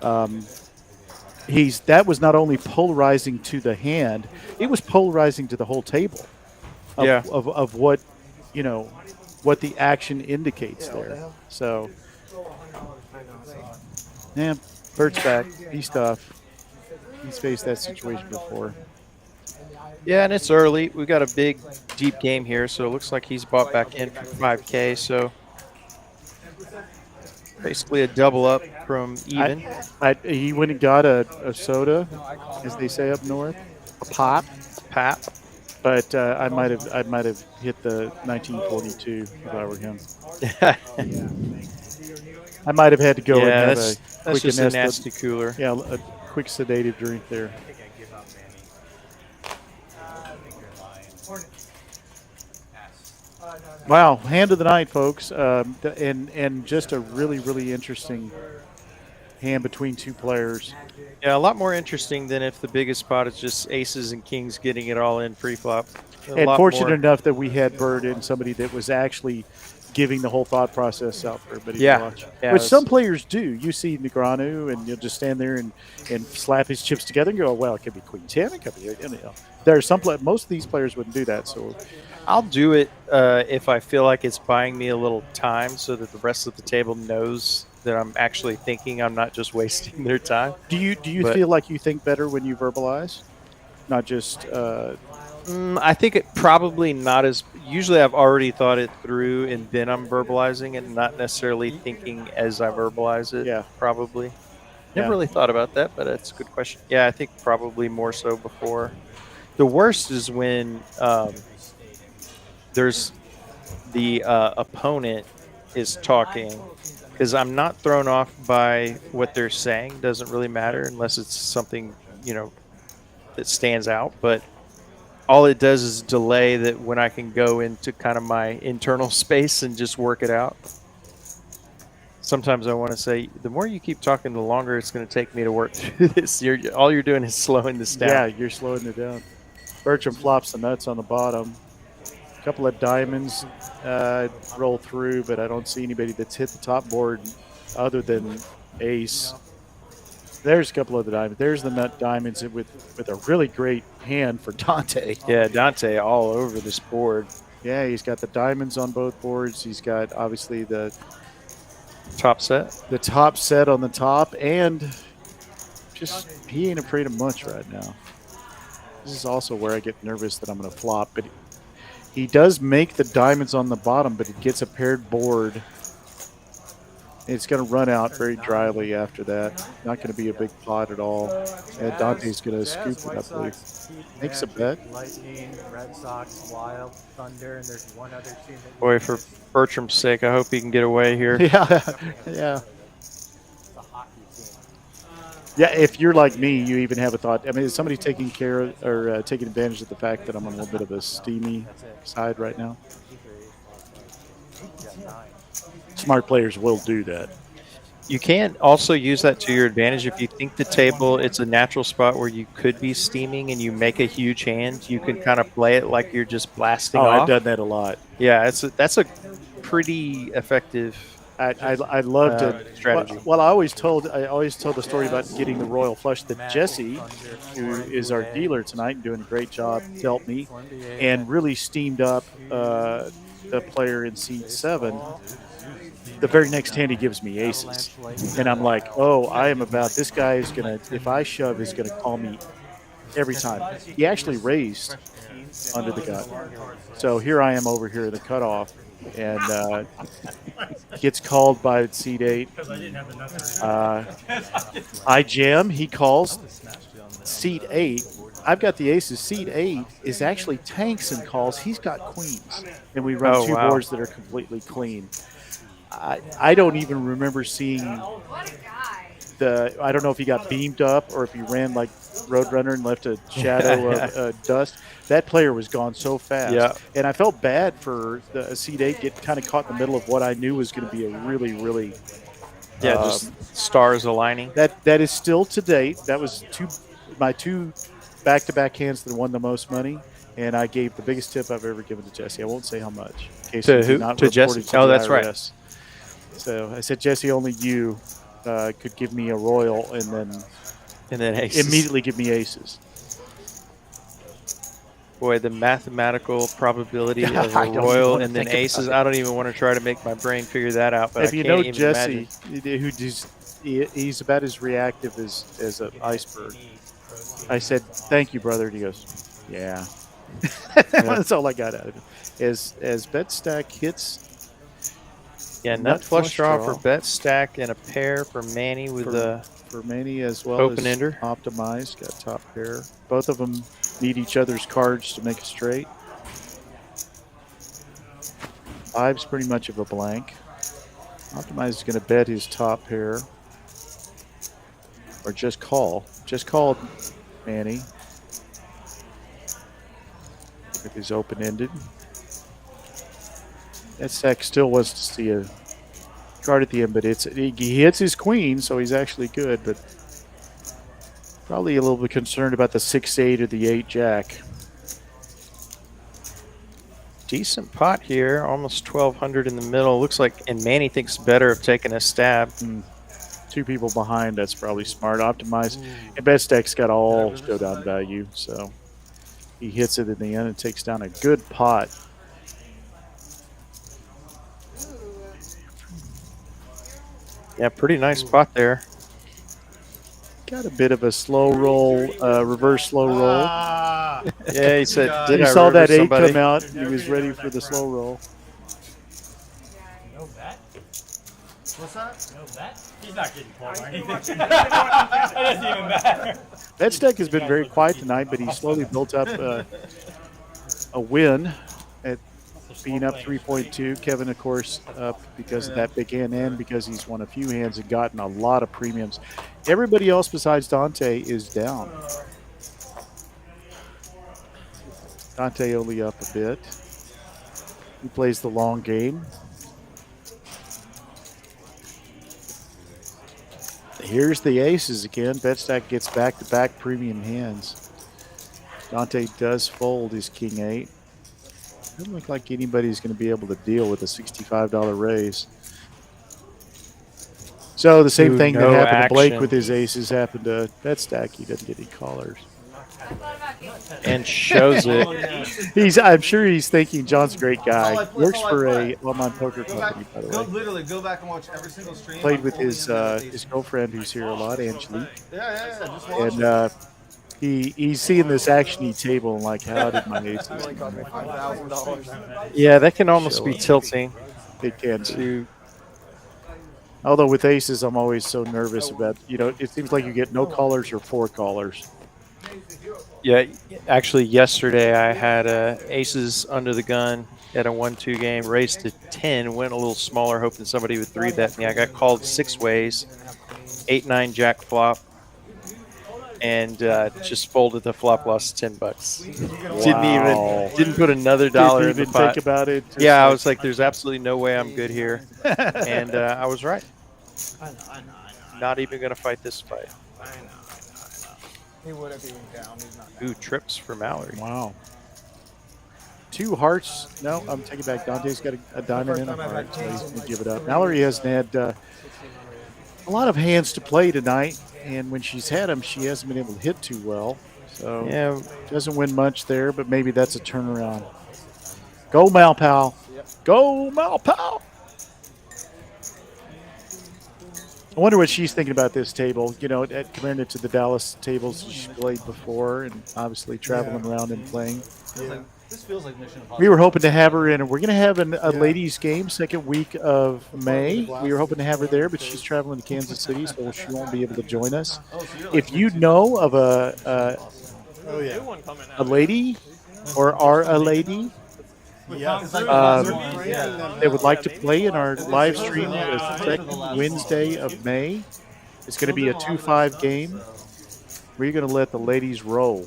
knew understand. That was not only polarizing to the hand, it was polarizing to the whole table. Of what what the action indicates there. So yeah, Bert's back. He's tough. He's faced that situation before. Yeah, and it's early. We've got a big, deep game here, so it looks like he's bought back in for 5K. So basically a double up from even. He went and got a soda, as they say up north, a pop. But I might have hit the 1942 if I were him. I might have had to go and have that's just a nasty cooler. Yeah, a quick sedative drink there. Wow, hand of the night, folks, and just a really, really interesting hand between two players. Yeah, a lot more interesting than if the biggest spot is just aces and kings getting it all in pre-flop. And fortunate enough that we had Bert and somebody that was actually giving the whole thought process out for everybody to watch. Yeah, which some players do. You see Negreanu, and you'll just stand there and slap his chips together and go, well, it could be queen 10, it could be, There are some most of these players wouldn't do that. So I'll do it if I feel like it's buying me a little time so that the rest of the table knows that I'm actually thinking, I'm not just wasting their time. Do you feel like you think better when you verbalize? Not just I think it probably not as usually I've already thought it through and then I'm verbalizing it, not necessarily thinking as I verbalize it. Yeah. Probably. Never really thought about that, but that's a good question. Yeah, I think probably more so before. The worst is when there's the opponent is talking, because I'm not thrown off by what they're saying. Doesn't really matter unless it's something that stands out, but all it does is delay that when I can go into kind of my internal space and just work it out. Sometimes I want to say, the more you keep talking, the longer it's going to take me to work through this. All you're doing is slowing this down. Yeah, you're slowing it down. Bertram flops the nuts on the bottom. A couple of diamonds roll through, but I don't see anybody that's hit the top board other than ace. There's a couple of the diamonds. There's the nut diamonds with a really great hand for Dante. Yeah, Dante all over this board. Yeah, he's got the diamonds on both boards. He's got obviously the top set. The top set on the top, and just he ain't afraid of much right now. This is also where I get nervous that I'm going to flop, but he does make the diamonds on the bottom, but it gets a paired board. It's going to run out very dryly after that. Not going to be a big pot at all. And Dante's going to scoop it, I believe. Makes a bet. Lightning, Red Sox, Wild, Thunder, and there's one other team. Boy, for Bertram's sake, I hope he can get away here. Yeah. Yeah, if you're like me, you even have a thought. I mean, is somebody taking care of, or taking advantage of the fact that I'm on a little bit of a steamy side right now? Smart players will do that. You can also use that to your advantage. If you think the table, it's a natural spot where you could be steaming and you make a huge hand, you can kind of play it like you're just blasting off. I've done that a lot. Yeah, that's a pretty effective I love to strategy. Well, I always told the story about getting the royal flush that Jesse, who is our dealer tonight and doing a great job, dealt me, and really steamed up the player in seat 7. The very next hand he gives me aces, and I'm like, oh, I am about, this guy is gonna, if I shove, is gonna call me every time. He actually raised under the gun, so here I am over here in the cutoff. and gets called by seat 8. Because I didn't have the nuts. I jam. He calls seat 8. I've got the aces. Seat 8 is actually tanks and calls. He's got queens, and we run two boards that are completely clean. I don't even remember seeing I don't know if he got beamed up or if he ran like Roadrunner and left a shadow of dust. That player was gone so fast. Yeah. And I felt bad for the seed 8 get kind of caught in the middle of what I knew was going to be a really, really just stars aligning. That is still to date. That was my two back-to-back hands that won the most money, and I gave the biggest tip I've ever given to Jesse. I won't say how much. In case to who? To Jesse? Oh, that's right. So I said, Jesse, only you could give me a royal, and then aces. Immediately give me aces. Boy, the mathematical probability of a royal and then aces. I don't even want to try to make my brain figure that out. But if I you can't know even Jesse, imagine. he's about as reactive as an iceberg. I said, "Thank you, brother." And he goes, "Yeah." That's all I got out of it. As bet stack hits. Yeah, nut flush draw for bet stack and a pair for Manny with for Manny as well open as ender. Optimized, got top pair. Both of them need each other's cards to make a straight. 5's pretty much of a blank. Optimized is going to bet his top pair. Or just call. Just called Manny. With his open-ended. That stack still wants to see a card at the end, but he hits his queen, so he's actually good, but probably a little bit concerned about the 6-8 or the 8-jack. Decent pot here, almost 1,200 in the middle. Looks like, and Manny thinks better of taking a stab. 2 people behind, that's probably smart. Optimized. And bet stack's got all showdown value, so he hits it in the end and takes down a good pot. Yeah, pretty nice pot there. Got a bit of a slow roll, reverse slow roll. Yeah, he said, he saw that 8 come out, and he was ready for the slow roll. No bet? What's that? No bet? He's not getting called or anything. That doesn't even matter. That stack has been very quiet tonight, but he slowly built up a win at being up 3.2. Kevin, of course, up because of that big hand and because he's won a few hands and gotten a lot of premiums. Everybody else besides Dante is down. Dante only up a bit. He plays the long game. Here's the aces again. BetStack gets back-to-back premium hands. Dante does fold his king 8. Doesn't look like anybody's going to be able to deal with a $65 raise. So the same thing that happened to Blake with his aces happened to BetStack. He doesn't get any callers. And shows it. I'm sure he's thinking John's a great guy. Works for a online poker company, by the way. Literally, go back and watch every single stream. Played with his girlfriend who's here a lot, Angelique. Yeah. Just watch and he's seeing this actiony table and like, how did my aces? Yeah, that can almost be tilting. It can. Although with aces, I'm always so nervous about, it seems like you get no callers or 4 callers. Yeah, actually yesterday I had aces under the gun at a 1-2 game, raised to 10, went a little smaller, hoping somebody would 3-bet me. I got called 6 ways, 8-9 jack flop, and just folded the flop, lost $10. Wow. Didn't put another dollar in the pot. Think about it. Yeah, I was like, there's absolutely no way I'm good here, and I was right. I know. Not even gonna fight this fight. I know. He would have been down. He's not down. Ooh, trips for Mallerie. Wow. 2 hearts. No, I'm taking back. Dante's got a diamond and a heart, so he's going to give it up. Mallerie hasn't had a lot of hands to play tonight, and when she's had them, she hasn't been able to hit too well. So yeah, doesn't win much there, but maybe that's a turnaround. Go Malpal. Yep. Go Malpal. I wonder what she's thinking about this table. Comparing it to the Dallas tables she played before, and obviously traveling around and playing. Yeah. This feels like Mission Impossible. We were hoping to have her in. We're going to have a ladies' game second week of May. We were hoping to have her there, but she's traveling to Kansas City, so she won't be able to join us. If you know of a lady or are a lady that would like to play in our live stream the second Wednesday of May, it's going to be a 2-5 game. We're going to let the ladies roll.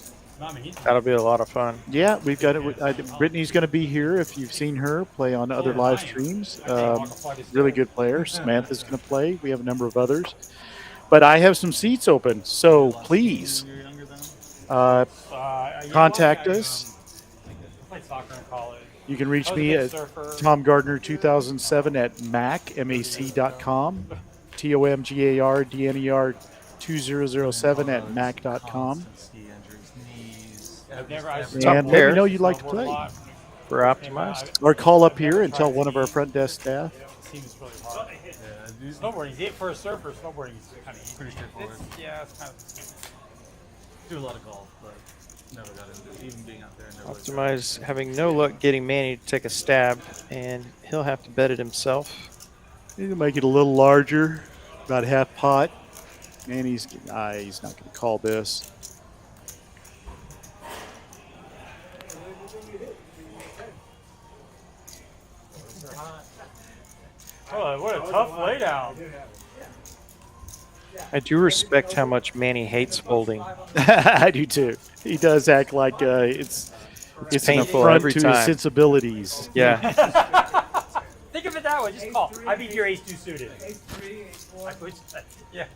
That'll be a lot of fun. Yeah, we've got it. Brittany's going to be here if you've seen her play on other live streams. Really good player. Samantha's going to play. We have a number of others. But I have some seats open, so please contact us. You can reach me at Tom Gardner 2007 at mac.com, TOMGARDNER 2007 at mac.com. And let me know you'd like to play. We're optimized. Or call up here and tell one of our front desk staff. Snowboarding, for a surfer, snowboarding is kind of easy. Pretty straightforward. It's kind of. Do a lot of golf, but never got into it. Even being out there. Optimize having no luck getting Manny to take a stab, and he'll have to bet it himself. You can make it a little larger, about half pot. Manny's he's not going to call this. Oh, what a tough laydown. I do respect how much Manny hates folding. I do too. He does act like it's painful an affront every to time. his sensibilities. Yeah. Think of it that way. Just call. I beat your ace-2 suited. Ace-3, ace-4. Yeah.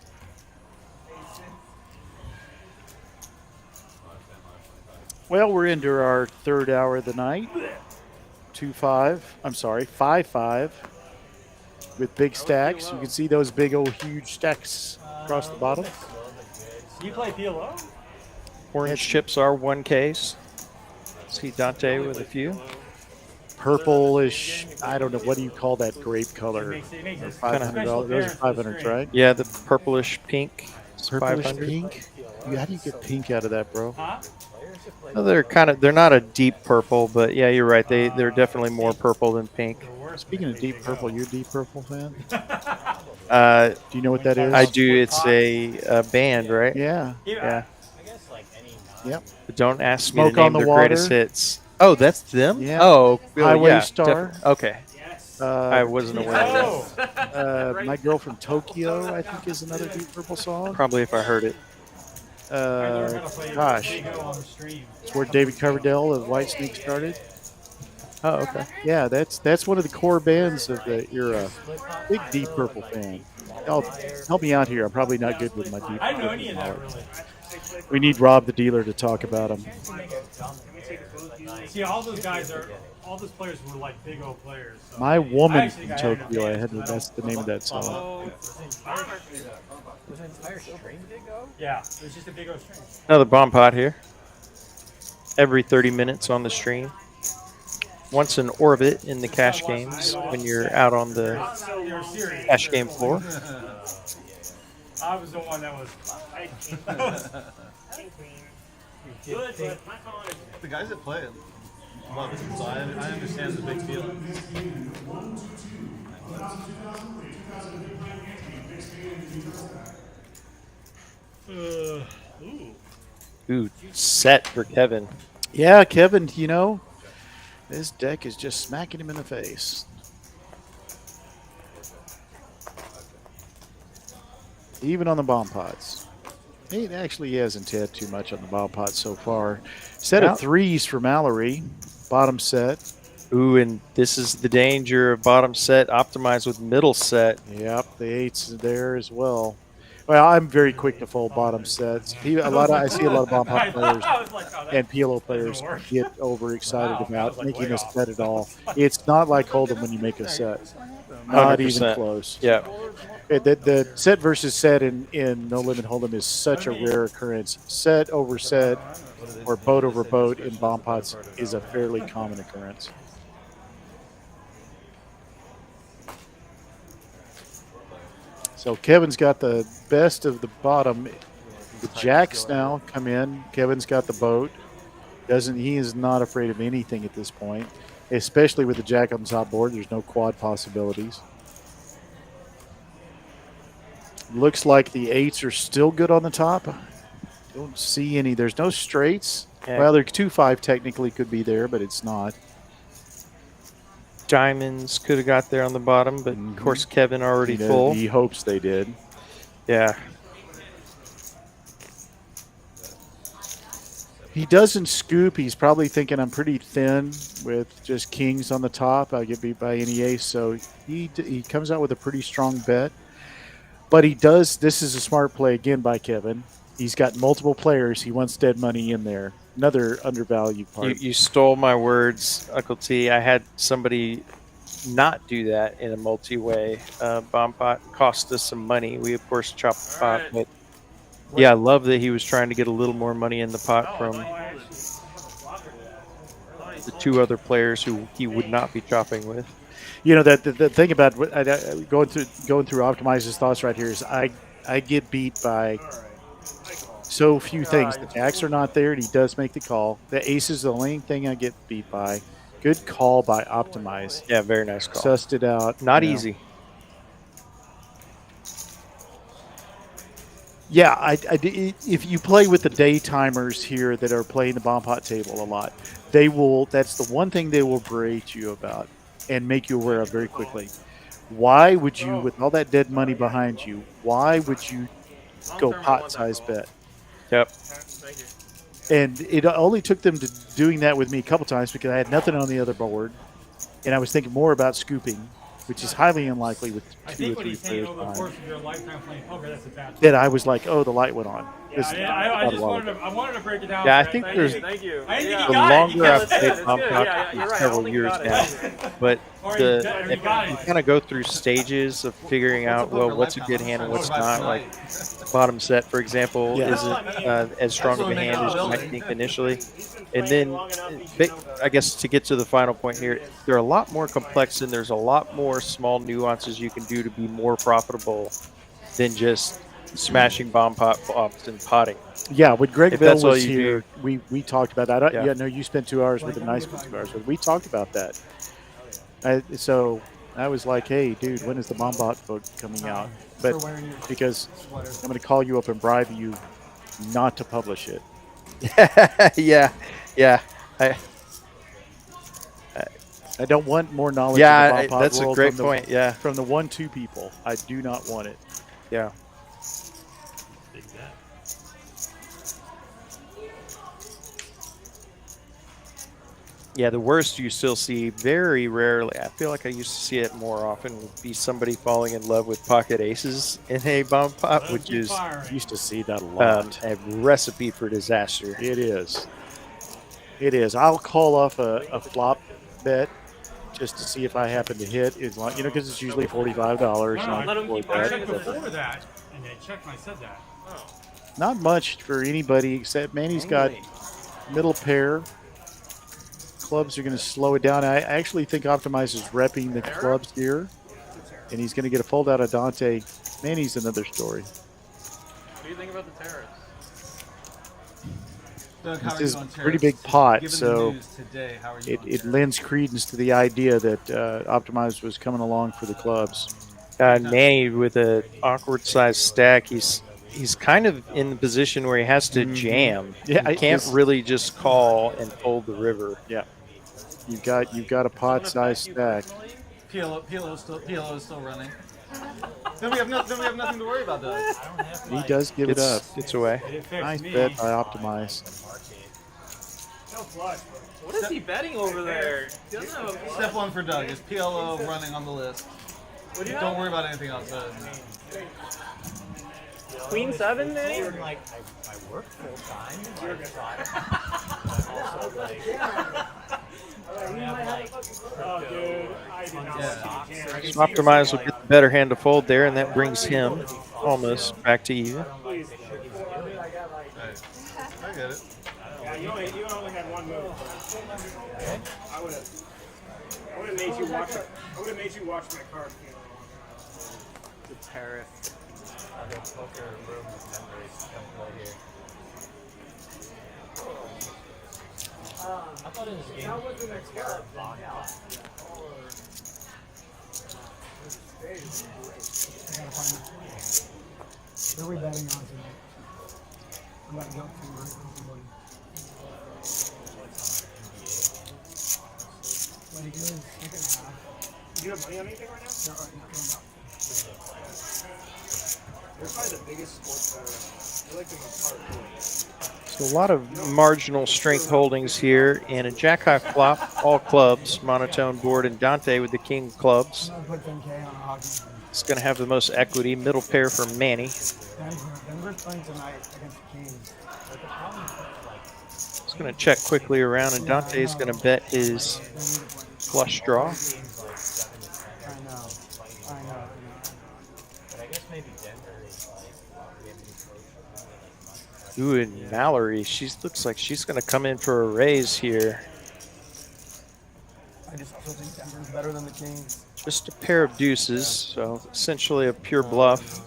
Well, we're into our third hour of the night. 2-5. I'm sorry, 5-5. With big stacks. You can see those big old huge stacks across the bottom. Do you play PLO? Orange chips are 1Ks. See Dante with a few. Purplish, I don't know, what do you call that grape color? $500. Those are 500s, right? Yeah, the purplish pink. Purplish 500. pink? How do you get pink out of that, bro? Well, they're not a deep purple, but yeah, you're right. They're definitely more purple than pink. Speaking of deep purple, you're a deep purple fan? Do you know what that is? I do. It's a band, right? Yeah. Yeah. Yep. But don't ask Smoke me to name on the their water. greatest hits. Oh, that's them? Yeah. Oh, Highway yeah, Star. Okay. I wasn't aware of that. My Girl from Tokyo, I think, is another deep purple song. Probably if I heard it. Gosh. It's where David Coverdale of Whitesnake started. Oh, okay. Yeah, that's one of the core bands of the era. Big Deep Purple fan. Help me out here. I'm probably not good with my Deep I don't know Purple any of that, knowledge. really. We need Rob the dealer to talk about them. See, all those players were like big old players. So. My Woman from Tokyo, that's the name of that song. Was an entire string big O? Yeah, it was just a big old string. Another bomb pot here. Every 30 minutes on the stream. Once in orbit in the cash games when you're out on the cash game floor. I was the one that was. The guys that play it love it, so I understand the big feeling. Ooh, set for Kevin. Yeah, Kevin, this deck is just smacking him in the face. Even on the bomb pots. He actually hasn't had too much on the bomb pots so far. Set of threes for Mallerie. Bottom set. Ooh, and this is the danger of bottom set optimized with middle set. Yep, the eights there as well. Well, I'm very quick to fold bottom sets. I see a lot of bomb pot players and PLO players get overexcited about making a set at all. It's not like Hold'em when you make a set. Not 100%. even close. Yeah. The set versus set in No Limit Hold'em is such a rare occurrence. Set over set or boat over boat in bomb pots is a fairly common occurrence. So Kevin's got the best of the bottom. The jacks now come in. Kevin's got the boat. He is not afraid of anything at this point, especially with the jack on the top board. There's no quad possibilities. Looks like the 8s are still good on the top. Don't see any. There's no straights. Yeah. Well, there 2-5 technically could be there, but it's not. Diamonds could have got there on the bottom, but of course Kevin already full. He hopes they did. Yeah. He doesn't scoop. He's probably thinking I'm pretty thin with just kings on the top. I get beat by any ace, so he comes out with a pretty strong bet. But he does. This is a smart play again by Kevin. He's got multiple players. He wants dead money in there. Another undervalued part. You stole my words, Uncle T. I had somebody not do that in a multi-way. Bomb pot cost us some money. We, of course, chopped the pot. But yeah, I love that he was trying to get a little more money in the pot from the 2 other players who he would not be chopping with. You know, that the thing about going through Optimize's thoughts right here is I get beat by so few things. The jacks are not there, and he does make the call. The ace is the only thing I get beat by. Good call by Optimize. Yeah, very nice call. Sussed it out. Not easy. Yeah, if you play with the day timers here that are playing the bomb pot table a lot, they will. That's the one thing they will berate you about and make you aware of very quickly. Why would you, with all that dead money behind you, why would you go pot size bet? Yep. And it only took them to doing that with me a couple times because I had nothing on the other board, and I was thinking more about scooping, which is highly unlikely with 2 or 3 players behind. Then I was like, oh, the light went on. I wanted to break it down. Yeah, I think there's Thank you. the longer I've played Bomb Pot, it's several years now, but you kind of go through stages of figuring out, well, what's a good hand and what's not. Like bottom set, for example, isn't as strong of a hand as you might think initially. And then, I guess to get to the final point here, they're a lot more complex and there's a lot more small nuances you can do to be more profitable than just smashing bomb pot flops and potting. Yeah, when Greg Bell was here, do. we talked about that. Yeah, no, you spent 2 hours with a nice 2 hours, but we talked about that. So I was like, hey, dude, when is the bomb pot book coming out? But because I'm going to call you up and bribe you not to publish it. yeah. I don't want more knowledge. Yeah, of the bomb pot that's world a great from point. Yeah, from the 1-2 people, I do not want it. Yeah. Yeah, the worst you still see very rarely. I feel like I used to see it more often. Would be somebody falling in love with pocket aces in a bomb pot, which is used to see that a lot. A recipe for disaster. It is. It is. I'll call off a flop bet just to see if I happen to hit. It's like, you know, because it's usually $45. Let him keep I checked before that, and they checked when I said that. Not much for anybody except Manny's got middle pair. Clubs are going to slow it down. I actually think Optimize is repping the clubs here, and he's going to get a fold out of Dante. Manny's another story. What do you think about the terrace? This is a pretty big pot, so it lends credence to the idea that Optimize was coming along for the clubs. Manny with an awkward sized stack, he's kind of in the position where he has to jam. Yeah, he can't really just call and fold the river. Yeah, you've got a pot sized stack. PLO is still running. Then we have nothing to worry about, though. He does give it up. It's away. Nice bet by Optimize. What is he betting over there? He doesn't have a Step 1 for Doug is PLO running on the list. Don't worry about anything else. Queen 7, Manny? Like, I work full time. Optimize will get the better hand to fold there, and that brings him almost back to even. I get it. You only had one move. I would have made you watch my card. The tariff of the poker room members come play here. thought it was a game. That was the next club. Who are we betting on tonight? I'm about to go to somebody. What he goes, second half. Do you have money on anything right now? No, right now, They're probably the biggest sports better. They're like the most hardcore. So a lot of marginal strength holdings here, and a jack high flop, all clubs, monotone board, and Dante with the king of clubs. I'm going to put 10K on a hockey. It's going to have the most equity. Middle pair for Manny. Denver's playing tonight against the Kings. He's going to check quickly around, and Dante's going to bet his flush draw. I know. But I guess maybe Denver is like. Ooh, and Mallerie, she looks like she's going to come in for a raise here. I just also think Denver's better than the Kings. Just a pair of deuces, so essentially a pure bluff.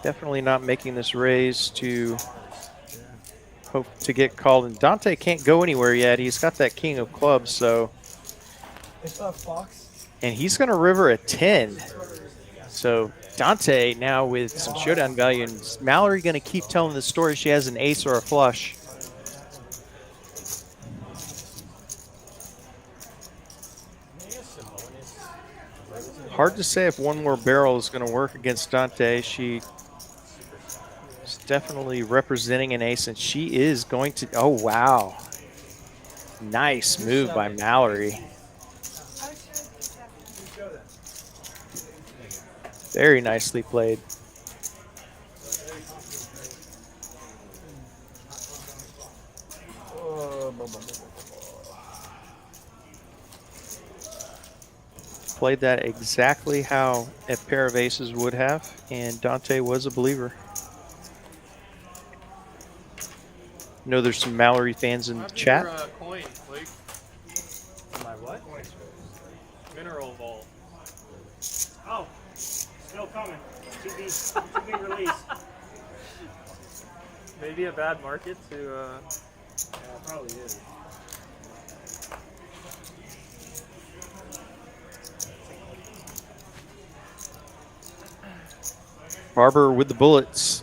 Definitely not making this raise to hope to get called. And Dante can't go anywhere yet. He's got that king of clubs, so. It's a Fox. And he's going to river a 10. So Dante now with some showdown value. And Mallerie going to keep telling the story. She has an ace or a flush. Hard to say if one more barrel is going to work against Dante. She is definitely representing an ace, and she is going to. Oh, wow. Nice move by Mallerie. Very nicely played. Played that exactly how a pair of aces would have, and Dante was a believer. I know there's some Mallerie fans in the chat. Coin, Blake. My what? Mineral vault. Oh, still coming. To be released. Maybe a bad market to. Yeah, it probably is. Barber with the bullets.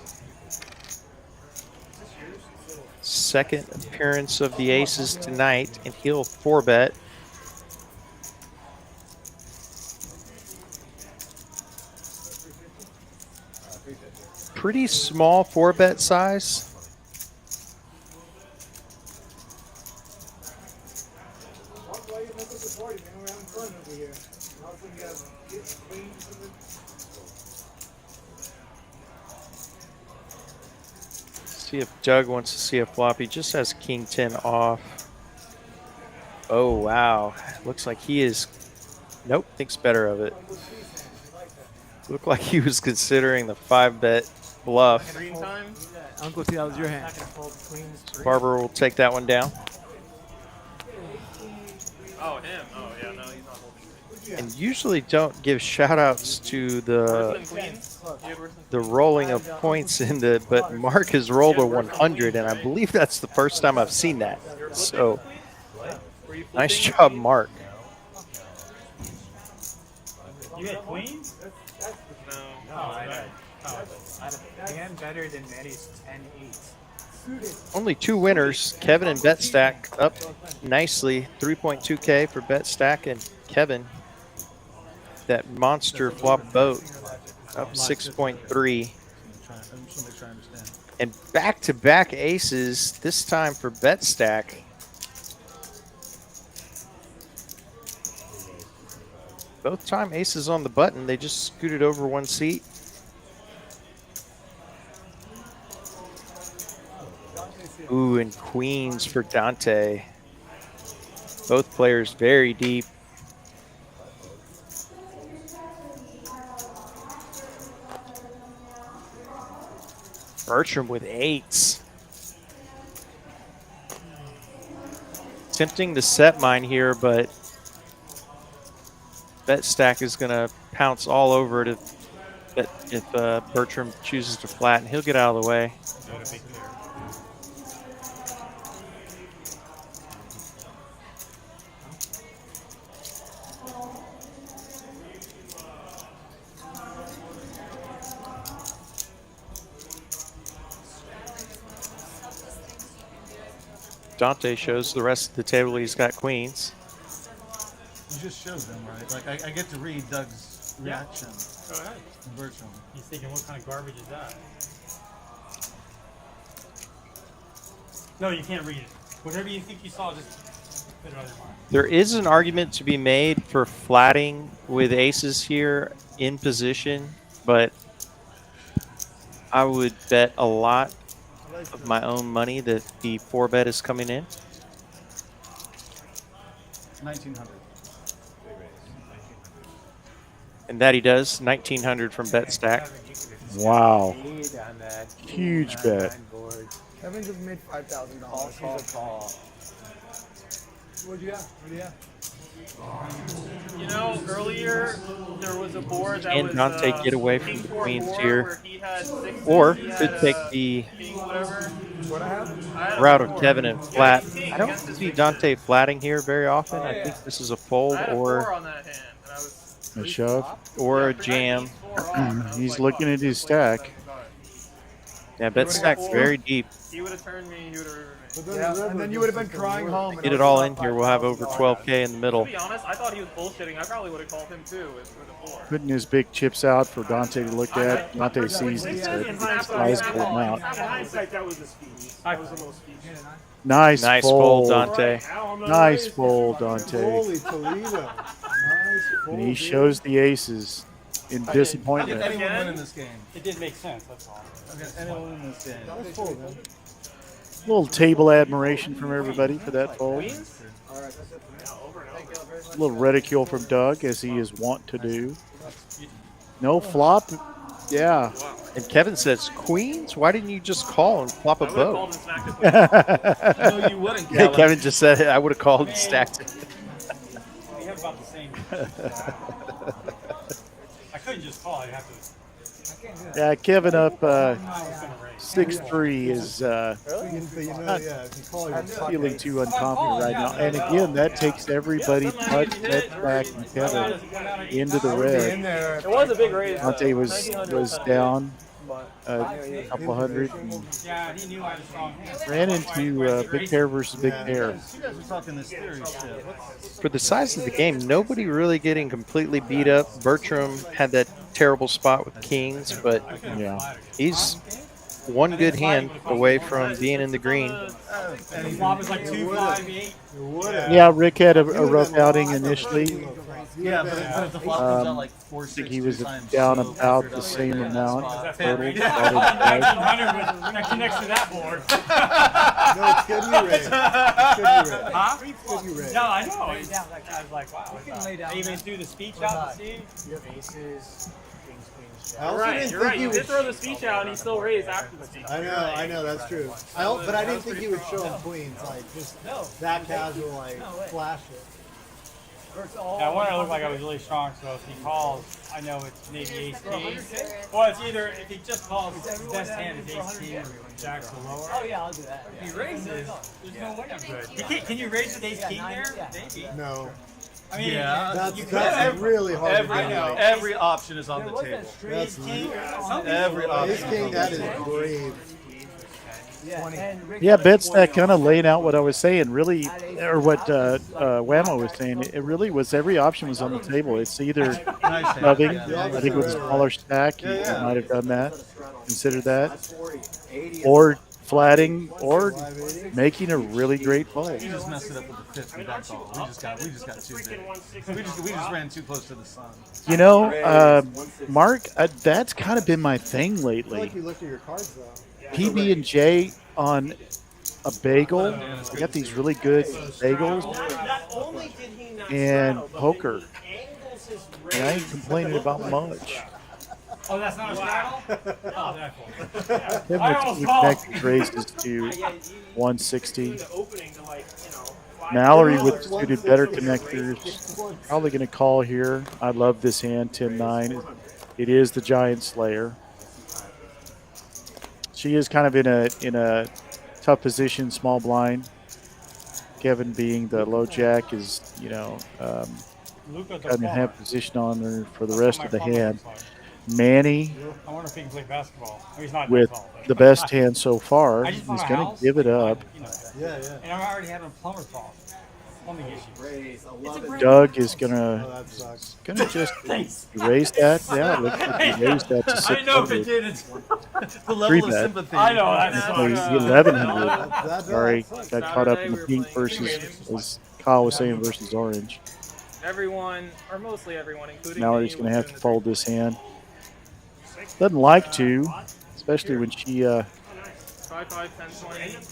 Second appearance of the aces tonight, and he'll 4-bet. Pretty small 4-bet size. See if Doug wants to see a flop. He just has king 10 off. Oh, wow. Looks like he is. Nope, thinks better of it. Looked like he was considering the 5-bet bluff. Green time. Uncle T, that was your hand. Barber will take that one down. Oh, him. Oh, yeah, no, he's not holding. And usually don't give shout-outs to Worse than queens? the rolling of points in the, but Mark has rolled a 100, and I believe that's the first time I've seen that. So, nice job, Mark. You had queen? No. I am better than Manny's 10-8. Only 2 winners. Kevin and BetStack up nicely. 3.2K for BetStack and Kevin. That monster flop boat up 6.3. And back-to-back aces, this time for BetStack. Both time aces on the button. They just scooted over one seat. Ooh, and queens for Dante. Both players very deep. Bertram with 8s. Tempting to set mine here, but BetStack is going to pounce all over it if Bertram chooses to flatten. He'll get out of the way. Dante shows the rest of the table he's got queens. You just showed them, right? Like I get to read Doug's reaction. Go ahead. And Bertram. He's thinking, what kind of garbage is that? No, you can't read it. Whatever you think you saw, just put it on your mind. There is an argument to be made for flatting with aces here in position, but I would bet a lot of my own money that the 4-bet is coming in. 1900. And that he does. 1900 from bet stack. Wow. Huge bet. Kevin's just made $5,000. He's a call. What'd you have? What do you have? You know, earlier there was a board that Can was Dante get away from king the four queens four here? where he had sixes, Or he could had, take the king whatever. What I have? I had a route of four. Kevin and Yeah, flat. he's king I don't against his see big Dante flatting here very often. Oh, I yeah. think this is a fold I had a four or on that hand, and I was A shove. a jam. He's looking at his stack. Yeah, bet stack's very deep. He would have turned me, he would have rivered me. Yeah, and then you would have been crying home. and Get I it was all up in here. We'll have over 12K in the middle. To be honest, I thought he was bullshitting. I probably would have called him too with a four. Putting his big chips out for Dante to look at. Dante sees it's a sizable amount. In hindsight, that was a speech. That was a little speech. Nice Nice fold. fold, Dante. Nice fold, Dante. Holy Toledo. Nice fold. And he shows the aces in How disappointment. did anyone win in this game? It didn't make sense, that's all. How did anyone win in this game? Nice fold, man. Little table admiration from everybody for that fold. A little ridicule from Doug, as he is wont to do. No flop. Yeah. And Kevin says, Queens? Why didn't you just call and flop a I would have called boat? and smacked it. No, you wouldn't. Yeah, Kevin just said it. I would have called and stacked it. We have about the same. I couldn't just call, I'd have to. Yeah, Kevin up 6-3 is But you know, yeah, if you call your feeling too unconfident right now. And again, that takes everybody but back and Kevin into the in red. there. It was a big raise. Dante was down a couple hundred. And Yeah, he knew I had a strong hand. ran into big pair versus big pair. You guys were talking this theory shit. For the size of the game, nobody really getting completely beat up. Bertram had that terrible spot with kings, but Yeah. he's one good hand away from being in the green. The flop was like 2, 5, 8. Yeah, Rick had a rough outing initially. Yeah, but if the flop comes out like 4, I 6, think he was 2 times down slow, about figured the out same where to amount spot. total. 1900 was next to that board. No, it's good you raise. It's good you raise. Huh? Good you raise. No, I know. I was like, wow. I even do the speech out to see. You have aces, kings, queens, I also Right, didn't you're think right. he You did would. throw the speech out, and he still raised after the speech. I know, that's true. But I didn't think he would show him queens, like just that casual, like flash it. Yeah, I wanted to look like I was really strong, so if he calls, I know it's maybe ace king. Well, it's either, if he just calls, his best hand is ace king or jacks or lower. Oh, yeah, I'll do that. If he raises, there's no way I'm good. Can you raise with ace king there? Maybe. No, I mean, Yeah, that's really hard to do. every option is on the table. That's Every option. ace king. That is brave. Yeah, Bedstack kind of laying out what I was saying, really, or what Whammo was saying. It really was every option was on the table. It's either Nice hand. shoving, Yeah. I think with a smaller stack, you might have done that, consider that, That's 40. 80 or flatting, or making a really great fold. We just messed it up with the fifth and that's all. We just got too big. We just ran too close to the sun. You know, Mark, that's kind of been my thing I feel like lately. you looked at your cards though. PB and J on a bagel. I got these really good bagels and poker. And I ain't complaining about much. oh, that's not a straddle? Oh, that's cool. Then I almost we called. connected raises to 160. Mallerie with suited better connectors. Probably going to call here. I love this hand, 10-9. It is the Giant Slayer. She is kind of in a tough position, small blind. Kevin being the low jack is, Luca's a going to have faller. position on her for the rest of the hand. Manny I wonder if he can play basketball. Oh, he's not with basketball, but- the best hand so far. I He's just bought a going house. to give it up. You know, Yeah, yeah. and I'm already having plumber's fault. Plumbing issues. Raise. I love it. Doug is going Oh, to that sucks. just Thanks. erase that. Yeah, it looks like he raised that to I know if it 600. did. It's The level Three of bet. sympathy. I know that Oh, he's sucks. 1100. That Sorry, sucks. got caught up in the pink versus, as Kyle was saying, versus orange. Everyone, or mostly everyone, including Mallory's me, going to was have doing to the fold this hand. Doesn't like to, especially when she 5, 5, 10,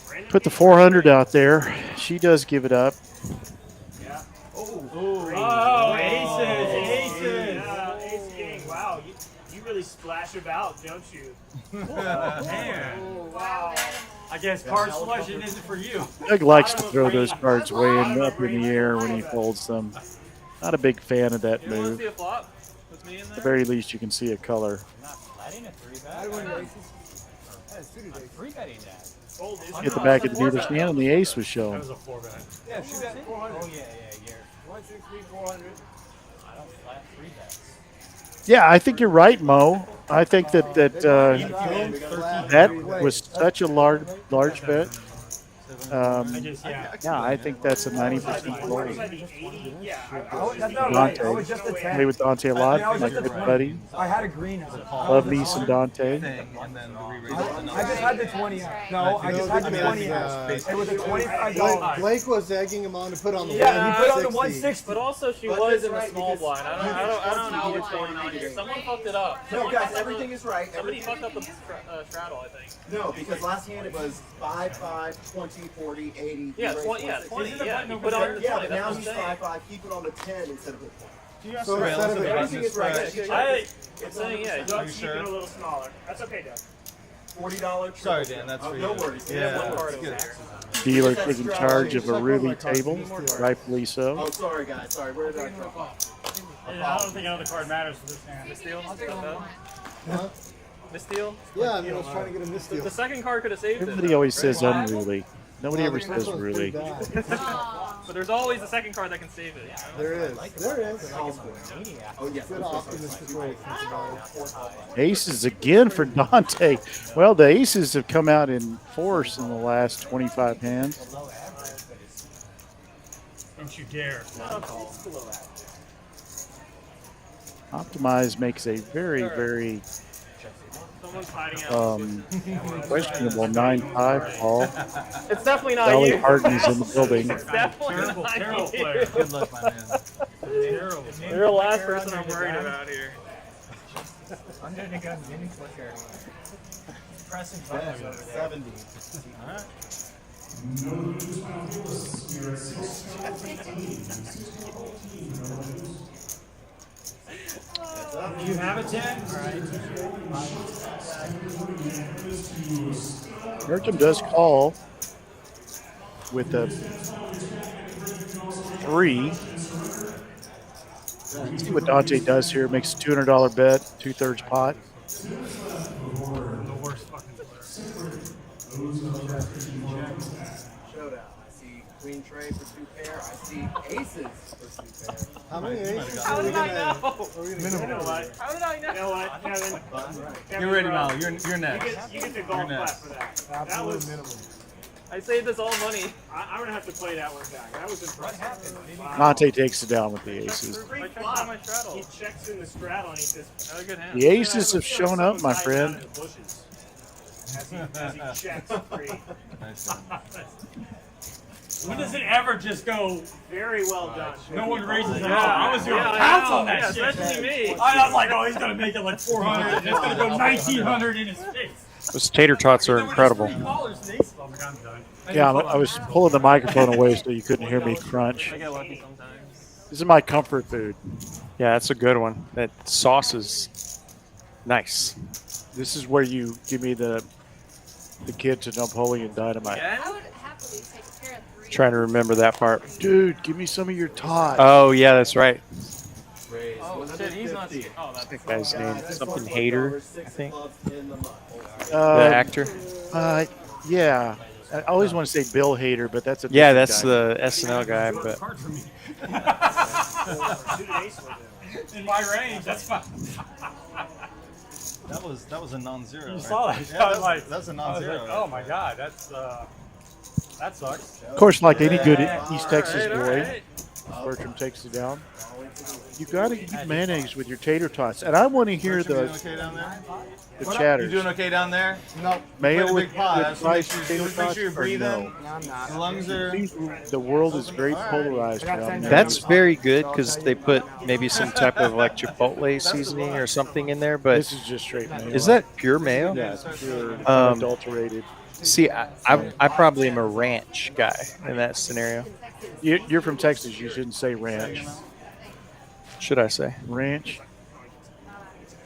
20. put the 400 out there. She does give it up. Oh, aces. Yeah, ace king. Wow, you really splash about, don't you? Man. Oh, wow. I guess card selection isn't for you. Doug likes to throw those cards way up in the air when he folds them. Not a big fan of that You want to move. see a flop? With me in At the there? very least, you can see a color. I won the aces. Yeah, it's suited aces. Free betting that. Fold is Get the back of the dealer's hand, and the ace was That shown. was a 4-bet. Yeah, shoot at 400. Oh, yeah. 1, 2, 3, 400. I don't flat 3 bets. Yeah, I think you're right, Mo. I think that that was such a large bet. I just, yeah. Yeah, I think that's a 90% fold. That's not right. I Dante. was just a 10. Play with Dante a lot, I was like just good a 20. buddy. I had a green as a call. Love me some Dante. Thing, and then the re-raise I is another. just had the 20 out. No, I just had the 20 out. It was a $25. Blake was egging him on to put on the Yeah, he put on the 160. 160. But also, she was in the small blind. I don't know what's going on here. Someone fucked it up. No, guys, everything is right. Somebody fucked up the straddle, I think. No, because last hand it was 5, 5, 20, 40, 80. Yeah, 20. Yeah, 20. Yeah, you put on the 20. Yeah, but That's now what I'm he's saying. 5, 5. Keep it on the 10 instead of the 20. So instead of Everything is right. I'm saying, yeah. Doug's keeping it a little smaller. That's okay, Doug. $40. Sorry, Dan, that's for No you. worries. Yeah, one card it's over good. there. Dealer taking charge of a ruby table, rightfully so. Oh, sorry, guys. Sorry. Where did I drop? Yeah, I don't think another card matters for this hand. Missteal? Huh? Missteal? Yeah, I mean, I was trying to get a The misdeal. second card could have saved it. Everybody always says unruly. Nobody ever That says was really. pretty bad. But there's always a second card that can save it. There is. There is. Oh, yes. Good optimistic way to think about it. Aces again for Dante. Well, the aces have come out in force in the last 25 hands. Don't you dare. Optimize makes a very Someone's hiding out. questionable 9-5 call. It's definitely not Dolly you. Harden's in the building. It's definitely Terrible, not terrible you. player. Good luck, my man. Terrible. You're the last person I'm worried about here. Under the gun, Jimmy Flicker. Pressing Yeah, 70. Do you have a 10? Bertram does call with a 3. Let's see what Dante does here. Makes a $200 bet, 2/3 pot. The worst fucking player. Showdown. I see queen trade for 2 pair. I see aces for 2 pair. How many aces How are we did I gonna? know? Are we You gonna know what? How did I know? You know what, Kevin? You're ready, bro. Mal. You're next. You get the golf clap next. for that. That Absolute was. minimum. I saved us all money. I'm gonna have to play that one back. That was impressive. Wow. Dante takes it down with the aces. Free I checked flop. on my straddle. He checks in the straddle and he says, That was a good hand. The aces have shown up, my friend. As he checks free. Nice one. When does it ever just go, Very well done. no one raises it Yeah, up? I was doing yeah, pounds I on know. that Yeah, shit. especially me. I was like, oh, he's going to make it like 400, and it's going to go 1,900 in his face. Those tater tots are incredible. I'm done. Yeah, I was pulling the microphone away so you couldn't hear me crunch. I get lucky sometimes. This is my comfort food. Yeah, that's a good one. That sauce is nice. This is where you give me the kid to Napoleon Dynamite. I would happily take a pair of 3. Trying to remember that part. Dude, give me some of your tots. Oh yeah, that's right. Raise. Oh shit, he's not. Oh, that's. That guy's name something Hater, I think. In the month. The actor. Yeah. I always want to say Bill Hader, but that's a Yeah, different that's guy. the SNL guy. But In my range, that's fine. That was a non-zero. You right? saw that. Yeah, I was like, that's a I was non-zero. like, oh my god, that sucks. Of course, like any good East Texas All boy, right. Bertram takes it down. You got to eat mayonnaise with your tater tots, and I want to hear Bertram, you the doing okay down there? the You chatters. doing okay down there? No. Mayo Played a with, big pot. with Just make fried sure, tater just make tots sure you're or breathing. no? No, I'm not. Your lungs are. The world is very polarized around there. that's very good because they put maybe some type of like Chipotle seasoning or something in there. But This is just straight mayo. is that pure mayo? Yeah, it's pure Um, unadulterated. See, I probably am a ranch guy in that scenario. You're from Texas. You shouldn't say ranch. Should I say Ranch.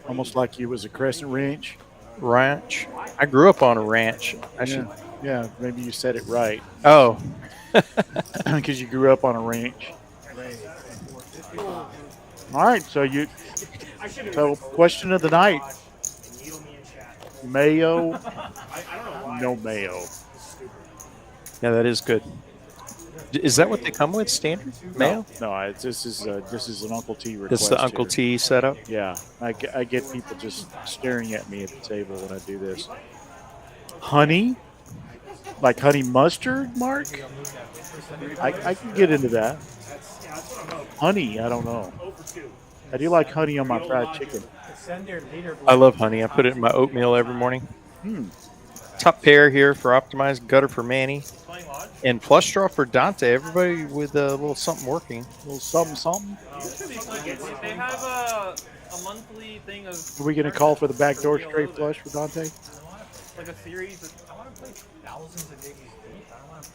Almost like you was a crescent ranch. ranch? I grew up on a ranch. I should. Yeah, maybe you said it right Oh, because you grew up on a ranch. All right, so question of the night: mayo, no mayo. yeah, that is good. Is that what they come with? Standard mayo? No, this is an Uncle T request. It's the Uncle here. T setup. Yeah, I get people just staring at me at the table when I do this. Honey, like honey mustard, Mark. I can get into that. Honey, I don't know. I do like honey on my fried chicken. I love honey. I put it in my oatmeal every morning. Top pair here for optimized, gutter for Manny, and flush draw for Dante. Everybody with a little something working. A little something. They have a monthly thing of. Are we going to call for the backdoor straight flush for Dante? Like a series. I want to play thousands of days deep. I want to.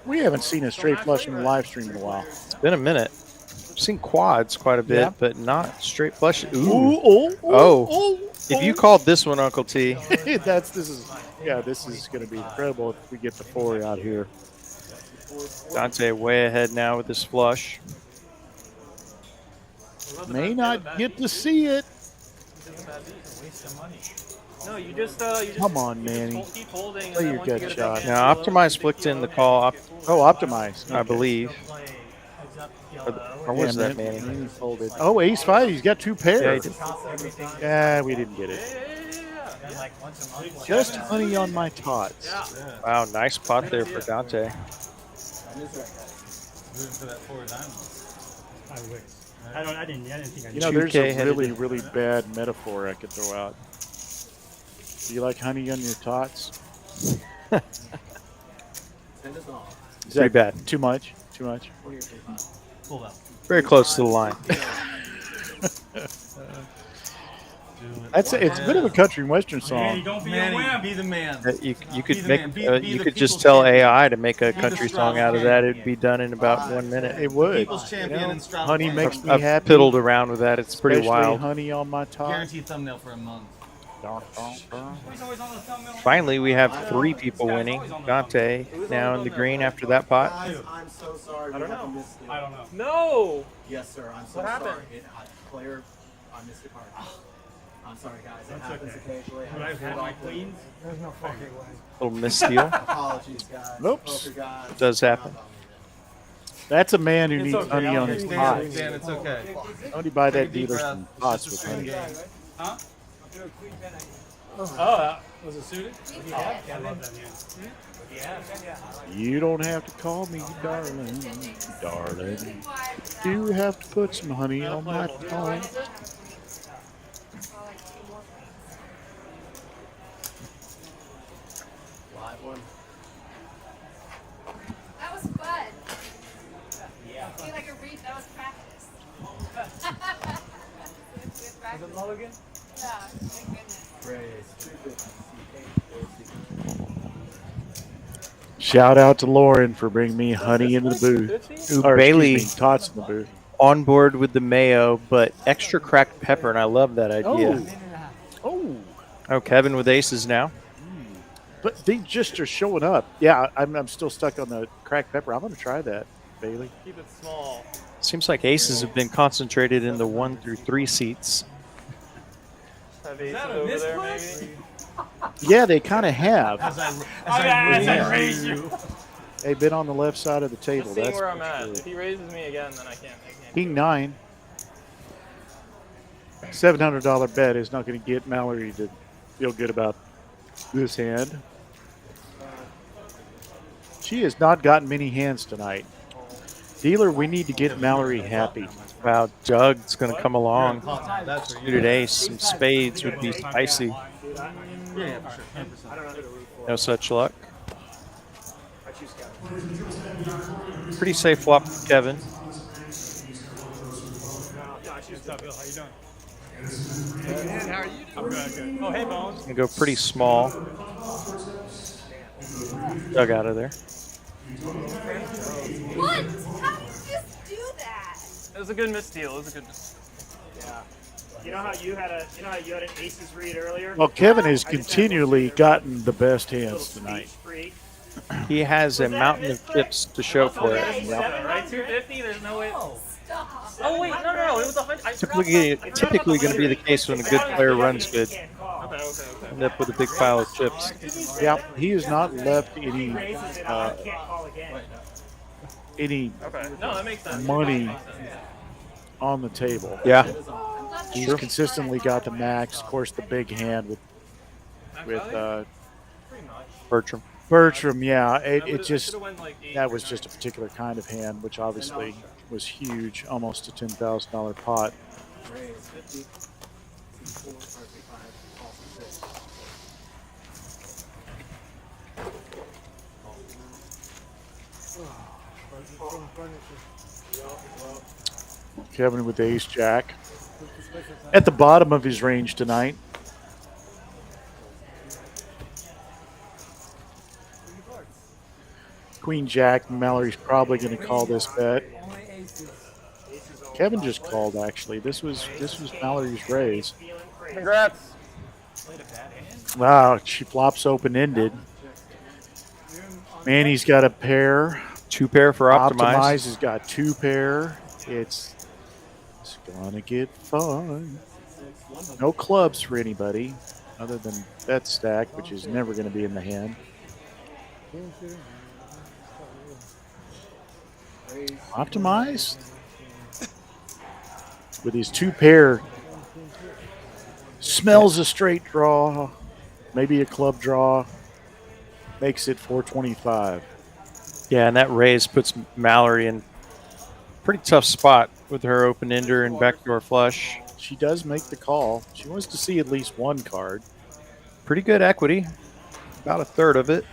We haven't seen a straight flush in the live stream in a while. It's been a minute. I've seen quads quite a bit, Yeah. but not straight flush. Ooh, Ooh. oh. If you called this one Uncle T, this is going to be incredible if we get the 4 out here. Dante way ahead now with this flush. May not get to see it. No, you just Come on, Manny. keep holding. Play and your then once you gut get it shot. back in, Now, Optimize flicked in the call, Oh, optimize. I believe. Or was Yeah, that Manny? Manny folded. Oh, ace 5. He's got 2 pairs. Yeah, he did. Yeah, we didn't get it. Just honey on my tots. Wow, nice pot there for Dante. I didn't think I You know, there's a 2K headed really, in. really bad metaphor I could throw out. Do you like honey on your tots? Is Pretty bad. Too much? Too much? Pull out. Very close to the line. It's a bit of a country and western Manny, song. don't be a Manny, wimp. be the man. You Be could the make man. Be you the could just people's tell champion. AI to make a Be the country Strauss song out of champion. that. It'd be done in about 1 minute. It would. People's champion in Strauss. Honey makes me I've happy. piddled around with that. It's pretty Especially wild. honey on my tots. Guaranteed thumbnail for a month. Finally, we have 3 people winning. Dante now in the green after that pot. Guys, I'm so sorry. I don't know. Missed it. I don't know. No. Yes, sir. I'm so What happened? sorry. Player, I missed a card. I'm sorry, guys. It That's happens okay. occasionally. But I've had my queens. There's no fucking way. Little missteal. Apologies, guys. Oops. Poker gods. Does happen. That's a man who It's needs okay, honey I'll on his understand. tots. Dan, it's okay. Nobody buy that Take a deep dealer breath. some It's tots just with a string honey. game. Huh? Do a queen 10. Oh, that was it suited? Oh, I love that hand. You don't have to call me darling, darling. You have to put some honey on my tots. Live one. That was fun. Yeah. I feel like a read. That was practice. Good practice. Mulligan? Yeah. Thank goodness. Praise. Shout out to Lauren for bringing me honey into the booth. Ooh, Or, Bailey excuse me, tots in the booth. on board with the mayo, but extra cracked pepper, and I love that idea. Oh, Oh, Kevin with aces now. but they just are showing up. Yeah, I'm still stuck on the cracked pepper. I'm going to try that, Bailey. Keep it small. Seems like aces have been concentrated in the 1 through 3 seats. Have Is aces that a over there, misclick? maybe. Yeah, they kind of have. As I raise you. They've been on the left side of the table. Just seeing That's where I'm for at. sure. If he raises me again, then I can't. King 9. $700 bet is not going to get Mallory to feel good about this hand. She has not gotten many hands tonight. Dealer, we need to get Mallory happy. Wow, Doug's going to come along. That's for you. Suited ace, some spades would be spicy. Yeah, for sure. 100%. No such luck. Pretty safe flop for Kevin. What's up, Bill? How you doing? Good. How are you doing? I'm good. Oh, hey, Bones. Gonna go pretty small. Doug out of there. What? How did you just do that? It was a good misdeal. It was a good. Yeah. You know how you had an aces read earlier? Well, Kevin has continually gotten the best hands tonight. He has a mountain of chips to show for it. Right, 250. There's no way. Oh wait, no. It was 100. Typically going to be the case when a good player runs good. Okay. End up with a big pile of chips. Yeah, he has not left any Okay. No, that makes sense. money on the table. Yeah. He's consistently got the max. Of course, the big hand with Bertram. Bertram, yeah. It just that was just a particular kind of hand, which obviously was huge, almost a $10,000 pot. Kevin with ace jack at the bottom of his range tonight. Queen jack. Mallory's probably going to call this bet. Kevin just called. Actually, this was Mallory's raise. Congrats. Wow, she flops open ended. Manny's got a pair. 2 pair for Optimize. Optimize has got 2 pair. It's gonna get fun. No clubs for anybody other than bet stack, which is never going to be in the hand. Optimize with his 2 pair. Smells a straight draw, maybe a club draw. Makes it 425. Yeah, and that raise puts Mallory in a pretty tough spot with her open ender and backdoor flush. She does make the call. She wants to see at least one card. Pretty good equity, about a third of it.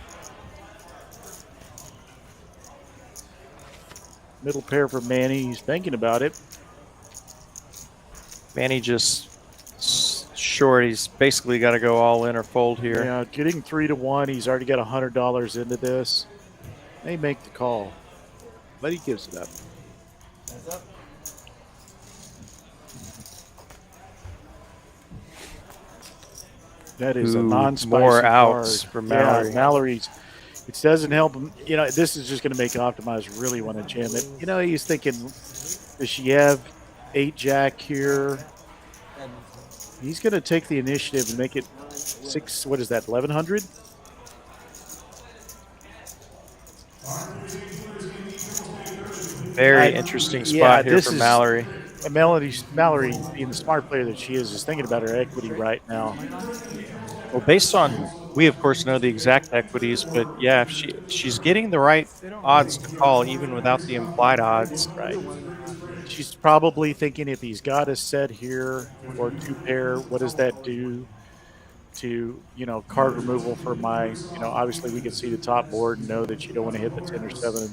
Middle pair for Manny. He's thinking about it. Manny just short. He's basically got to go all in or fold here. Yeah, getting 3-1. He's already got $100 into this. They make the call, but he gives it up. That is a non-spicy more outs card for Mallory. Yeah, Mallory's. It doesn't help him. You know, this is just going to make Optimize really want to jam it. You know, he's thinking, does she have 8 jack here? He's going to take the initiative and make it 6. What is that? 1100. Very interesting spot here for Mallory. Mallory, being the smart player that she is thinking about her equity right now. Well, based on, we of course know the exact equities, but yeah, if she's getting the right odds to call even without the implied odds. Right. She's probably thinking if he's got a set here or 2 pair, what does that do to, you know, card removal for my, you know, obviously we can see the top board and know that you don't want to hit the 10 or 7.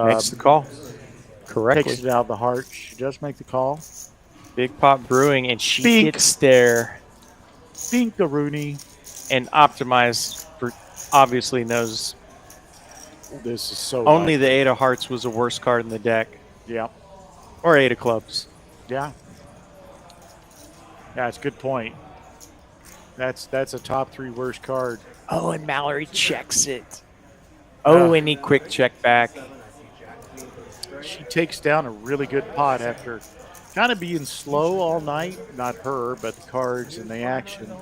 Makes the call correctly. Takes it out of the heart. She does make the call. Big pot brewing, and she gets there. Bink the Rooney. And Optimize obviously knows this is so only likely. the 8 of hearts was the worst card in the deck. Yeah. Or 8 of clubs. Yeah. Yeah, it's a good point. That's a top 3 worst card. Oh, and Mallory checks it. Oh, and he quick check back. She takes down a really good pot after kind of being slow all night. Not her, but the cards and the action.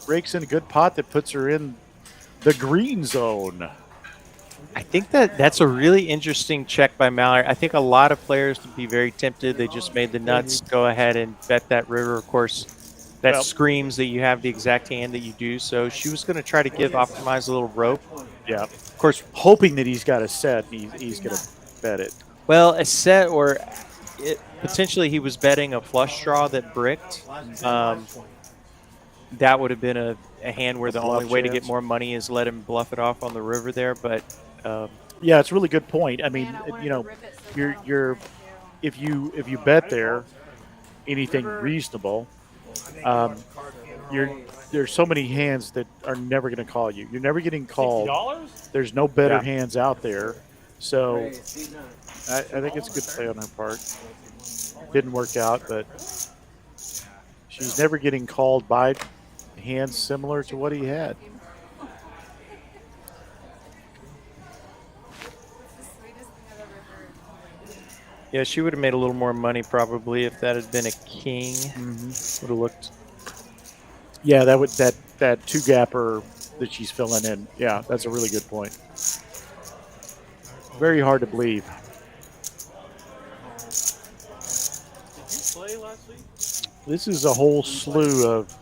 Breaks in a good pot that puts her in the green zone. I think that's a really interesting check by Mallerie. I think a lot of players would be very tempted. They just made the nuts. Go ahead and bet that river. Of course, that screams that you have the exact hand that you do. So she was going to try to give Optimize a little rope. Yeah. Of course, hoping that he's got a set. He's going to bet it. Well, a set or potentially he was betting a flush draw that bricked. That would have been a hand where the only way to get more money is let him bluff it off on the river there. But yeah, it's a really good point. I mean, you know, if you bet there anything reasonable, there's so many hands that are never going to call you. You're never getting called. $60? There's no better hands out there. So I think it's a good play on her part. Didn't work out, but she's never getting called by hands similar to what he had. yeah, she would have made a little more money probably if that had been a king. Would have looked. Yeah, that two gapper that she's filling in. Yeah, that's a really good point. Very hard to believe. Did you play last week? This is a whole slew of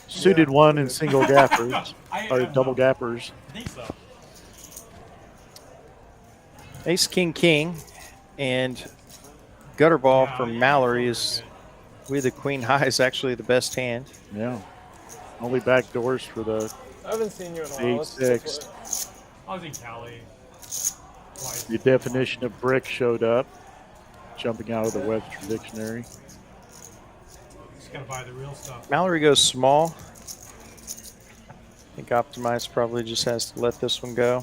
suited one and single gappers, or double gappers. I think so. Ace, king, king, and gutter ball from Mallerie is with the queen high is actually the best hand. Yeah. Only back doors for the I haven't seen you in a while. 8-6. I was in Cali. Twice. The definition of brick showed up, jumping out of the Webster Dictionary. Just gotta buy the real stuff. Mallerie goes small. I think Optimize probably just has to let this one go.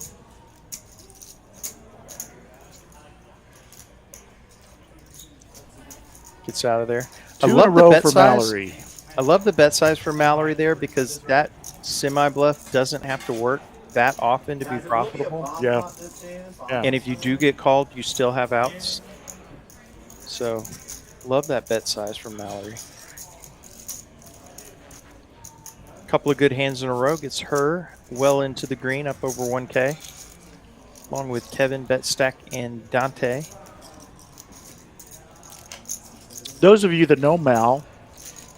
Gets out of there. Two in a row for size. Mallerie. I love the bet size for Mallerie there because that semi-bluff doesn't have to work that often to be profitable. Yeah. And if you do get called, you still have outs. So, love that bet size from Mallerie. Couple of good hands in a row. Gets her well into the green, up over 1K. Along with Kevin, Betstack, and Dante. Those of you that know Mal,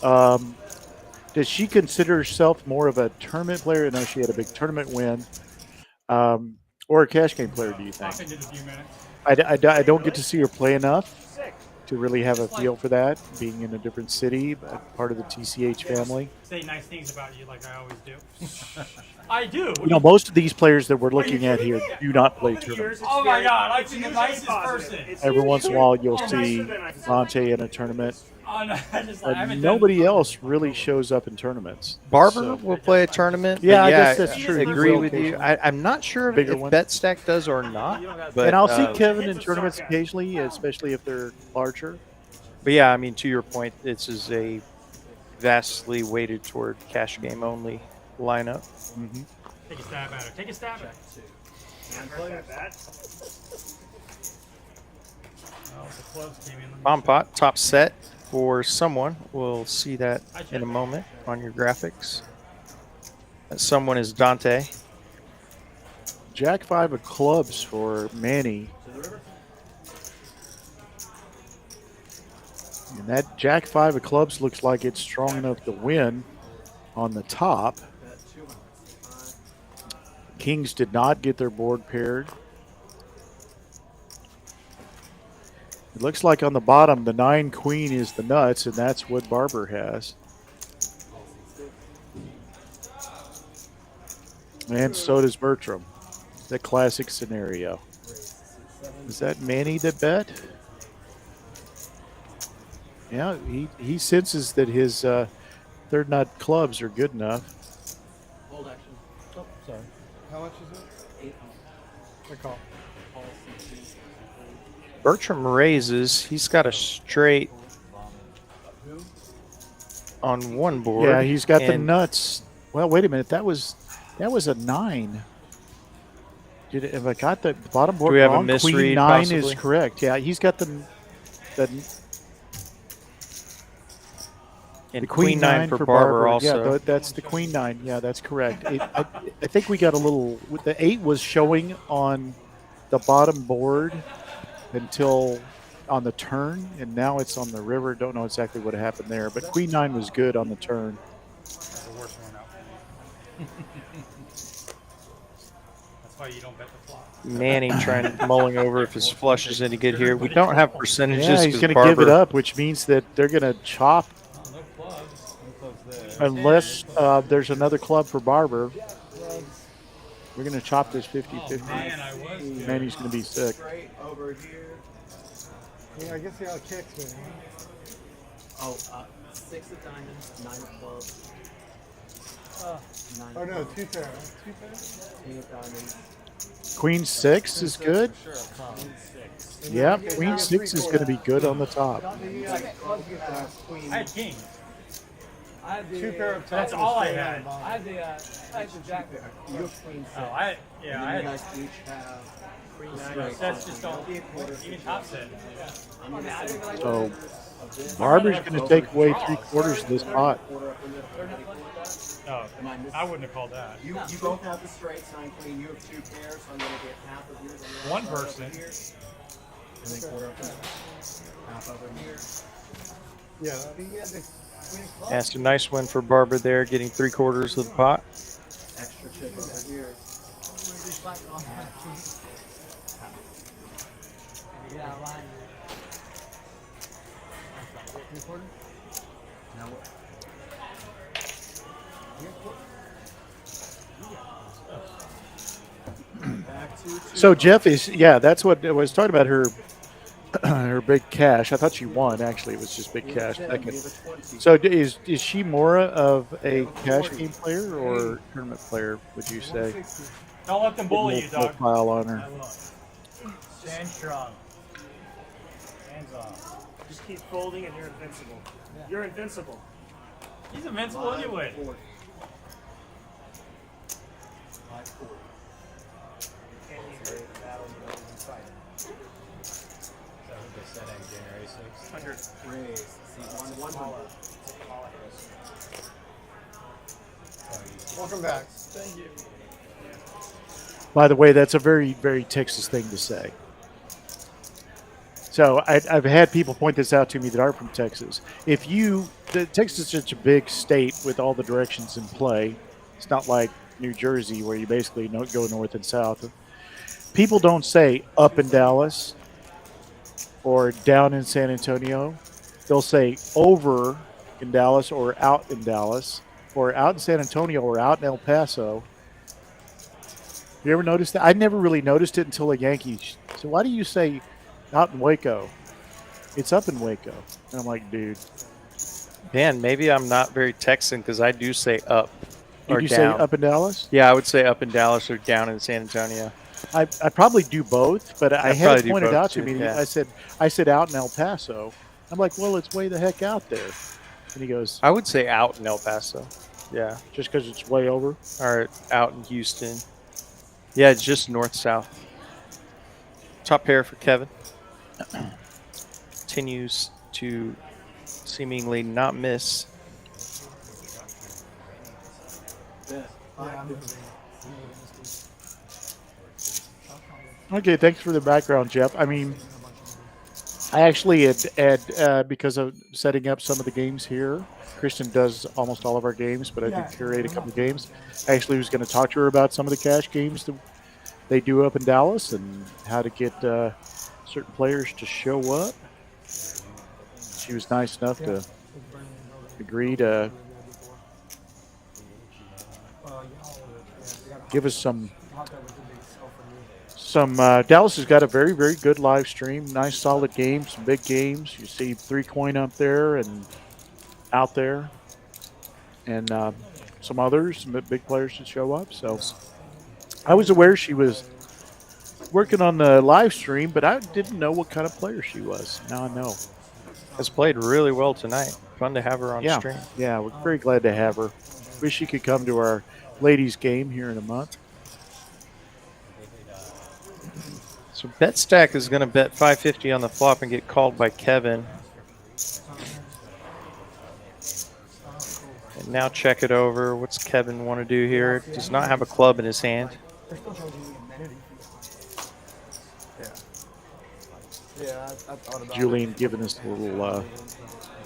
does she consider herself more of a tournament player? I know she had a big tournament win. Or a cash game player, do you think? Pop into the few minutes. I don't get to see her play enough to really have a feel for that, being in a different city, but part of the TCH family. Say nice things about you like I always do. I do. You know, most of these players that we're looking at here do not play tournaments. Oh my God, I'm the nicest person. Every once in a while, you'll see Dante in a tournament. Oh, no, I But nobody else really shows up in tournaments. Barber will play a tournament. Yeah, but I guess that's true. I He agree will with you. occasionally. I'm not sure if Bigger one. Betstack does or not. But, And I'll see Kevin in tournaments occasionally, especially if they're larger. But yeah, I mean, to your point, this is a vastly weighted toward cash game only lineup. Take a stab at her. Take a stab at her. Oh, the clubs came in. Bomb pot, top set for someone. We'll see that in a moment on your graphics. That someone is Dante. Jack 5 of clubs for Manny. And that Jack 5 of clubs looks like it's strong enough to win on the top. Kings did not get their board paired. It looks like on the bottom, the 9 queen is the nuts, and that's what Barber has. And so does Bertram. The classic scenario. Is that Manny that bet? Yeah, he senses that his third nut clubs are good enough. Hold action. Oh, sorry. How much is it? 8. I call. Bertram raises. He's got a straight on one board. Yeah, he's got the nuts. Well, wait a minute. That was a 9. If I got the bottom board Do we have wrong, a misread, Queen 9 possibly? is correct. Yeah, he's got the And the Queen 9 for Barber also. Yeah, that's the Queen 9. Yeah, that's correct. I think we got a little. The 8 was showing on the bottom board until on the turn, and now it's on the river. Don't know exactly what happened there, but Queen 9 was good on the turn. That's the worst one out for me. That's why you don't bet the flop. Manny mulling over if his flush is any good here. We don't have percentages. Yeah, he's going to give it up, which means that they're going to chop. Unless there's another club for Barber. We're going to chop this 50-50. Manny's going to be sick. Over here. Yeah, I guess he got kicks, man. Oh, 6 of diamonds, 9 of clubs. Oh no, 2 pair. 2 pair? King of diamonds. Queen 6 is good. Yeah, Queen 6 is going to be good on the top. I had king. I had the 2 pair of That's all I had. I had the jack there. You have Queen 6. Oh, I had. You guys each have Queen 9. Sets just don't. Even top set. So Barber's going to take away 3/4 of this pot. Oh, I wouldn't have called that. You both have the straight sign Queen. You have 2 pairs, so I'm going to get half of yours. One person. And then quarter of half over here. Yeah, I think he had the That's a nice win for Barber there, getting 3/4 of the pot. Extra chip over here. Now what? So Jeff is, yeah, that's what I was talking about, her her big cash. I thought she won, actually. It was just big cash. So is she more of a cash game player or tournament player, would you say? Don't let them bully you, dog. Profile on her. Stand strong. Hands off. Just keep folding and you're invincible. Yeah. You're invincible. He's invincible anyway. Welcome back. Thank you. By the way, that's a very, very Texas thing to say. So I've had people point this out to me that aren't from Texas. Texas is such a big state with all the directions in play. It's not like New Jersey where you basically go north and south. People don't say up in Dallas or down in San Antonio. They'll say over in Dallas or out in Dallas or out in San Antonio or out in El Paso. You ever noticed that? I never really noticed it until the Yankees. So why do you say out in Waco? It's up in Waco. And I'm like, dude. Man, maybe I'm not very Texan because I do say up or Did you down. say up in Dallas? Yeah, I would say up in Dallas or down in San Antonio. I probably do both, but I had it pointed out to too, me. yeah. I said out in El Paso. I'm like, well, it's way the heck out there. And he goes, I would say out in El Paso. Yeah. Just because it's way over? Or out in Houston. Yeah, it's just north-south. Top pair for Kevin. Continues to seemingly not miss. Okay, thanks for the background, Jeff. I mean, I actually had because of setting up some of the games here, Kristen does almost all of our games, but I did curate a couple of games. I actually was going to talk to her about some of the cash games that they do up in Dallas and how to get certain players to show up. She was nice enough to agree to give us some. Dallas has got a very, very good live stream. Nice, solid games, some big games. You see 3Coin up there and out there, and some others, some big players to show up. So I was aware she was working on the live stream, but I didn't know what kind of player she was. Now I know. Has played really well tonight. Fun to have her on stream. Yeah, we're very glad to have her. Wish she could come to our ladies' game here in a month. So BetStack is going to bet 550 on the flop and get called by Kevin. And now check it over. What's Kevin want to do here? Does not have a club in his hand. They're still charging me amenity fees. Yeah. Yeah, I thought about Julian it. giving us a little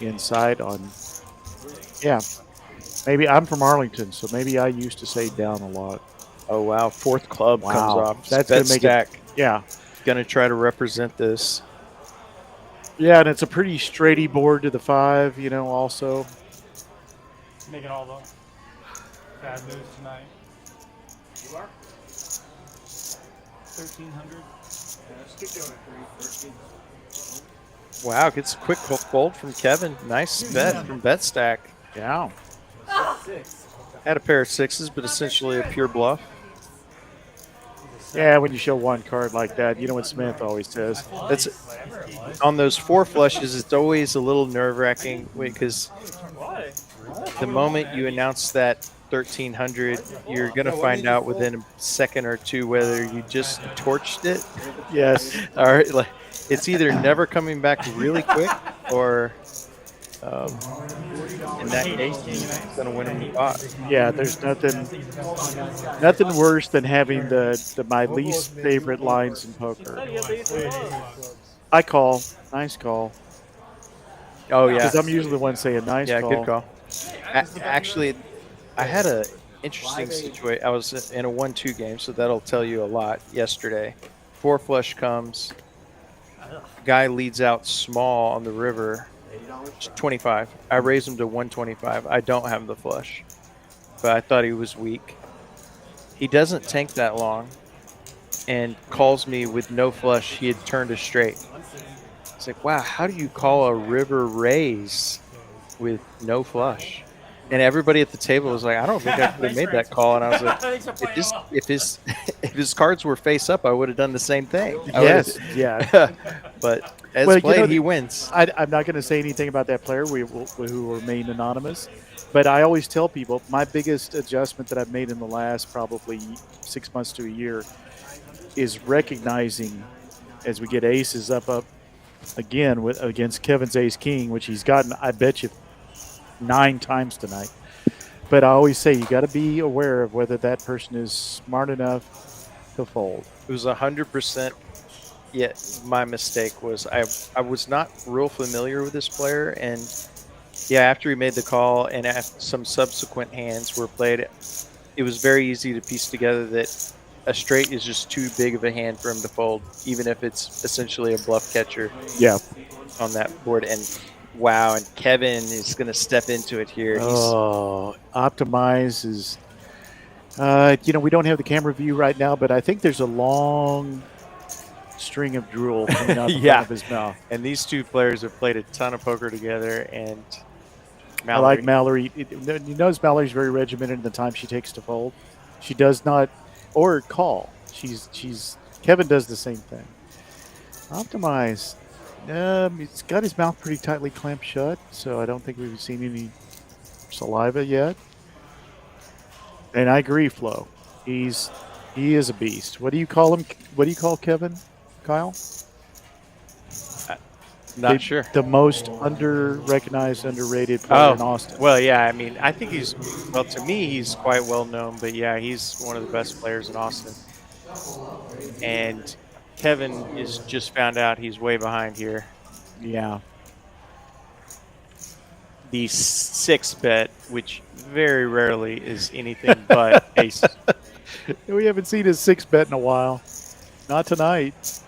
insight on. Yeah, maybe I'm from Arlington, so maybe I used to say down a lot. Oh wow, fourth club comes off. That's Bet gonna make stack. it. Yeah, Gonna try to represent this. yeah, and it's a pretty straighty board to the 5. You know, also. Making all the bad moves tonight. You are? 1,300. Stick down at 3, 13. Wow, gets a quick fold from Kevin. Nice bet from Bet stack. Yeah. Had a pair of 6s, but essentially a pure bluff. Yeah, when you show one card like that, you know what Smith always says. That's on those 4 flushes. It's always a little nerve-wracking because the moment you announce that 1,300, you're gonna find out within a second or two whether you just torched it. Yes. Or like, it's either never coming back really quick, or in that case, he's gonna win him the pot. Yeah, there's nothing worse than having the my least favorite lines in poker. I call, nice call. Oh yeah, Because I'm usually the one saying nice yeah, call. good call. Actually, I had a interesting situation. I was in a 1-2 game, so that'll tell you a lot. Yesterday, 4 flush comes. Guy leads out small on the river. 25. I raised him to 125. I don't have the flush, but I thought he was weak. He doesn't tank that long and calls me with no flush. He had turned a straight. It's like, wow, how do you call a river raise with no flush? And everybody at the table was like, I don't think I could have made that call. And I was like, if his cards were face up, I would have done the same thing. Yes, yeah. But as played, he wins. I'm not going to say anything about that player who remained anonymous, but I always tell people my biggest adjustment that I've made in the last probably 6 months to a year is recognizing as we get aces up again against Kevin's ace king, which he's gotten, I bet you, 9 times tonight. But I always say you got to be aware of whether that person is smart enough to fold. It was 100%. Yeah, my mistake was I was not real familiar with this player, and yeah, after he made the call and after some subsequent hands were played, it was very easy to piece together that a straight is just too big of a hand for him to fold, even if it's essentially a bluff catcher. Yeah. On that board, and wow, and Kevin is going to step into it here. Optimize is, we don't have the camera view right now, but I think there's a long string of drool coming out the front of his mouth. And these two players have played a ton of poker together, and Mallerie. I like Mallerie. You notice Mallarie's very regimented in the time she takes to fold. She does not, or call. Kevin does the same thing. Optimize. He's got his mouth pretty tightly clamped shut, so I don't think we've seen any saliva yet. And I agree, Flo. He is a beast. What do you call him? What do you call Kevin, Kyle? Not sure. The most underrecognized, underrated player in Austin. Well, yeah. I mean, I think to me, he's quite well known. But yeah, he's one of the best players in Austin. And Kevin is just found out he's way behind here. Yeah. The 6 bet, which very rarely is anything but ace. We haven't seen his 6 bet in a while. Not tonight.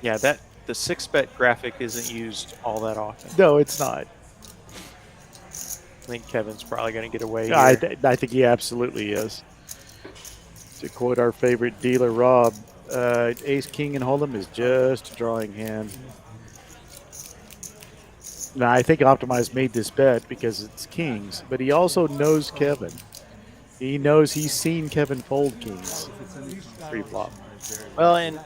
Yeah, the 6 bet graphic isn't used all that often. No, it's not. I think Kevin's probably going to get away here. I think he absolutely is. To quote our favorite dealer, Rob, ace king and hold'em is just a drawing hand. Now, I think Optimize made this bet because it's kings, but he also knows Kevin. He knows he's seen Kevin fold kings pre-flop. Well, and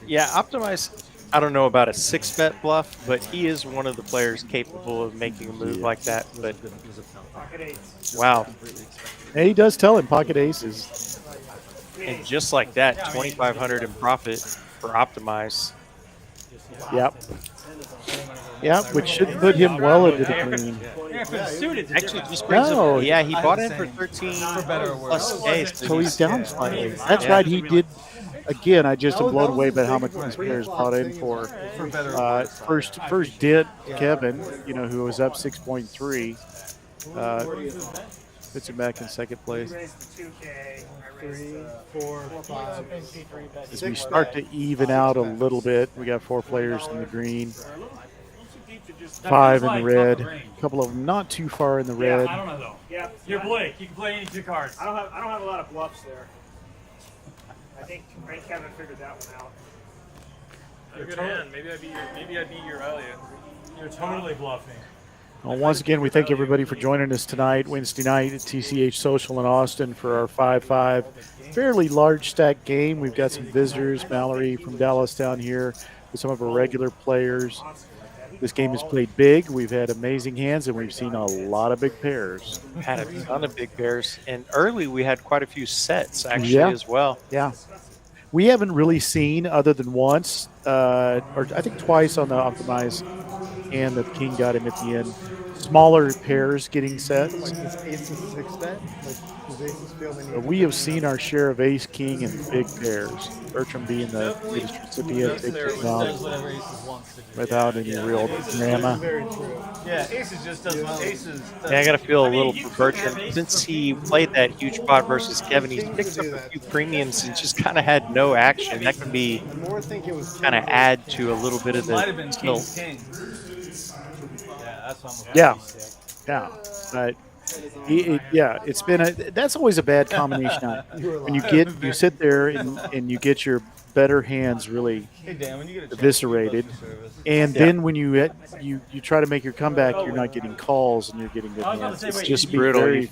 yeah, Optimize, I don't know about a 6 bet bluff, but he is one of the players capable of making a move like that. But wow. And he does tell him pocket aces. And just like that, 2,500 in profit for Optimize. Yep. Yep, which should put him well into the green. Yeah, for the suited. Actually, just brings No. him. Yeah, he bought in for 13 plus A's. So he's down slightly. That's right. He did. Again, I just am blown away by how much these players bought in for. First did Kevin, who was up 6.3. Puts him back in second place. 3, 4, 5. As we start to even out a little bit, we got 4 players in the green, 5 in the red. A couple of them not too far in the red. I don't know though. Yeah, you're Blake. You can play any 2 cards. I don't have a lot of bluffs there. I think Kevin figured that one out. Good hand. Maybe I beat your value. You're totally bluffing. Well, once again, we thank everybody for joining us tonight, Wednesday night at TCH Social in Austin for our 5-5 fairly large stack game. We've got some visitors, Mallerie from Dallas down here with some of our regular players. This game is played big. We've had amazing hands, and we've seen a lot of big pairs. Had a ton of big pairs. And early, we had quite a few sets, actually, as well. Yeah. We haven't really seen, other than once, or I think twice on the optimized hand that King got him at the end, smaller pairs getting sets. Like this ace is 6 bet? Like, does aces feel they need We have seen our share of ace, king, and big pairs. Bertram being the biggest recipient, big without any real drama. very true. Yeah, aces just does what aces does. Yeah, I got to feel a little for Bertram. Since he played that huge pot versus Kevin, he's picked up a few premiums and just kind of had no action. That could be kind of add to a little bit of Might have been the king, tilt. king. Yeah, that's what I'm Yeah, but it's been that's always a bad combination. When you sit there and you get your better hands really Hey Dan, when you get a eviscerated, and then when you try to make your comeback, you're not getting calls and you're getting good hands. It's Just be brutal. very-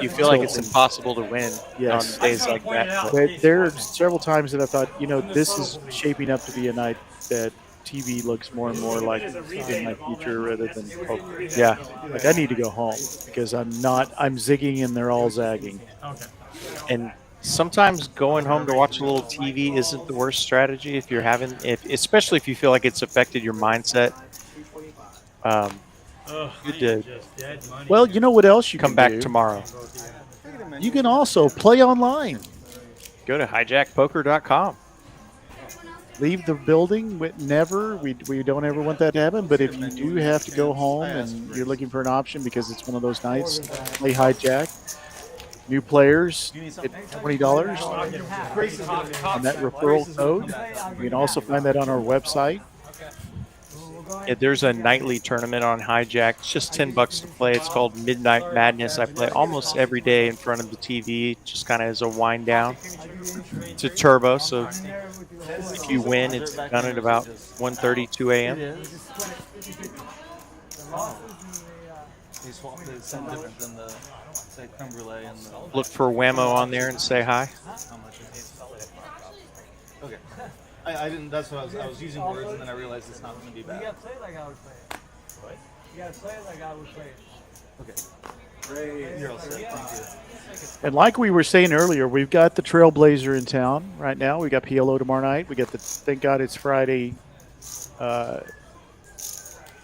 You feel like it's impossible to win Yes. on days like that. But there are several times that I thought, this is shaping up to be a night that TV looks more and more like in my future rather than poker. Yeah. Like I need to go home because I'm zigging and they're all zagging. Okay. And sometimes going home to watch a little TV isn't the worst strategy if you're especially if you feel like it's affected your mindset. Good to Well, you know what else you come can back do? tomorrow. You can also play online. Go to hijackpoker.com. Leave the building. We don't ever want that to happen. But if you do have to go home and you're looking for an option because it's one of those nights, play hijack. New players at $20 on that referral code. You can also find that on our website. Yeah, there's a nightly tournament on Hijack. It's just $10 to play. It's called Midnight Madness. I play almost every day in front of the TV, just kind of as a wind down. It's a turbo, so if you win, it's done at about 1:30, 2 a.m. They swap the scent different than the say creme brulee and the Look for Whammo on there and say hi. how much is it? Okay. I didn't. That's what I was using words, and then I realized it's not going to be You bad. gotta play it like I would play it. What? You gotta play it like I would play it. Okay. You're all set. Thank you. And like we were saying earlier, we've got the Trailblazer in town right now. We got PLO tomorrow night. We got the Thank God It's Friday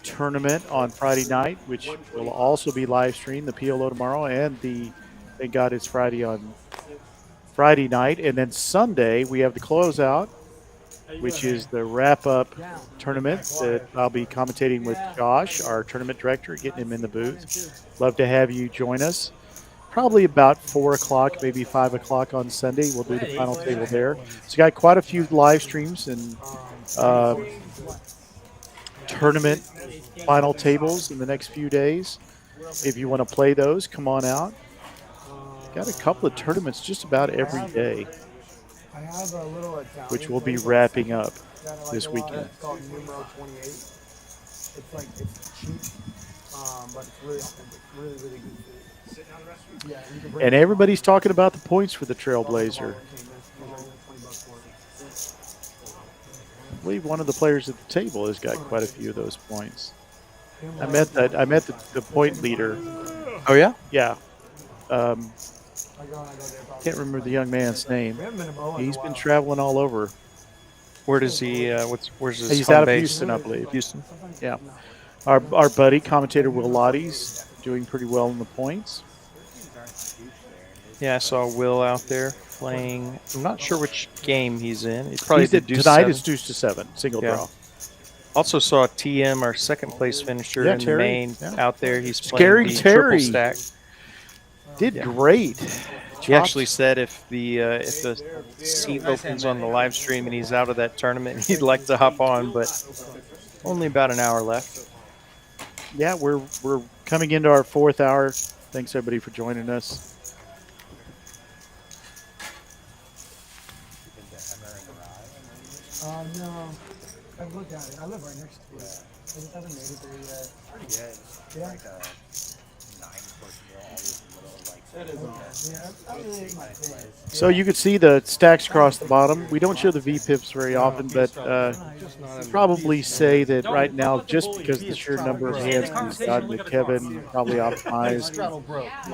tournament on Friday night, which will also be live streamed, the PLO tomorrow, and the Thank God It's Friday on Friday night. And then Sunday, we have the closeout, which is the wrap-up tournament that I'll be commentating with Josh, our tournament director, getting him in the booth. Love to have you join us. Probably about 4 o'clock, maybe 5 o'clock on Sunday. We'll do the final table there. So got quite a few live streams and tournament final tables in the next few days. If you want to play those, come on out. Got a couple of tournaments just about every day, I have a little Italian which we'll be place wrapping up that I like this a lot. weekend. It's called Numero 28. It's cheap, but it's really authentic. Really, really good food. Yeah, you can bring And everybody's talking about the points for the Trailblazer. I believe one of the players at the table has got quite a few of those points. I met the point leader. Oh, yeah? Yeah. Can't remember the young man's name. He's been traveling all over. Where does he? Where's his He's home out of base? Houston, I believe. Houston. Yeah. Our buddy, commentator Will Lottie's doing pretty well in the points. Yeah, I saw Will out there playing. I'm not sure which game he's in. He's probably Tonight seven. it's deuce to 7, single draw. Also saw TM, our second place finisher in Terry, the main, out there. He's Scary playing the Terry triple stack. Did great. He actually said if the seat opens on the live stream and he's out of that tournament, he'd like to hop on, but only about an hour left. Yeah, we're coming into our 4th hour. Thanks everybody for joining us. No. I've looked at it. I live right next to it. I just haven't made it there yet. Pretty good. Yeah. Like a 9-foot hill, all these little like. It is. Yeah, I really like my thing. So you could see the stacks across the bottom. We don't show the V-pips very often, but probably say that right now, just because the sheer number of hands he's gotten with Kevin, probably optimized,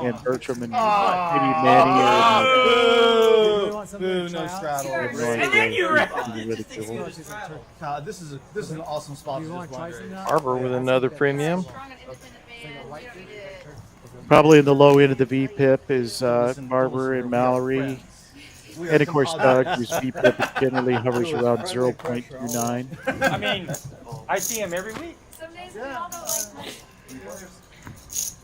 and Bertram and maybe Manny Boo, no straddle. And then you This is an awesome spot to just blunder. Barber with another premium. Probably in the low end of the V-pip is Barber and Mallerie. And of course, Doug, whose V-pip generally hovers around 0.29. I mean, I see him every week. Some days we all don't like money.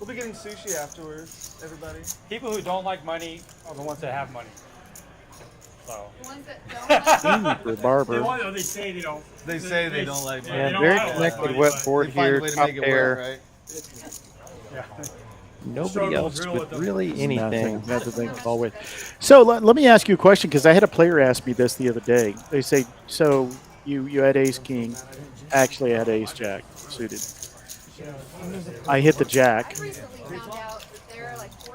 We'll be getting sushi afterwards, everybody. People who don't like money are the ones that have money. So. The ones that don't like For Barber. They say they don't. They say they don't like money. Yeah, very connected wet board here, top pair. Right? Nobody else with really anything. Nothing to call with. So let me ask you a question, because I had a player ask me this the other day. They say, so you had ace king. Actually, I had ace jack suited. I hit the jack.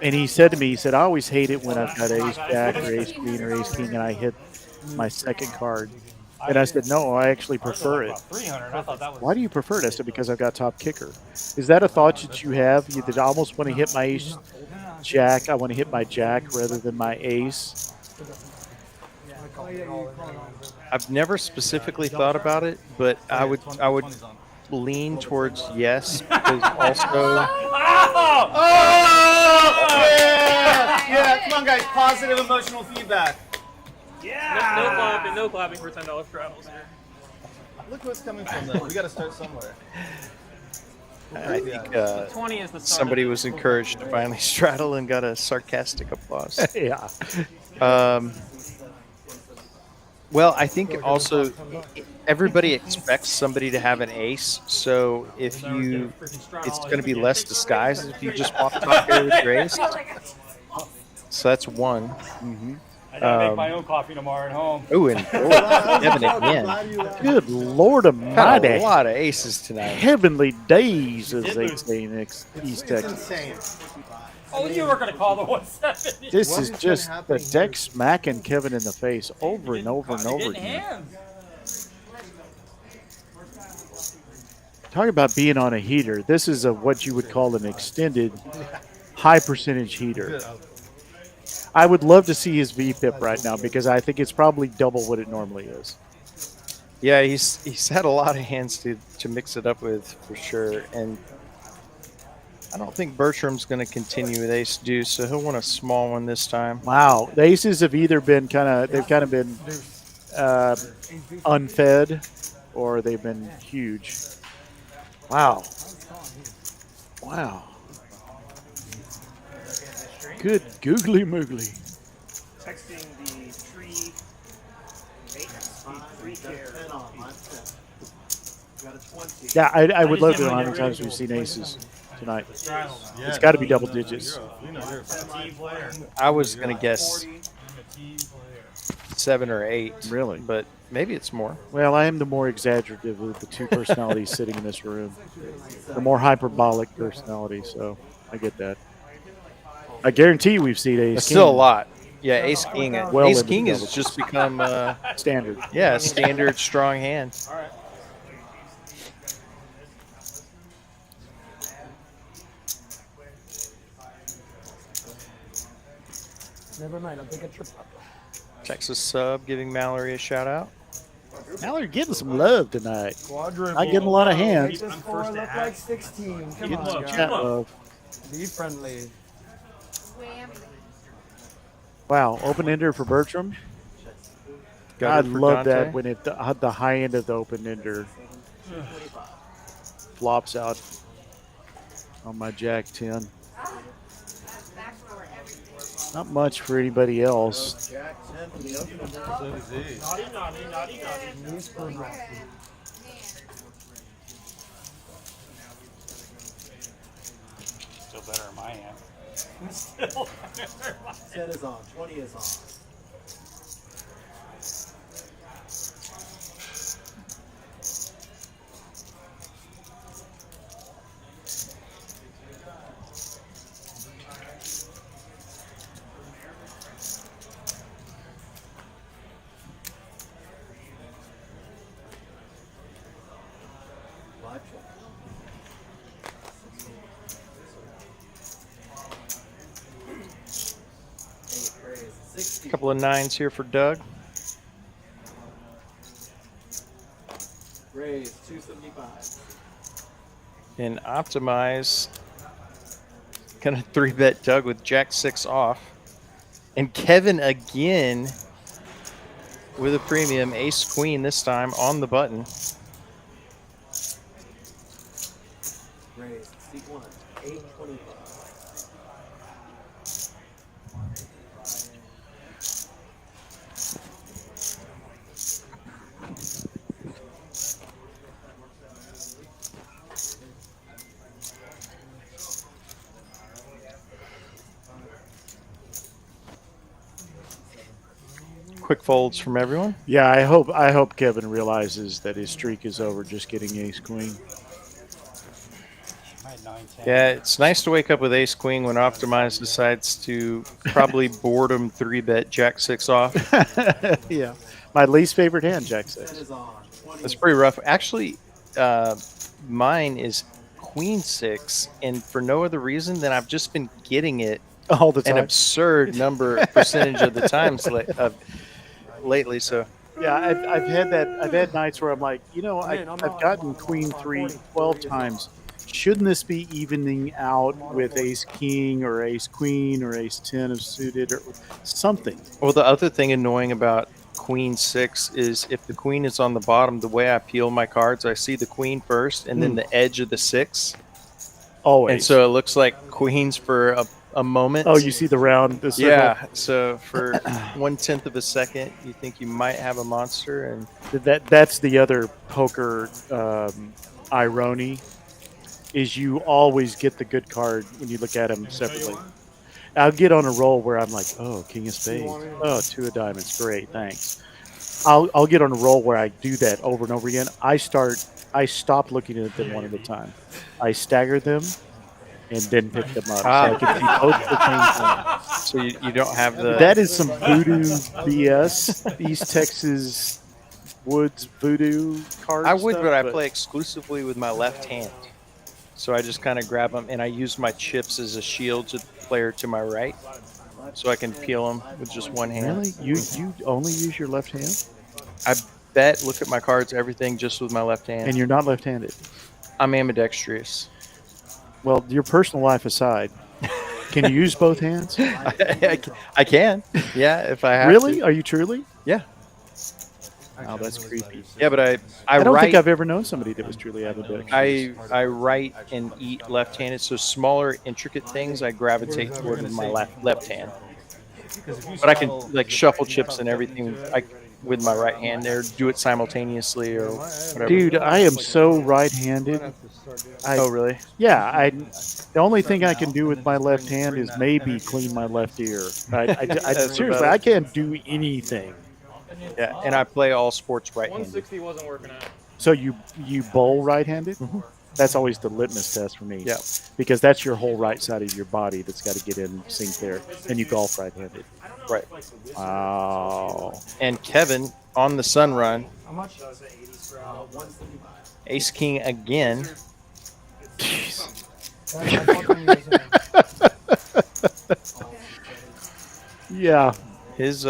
And he said to me, he said, I always hate it when I've got ace jack or ace queen or ace king and I hit my second card. And I said, no, I actually prefer it. Why do you prefer it? I said, because I've got top kicker. Is that a thought that you have? You that I almost want to hit my ace jack. I want to hit my jack rather than my ace. I've never specifically thought about it, but I would lean towards yes, because also. Yeah, come on, guys. Positive emotional feedback. Yeah. No clapping for $10 straddles here. Look what's coming from them. We got to start somewhere. I think 20 is the start somebody was encouraged to finally straddle and got a sarcastic applause. Yeah. Well, I think also everybody expects somebody to have an ace, so if you, it's going to be less disguised if you just walk top pair with your ace. So that's one. Mm-hmm. I gotta make my own coffee tomorrow at home. Oh, and Kevin again. Good Lord Got Almighty. a lot of aces tonight. Heavenly days, as they say in East Texas. Oh, you were gonna call the 170. This is just the deck smacking Kevin in the face over and over and over again. Talk about being on a heater. This is what you would call an extended high percentage heater. I would love to see his V-pip right now because I think it's probably double what it normally is. Yeah, he's had a lot of hands to mix it up with for sure, and I don't think Bertram's going to continue with ace deuce, so he'll want a small one this time. Wow, the aces have either been they've kind of been unfed, or they've been huge. Wow. Wow. Good googly moogly. Texting the tree maintenance, the tree care. Yeah, I would love to know how many times we've seen aces tonight. It's got to be double digits. I was going to guess 7 or 8. Really? But maybe it's more. Well, I am the more exaggerative of the two personalities sitting in this room. The more hyperbolic personality, so I get that. I guarantee we've seen ace It's king. still a lot. Yeah, ace king. Well Ace into king the has double just become standard. Yeah, standard strong hand. All right. Never mind, I'll take a trip up. Texas sub giving Mallory a shout out. Mallerie getting some love tonight. Quadruple. Not getting a lot of Make hands. this 4 look like 16. Come Getting on, some guys. chat love. Be friendly. Wow, open ender for Bertram. Got I it for love Dante. that when it the high end of the open ender flops out on my Jack 10. Not much for anybody else. Jack 10 for the open ender. Still better in my hand. Still better. 10 is on. 20 is on. Live check. A couple of 9s here for Doug. Raise 275. And optimize. Gonna 3-bet Doug with Jack 6 off. And Kevin again with a premium ace queen this time on the button. Raise C1 825. Quick folds from everyone. Yeah, I hope Kevin realizes that his streak is over just getting ace queen. Yeah, it's nice to wake up with ace queen when Optimize decides to probably boredom 3-bet Jack 6 off. Yeah, my least favorite hand, Jack 6. That's pretty rough. Actually, mine is queen 6, and for no other reason than I've just been getting it all the time. An absurd percentage of the times lately. So yeah, I've had that. I've had nights where I'm like, you know, I've gotten queen 3 12 times. Shouldn't this be evening out with ace king or ace queen or ace 10 of suited or something? Well, the other thing annoying about queen 6 is if the queen is on the bottom, the way I peel my cards, I see the queen first and then the edge of the 6. Always. And so it looks like queens for a moment. Oh, you see the round, the circle? Yeah. So for 1/10 of a second, you think you might have a monster, and that's the other poker irony. Is you always get the good card when you look at them separately. I'll get on a roll where I'm like, oh, king of spades. Oh, 2 of diamonds. Great, thanks. I'll get on a roll where I do that over and over again. I stop looking at them one at a time. I stagger them and then pick them up. So I can see both the things. So you don't have the... That is some voodoo BS. East Texas Woods voodoo cards. I would, but I play exclusively with my left hand. So I just kind of grab them, and I use my chips as a shield to the player to my right, so I can peel them with just one hand. Really? You only use your left hand? I bet, look at my cards, everything just with my left hand. And you're not left-handed? I'm ambidextrous. Well, your personal life aside, can you use both hands? I can. Yeah, if I have Really? to. Are you truly? Yeah. Oh, that's creepy. Yeah, but I don't write, think I've ever known somebody that was truly ambidextrous. I write and eat left-handed, so smaller, intricate things I gravitate toward with my left hand. But I can like shuffle chips and everything with my right hand there, do it simultaneously or whatever. Dude, I am so right-handed. Oh, really? Yeah, the only thing I can do with my left hand is maybe clean my left ear. Seriously, I can't do anything. Yeah, and I play all sports right-handed. 160 wasn't working out. So you bowl right-handed? Mm-hmm. That's always the litmus test for me. Yeah. Because that's your whole right side of your body that's got to get in sync there. And you golf right-handed. Right. Wow. And Kevin on the sun run. How much? Ace King again. Jeez. That's Yeah. His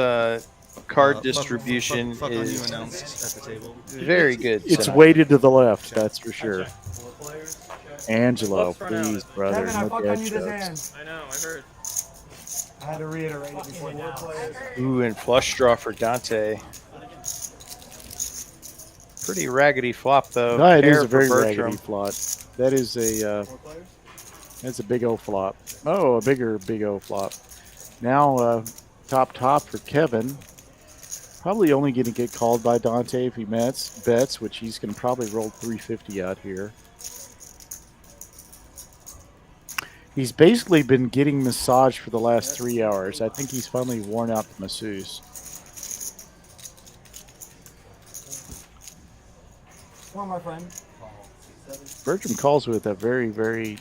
card distribution fuck on you is announced at the table. very good. It's tonight. weighted to the left, that's for sure. Angelo, Bluffs run out. please, brother, Kevin, I no fucked dad on you this jokes. hand. I know, I heard. I had to reiterate it before now. Ooh, and flush draw for Dante. Pretty raggedy flop though. No, it is Pair a for very Bertram. raggedy flop. That is a that's a big old flop. Oh, a big old flop. Now top for Kevin. Probably only going to get called by Dante if he bets, which he's going to probably roll 350 out here. He's basically been getting massaged for the last 3 hours. I think he's finally worn out the masseuse. Come on, my friend. Bertram calls with a very, very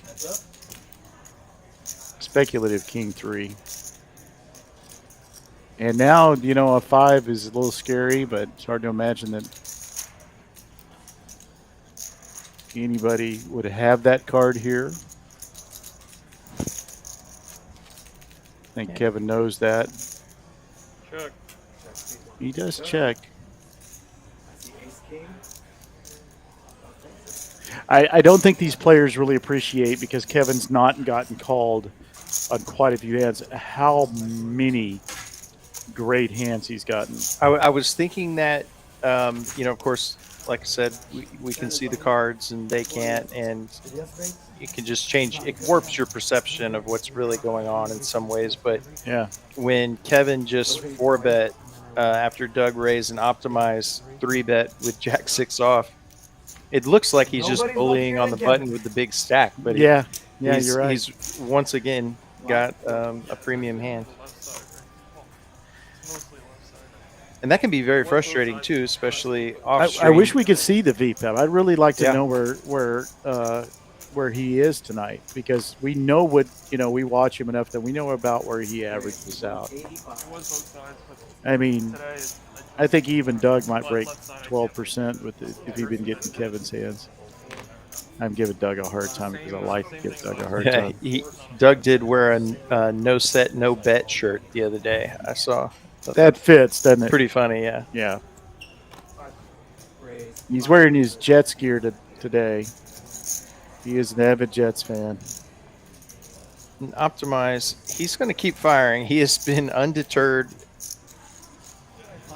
speculative king 3. And now, you know, a 5 is a little scary, but it's hard to imagine that anybody would have that card here. I think Kevin knows that. Check. He does check. I don't think these players really appreciate, because Kevin's not gotten called on quite a few hands, how many great hands he's gotten. I was thinking that, you know, of course, like I said, we can see the cards and they can't, and you can just change. It warps your perception of what's really going on in some ways. But yeah, when Kevin just 4-bet after Doug raised and optimized 3-bet with Jack 6 off, it looks like he's just bullying on the button with the big stack. But yeah, you're right. He's once again got a premium hand. And that can be very frustrating too, especially off stream. I wish we could see the VPEP. I'd really like to know where he is tonight, because we know what, you know, we watch him enough that we know about where he averages out. I mean, I think even Doug might break 12% with if he'd been getting Kevin's hands. I'm giving Doug a hard time because I like to give Doug a hard time. Doug did wear a no set, no bet shirt the other day. I saw. That fits, doesn't it? Pretty funny, yeah. Yeah. He's wearing his Jets gear today. He is an avid Jets fan. And Optimize, he's going to keep firing. He has been undeterred,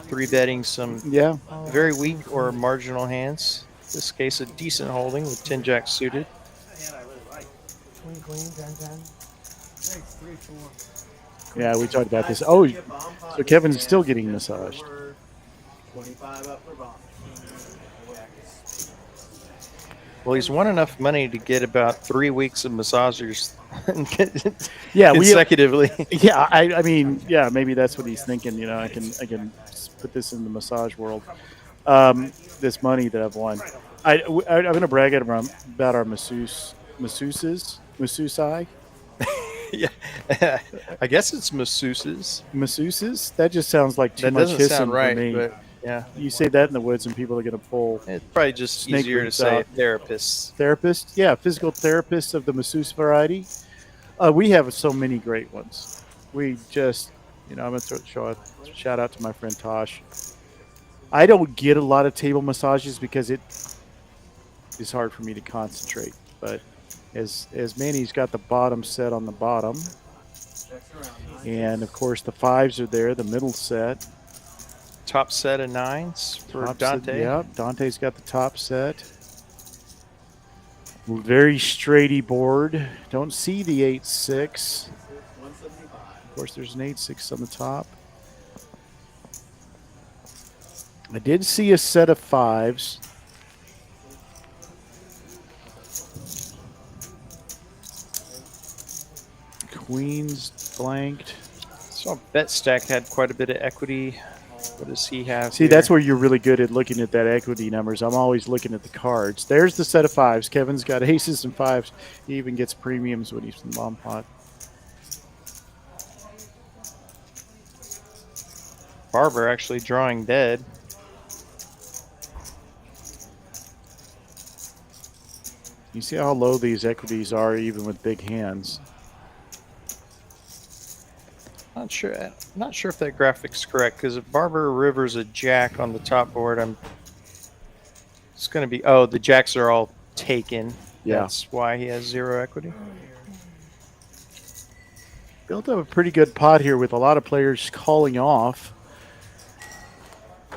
3-betting some very weak or marginal hands. In this case, a decent holding with 10-jack suited. Queen, 10-10. Yeah, we talked about this. Oh, so Kevin's still getting massaged. 25 up for Bob. Well, he's won enough money to get about 3 weeks of massagers consecutively. consecutively. I mean, maybe that's what he's thinking. You know, I can put this in the massage world. This money that I've won. I'm going to brag about our masseuses. Yeah, I guess it's masseuses. Masseuses? That just sounds like too that much doesn't hissing sound right, for me. but yeah. You say that in the woods and people are going to pull. It's probably just easier to say therapists. Therapists? Yeah, physical therapists of the masseuse variety. We have so many great ones. We just, I'm going to shout out to my friend Tosh. I don't get a lot of table massages because it is hard for me to concentrate, but as Manny's got the bottom set on the bottom, and of course the 5s are there, the middle set. Top set of 9s for Dante. Dante's got the top set. Very straighty board. Don't see the 8-6. Of course, there's an 8-6 on the top. I did see a set of 5s. Queens blanked. So Bet Stack had quite a bit of equity. What does he have? See, that's where you're really good at looking at that equity numbers. I'm always looking at the cards. There's the set of 5s. Kevin's got aces and 5s. He even gets premiums when he's in long pot. Barber actually drawing dead. You see how low these equities are even with big hands. Not sure. Not sure if that graphic's correct because if Barber River's a jack on the top board, it's going to be. Oh, the jacks are all taken. Yeah. That's why he has 0 equity. Built up a pretty good pot here with a lot of players calling off.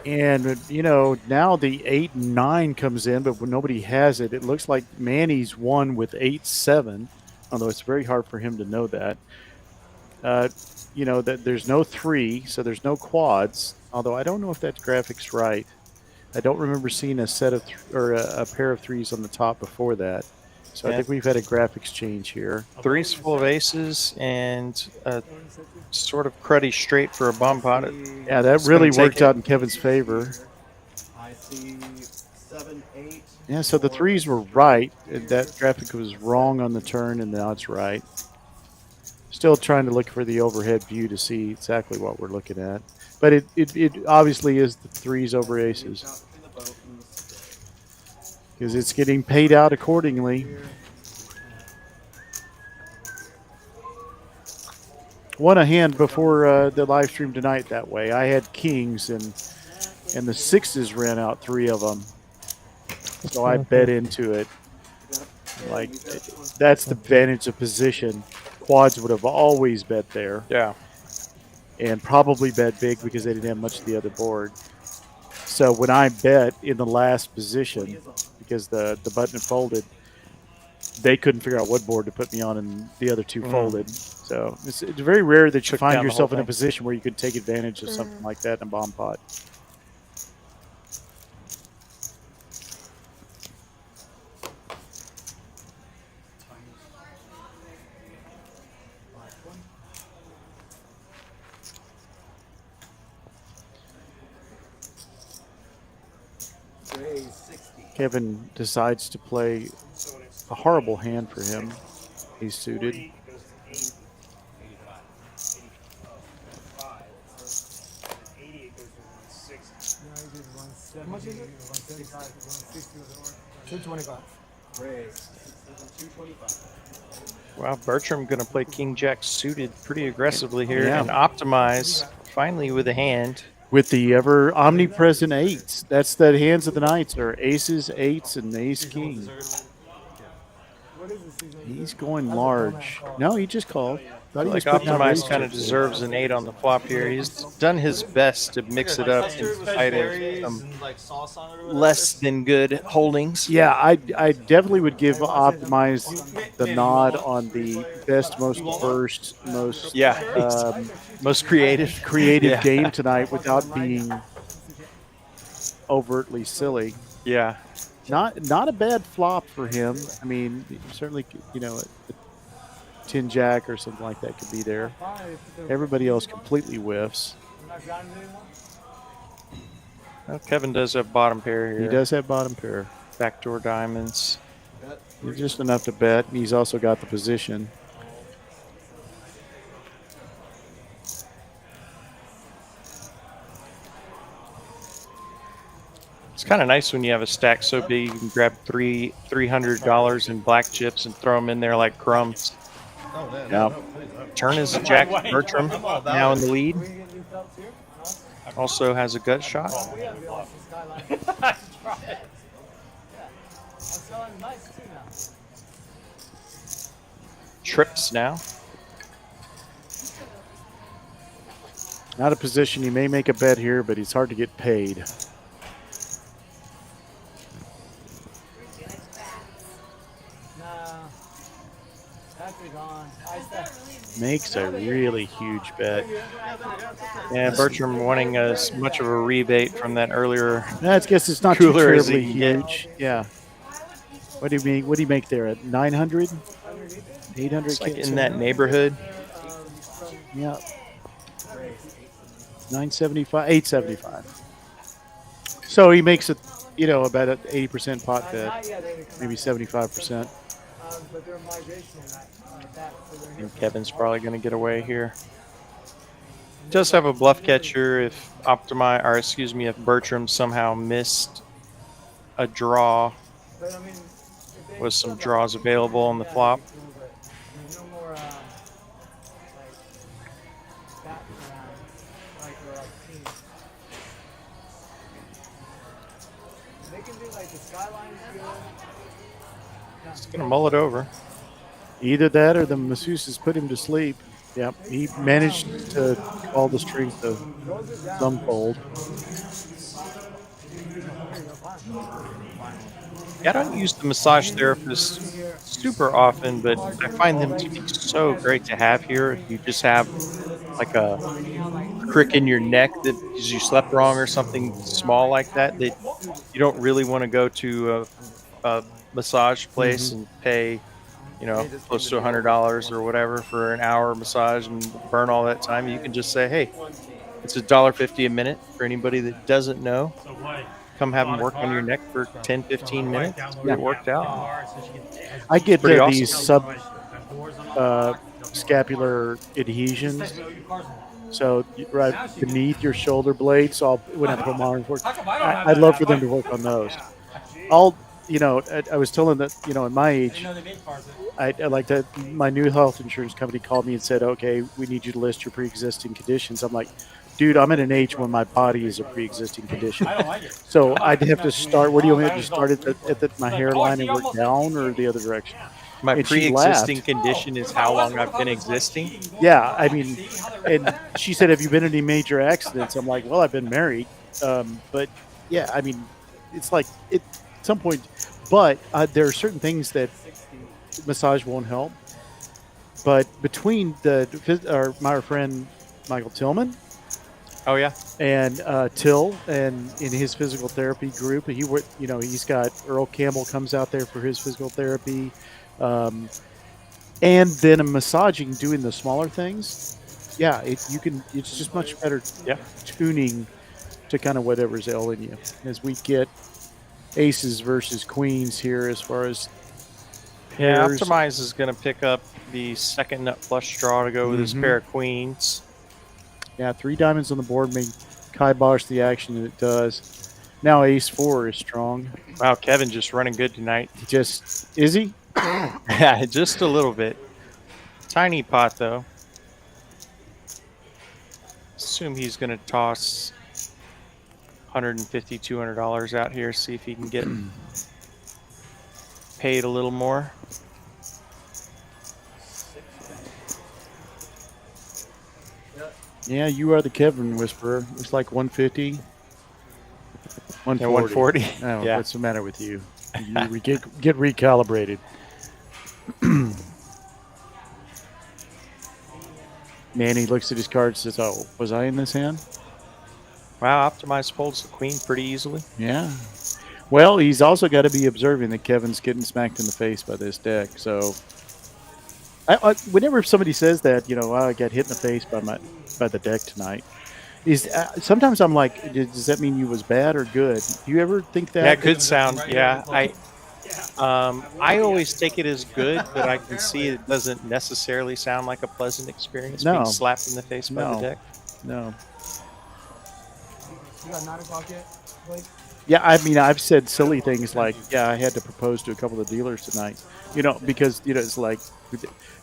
And, you know, now the 8 and 9 comes in, but when nobody has it, it looks like Manny's won with 8-7, although it's very hard for him to know that. You know, that there's no 3, so there's no quads, although I don't know if that graphic's right. I don't remember seeing a set of a pair of 3s on the top before that. So I think we've had a graphics change here. 3's full of aces and a sort of cruddy straight for a bomb pot. Yeah, that really worked out in Kevin's favor. I see 7, 8. Yeah, so the 3s were right. That graphic was wrong on the turn, and now it's right. Still trying to look for the overhead view to see exactly what we're looking at. But it obviously is the 3s over aces. Because it's getting paid out accordingly. Won a hand before the live stream tonight that way. I had kings and the 6s ran out 3 of them. So I bet into it. Like, that's the advantage of position. Quads would have always bet there. Yeah. And probably bet big because they didn't have much of the other board. So when I bet in the last position, because the button folded, they couldn't figure out what board to put me on, and the other 2 folded. So it's very rare that you find yourself in a position where you could take advantage of something like that in a bomb pot. Kevin decides to play a horrible hand for him. He's suited. How much is it? 175, 160 was the order. 225. Raise. 225. Wow, Bertram going to play King Jack suited pretty aggressively here Yeah. and optimize finally with a hand. With the ever omnipresent 8s. That's the hands of the Knights are aces, 8s, and ace king. He's going large. No, he just called. I feel like Optimize kind of deserves an 8 on the flop here. He's done his best to mix it up in spite of less than good holdings. Yeah, I definitely would give Optimize the nod on the best, most diverse, most most creative game tonight without being overtly silly. Yeah. Not a bad flop for him. I mean, certainly, you know, a 10 jack or something like that could be there. Everybody else completely whiffs. Well, Kevin does have bottom pair here. He does have bottom pair. Backdoor diamonds. Just enough to bet. He's also got the position. It's kind of nice when you have a stack so big you can grab $300 in black chips and throw them in there like crumbs. Yeah. Turn is Jack Bertram now in the lead. Also has a gut shot. Trips now. Not a position. He may make a bet here, but he's hard to get paid. Makes a really huge bet. Yeah, Bertram wanting as much of a rebate from that earlier. I guess it's not too cooler as terribly he can get. huge. Yeah. What do you mean? What do you make there at 900? 800? It's like in that neighborhood. Yeah. 975, 875. So he makes it, you know, about an 80% pot bet, maybe 75%. And Kevin's probably going to get away here. Does have a bluff catcher if if Bertram somehow missed a draw. Was some draws available on the flop? like the skyline is good. Just gonna mull it over. Either that or the masseuses put him to sleep. Yep, he managed to call the strength of some fold. Yeah, I don't use the massage therapist super often, but I find them to be so great to have here. You just have like a crick in your neck that because you slept wrong or something small like that, that you don't really want to go to a massage place and pay, close to $100 or whatever for an hour massage and burn all that time. You can just say, hey, it's $1.50 a minute for anybody that doesn't know. Come have them work on your neck for 10, 15 minutes. Get it worked out. I get Pretty these awesome. scapular adhesions. So right beneath your shoulder blades. So when I put my arms work, I'd love for them to work on those. I was telling that, at my age, I like that my new health insurance company called me and said, okay, we need you to list your pre-existing conditions. I'm like, dude, I'm at an age when my body is a pre-existing condition. So I'd have to start. What do you want me to start at my hairline and work down, or the other direction? My pre-existing condition is how long I've been existing. Yeah, I mean, and she said, "Have you been in any major accidents?" I'm like, "Well, I've been married, but yeah, I mean, it's like at some point, but there are certain things that massage won't help. But between my friend Michael Tillman." Oh yeah, and Till, and in his physical therapy group, he's got Earl Campbell comes out there for his physical therapy, and then a massaging, doing the smaller things. Yeah, it's just much better. Yeah, tuning to kind of whatever's ailing you. As we get aces versus queens here, as far as pairs. Optimize is going to pick up the second nut flush draw to go with his pair of queens. Yeah, 3 diamonds on the board may kibosh the action that it does. Now ace 4 is strong. Wow, Kevin just running good tonight. Is he? Yeah, just a little bit. Tiny pot though. Assume he's going to toss $150, $200 out here. See if he can get paid a little more. Yeah, you are the Kevin Whisperer. It's like 150. 140. Yeah, 140. Oh, yeah. What's the matter with you? We get recalibrated. Manny looks at his cards and says, "Oh, was I in this hand?" Wow, Optimize folds the queen pretty easily. Yeah. Well, he's also got to be observing that Kevin's getting smacked in the face by this deck. So, whenever somebody says that, I got hit in the face by the deck tonight, sometimes I'm like, does that mean you was bad or good? Do you ever think that? Yeah, good sound. Yeah, I always take it as good, but I can see it doesn't necessarily sound like a pleasant experience being slapped in the face by the deck. No. You got 9 o'clock yet, Blake? Yeah, I mean, I've said silly things like, I had to propose to a couple of dealers tonight, because, it's like,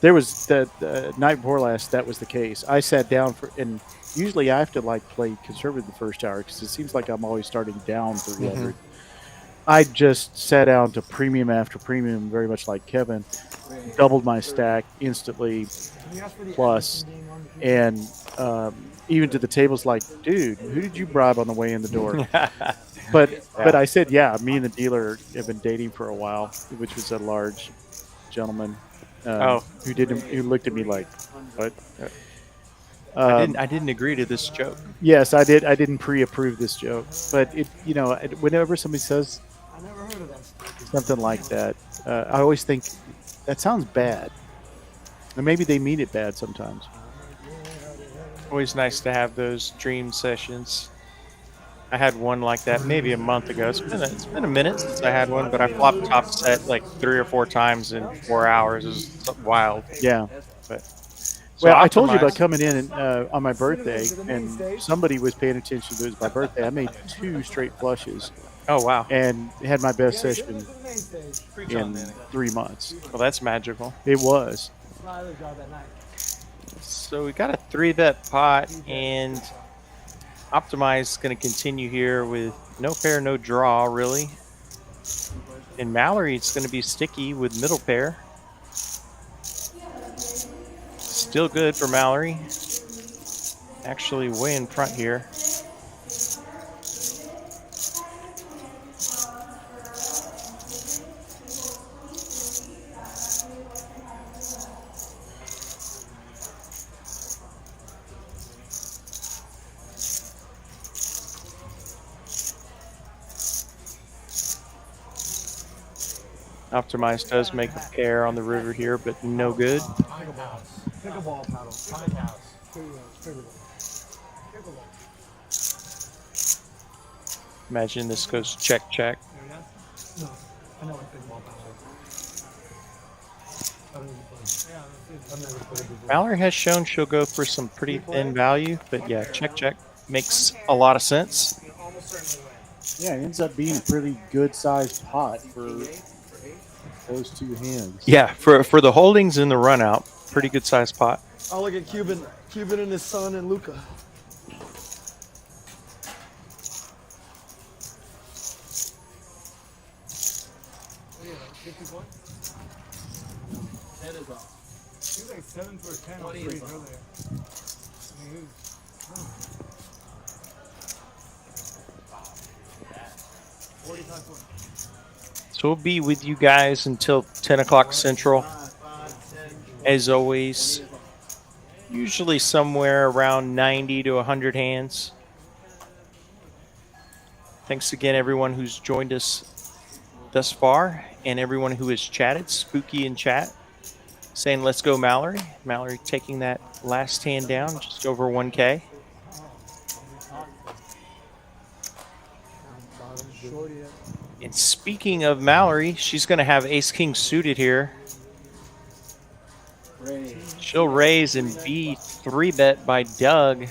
there was the night before last, that was the case. I sat down and usually I have to play conservative the first hour because it seems like I'm always starting down 300. I just sat down to premium after premium, very much like Kevin, doubled my stack instantly plus, and even to the tables like, dude, who did you bribe on the way in the door? But I said, me and the dealer have been dating for a while, which was a large gentleman who looked at me like, what? I didn't agree to this joke. Yes, I did. I didn't pre-approve this joke, but whenever somebody says something like that, I always think that sounds bad, and maybe they mean it bad sometimes. Always nice to have those dream sessions. I had one like that maybe a month ago. It's been a minute since I had one, but I flopped top set like 3 or 4 times in 4 hours. It was wild. Yeah. But well, I told you about coming in on my birthday, and somebody was paying attention to it was my birthday. I made 2 straight flushes. Oh, wow. And had my best session in 3 months. Well, that's magical. It was. So we got a 3-bet pot, and Optimize is going to continue here with no pair, no draw, really. And Mallory, it's going to be sticky with middle pair. Still good for Mallory. Actually way in front here. Optimize does make a pair on the river here, but no good. Pickleball paddle. Fine house. Imagine this goes check, check. No, I know what pickleball paddle is. Mallory has shown she'll go for some pretty thin value, but yeah, check, check makes a lot of sense. Yeah, it ends up being a pretty good sized pot for those two hands. Yeah, for the holdings in the run out, pretty good sized pot. Oh, look at Cuban and his son and Luca. Head is off. He was like 7 for 10 on 20 threes is off. earlier. I mean, he was, oh. 45 points. So we'll be with you guys until 10 o'clock Central. As always, usually somewhere around 90 to 100 hands. Thanks again, everyone who's joined us thus far, and everyone who has chatted. Spooky in chat saying, let's go, Mallory. Mallory taking that last hand down, just over 1K. And speaking of Mallory, she's going to have ace-king suited here. She'll raise and be 3-bet by Doug.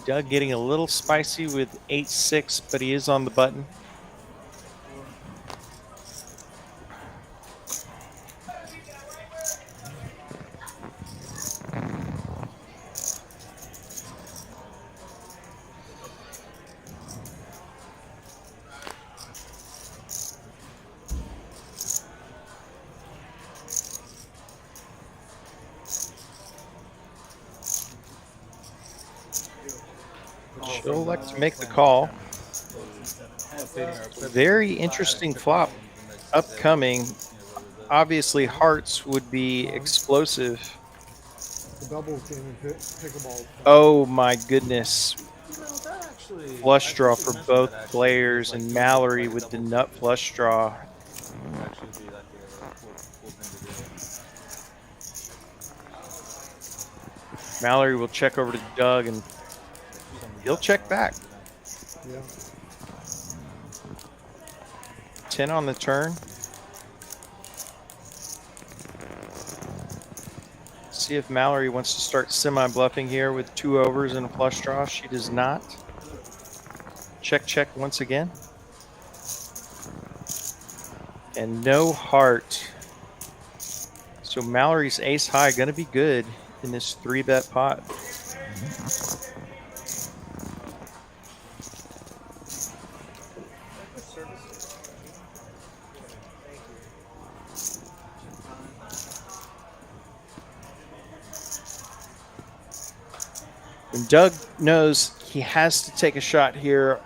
Doug getting a little spicy with 8-6, but he is on the button. She'll like to make the call. Very interesting flop upcoming. Obviously, hearts would be explosive. The doubles game in pickleball. Oh my goodness. Flush draw for both players, and Mallory with the nut flush draw. Mallory will check over to Doug, and he'll check back. Yeah. 10 on the turn. See if Mallory wants to start semi-bluffing here with 2 overs and a flush draw. She does not. Check, check once again. And no heart. So Mallory's ace high going to be good in this 3-bet pot. And Doug knows he has to take a shot here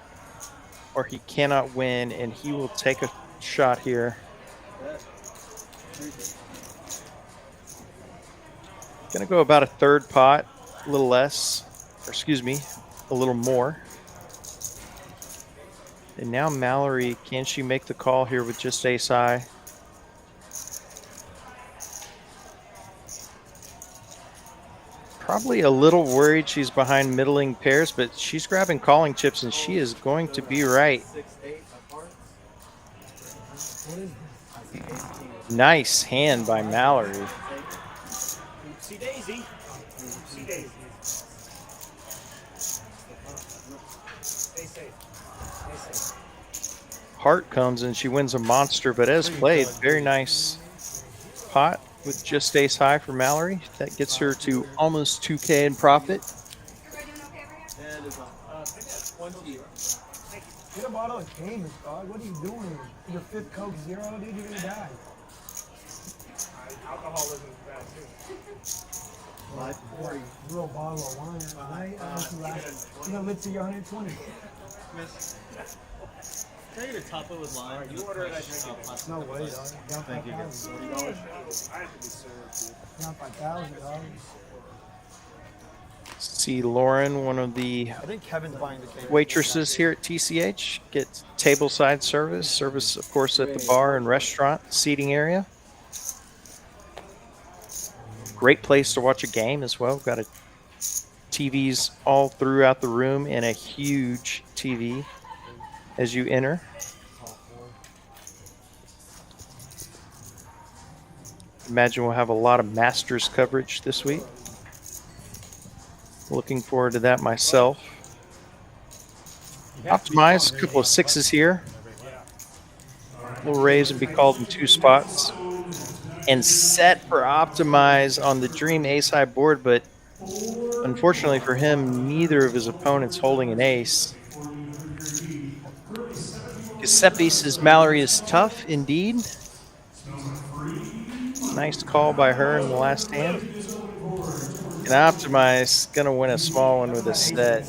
or he cannot win, and he will take a shot here. Gonna go about a third pot, a little less, or excuse me, a little more. And now Mallory, can she make the call here with just ace high? Probably a little worried she's behind middling pairs, but she's grabbing calling chips, and she is going to be right. Nice hand by Mallory. Oopsie daisy. Oopsie daisy. Stay safe. Stay safe. Heart comes and she wins a monster, but as played, very nice pot with just ace high for Mallory. That gets her to almost 2K in profit. Get a bottle of Cayman, dog. What are you doing? Your 5th Coke Zero, dude, you're gonna die. Alcoholism is bad too. What? Real bottle of wine at night. You're gonna live to your 120. Miss. Can I get a taco with lime? You order it, I drink it. No way, dog. Down Thank you, guys. $5,000. I have to be served, dude. Down $5,000, dog. See Lauren, one of the I think Kevin's buying the cake. waitresses here at TCH, gets tableside service. Service, of course, at the bar and restaurant seating area. Great place to watch a game as well. Got a TVs all throughout the room and a huge TV as you enter. Imagine we'll have a lot of Masters coverage this week. Looking forward to that myself. Optimize, a couple of 6s here. We'll raise and be called in 2 spots. And set for Optimize on the Dream Ace High board, but unfortunately for him, neither of his opponents holding an ace. Giuseppe says Mallerie is tough indeed. Nice call by her in the last hand. And Optimize gonna win a small one with a set.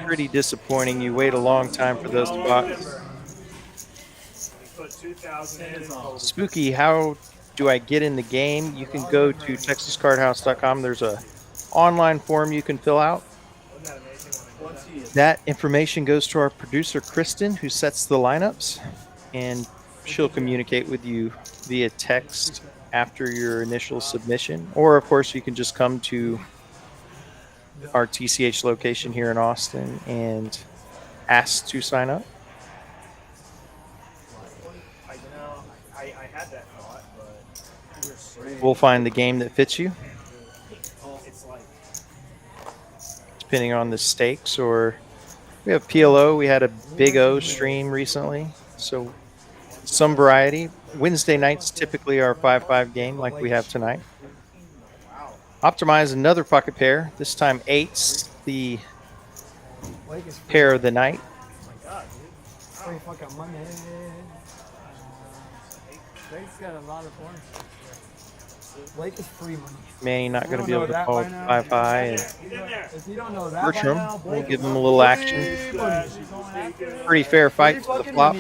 Pretty disappointing. You wait a long time for those spots. Spooky, how do I get in the game? You can go to texascardhouse.com. There's a online form you can fill out. That information goes to our producer Kristen, who sets the lineups, and she'll communicate with you via text after your initial submission. Or of course you can just come to our TCH location here in Austin and ask to sign up. We'll find the game that fits you, depending on the stakes. Or we have PLO. We had a Big O stream recently, so some variety. Wednesday nights typically are a 5-5 game like we have tonight. Optimize another pocket pair, this time 8s, the pair of the night. Free fucking money. Blake's got a lot of points. Blake is free money. Manny not going to be able to call 5-high. If you don't know that Bertram by now, will give him a little action. Pretty fair fight for the flop.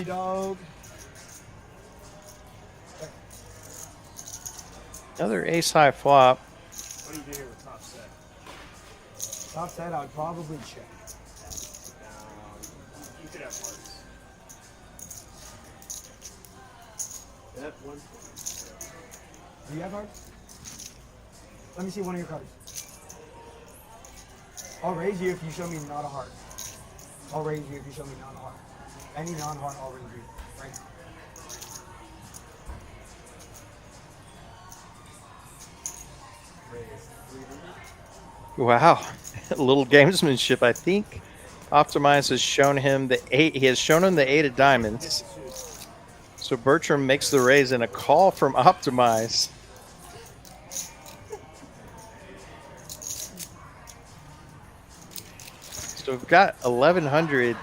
Another ace high flop. What do you do here with top set? Top set, I'd probably check. You could have hearts. That one. Do you have cards? Let me see one of your cards. I'll raise you if you show me not a heart. I'll raise you if you show me not a heart. Any non-heart, I'll raise you. Right now. Wow, a little gamesmanship. I think Optimize has shown him the 8. He has shown him the 8 of diamonds. So Bertram makes the raise and a call from Optimize. So we've got 1,100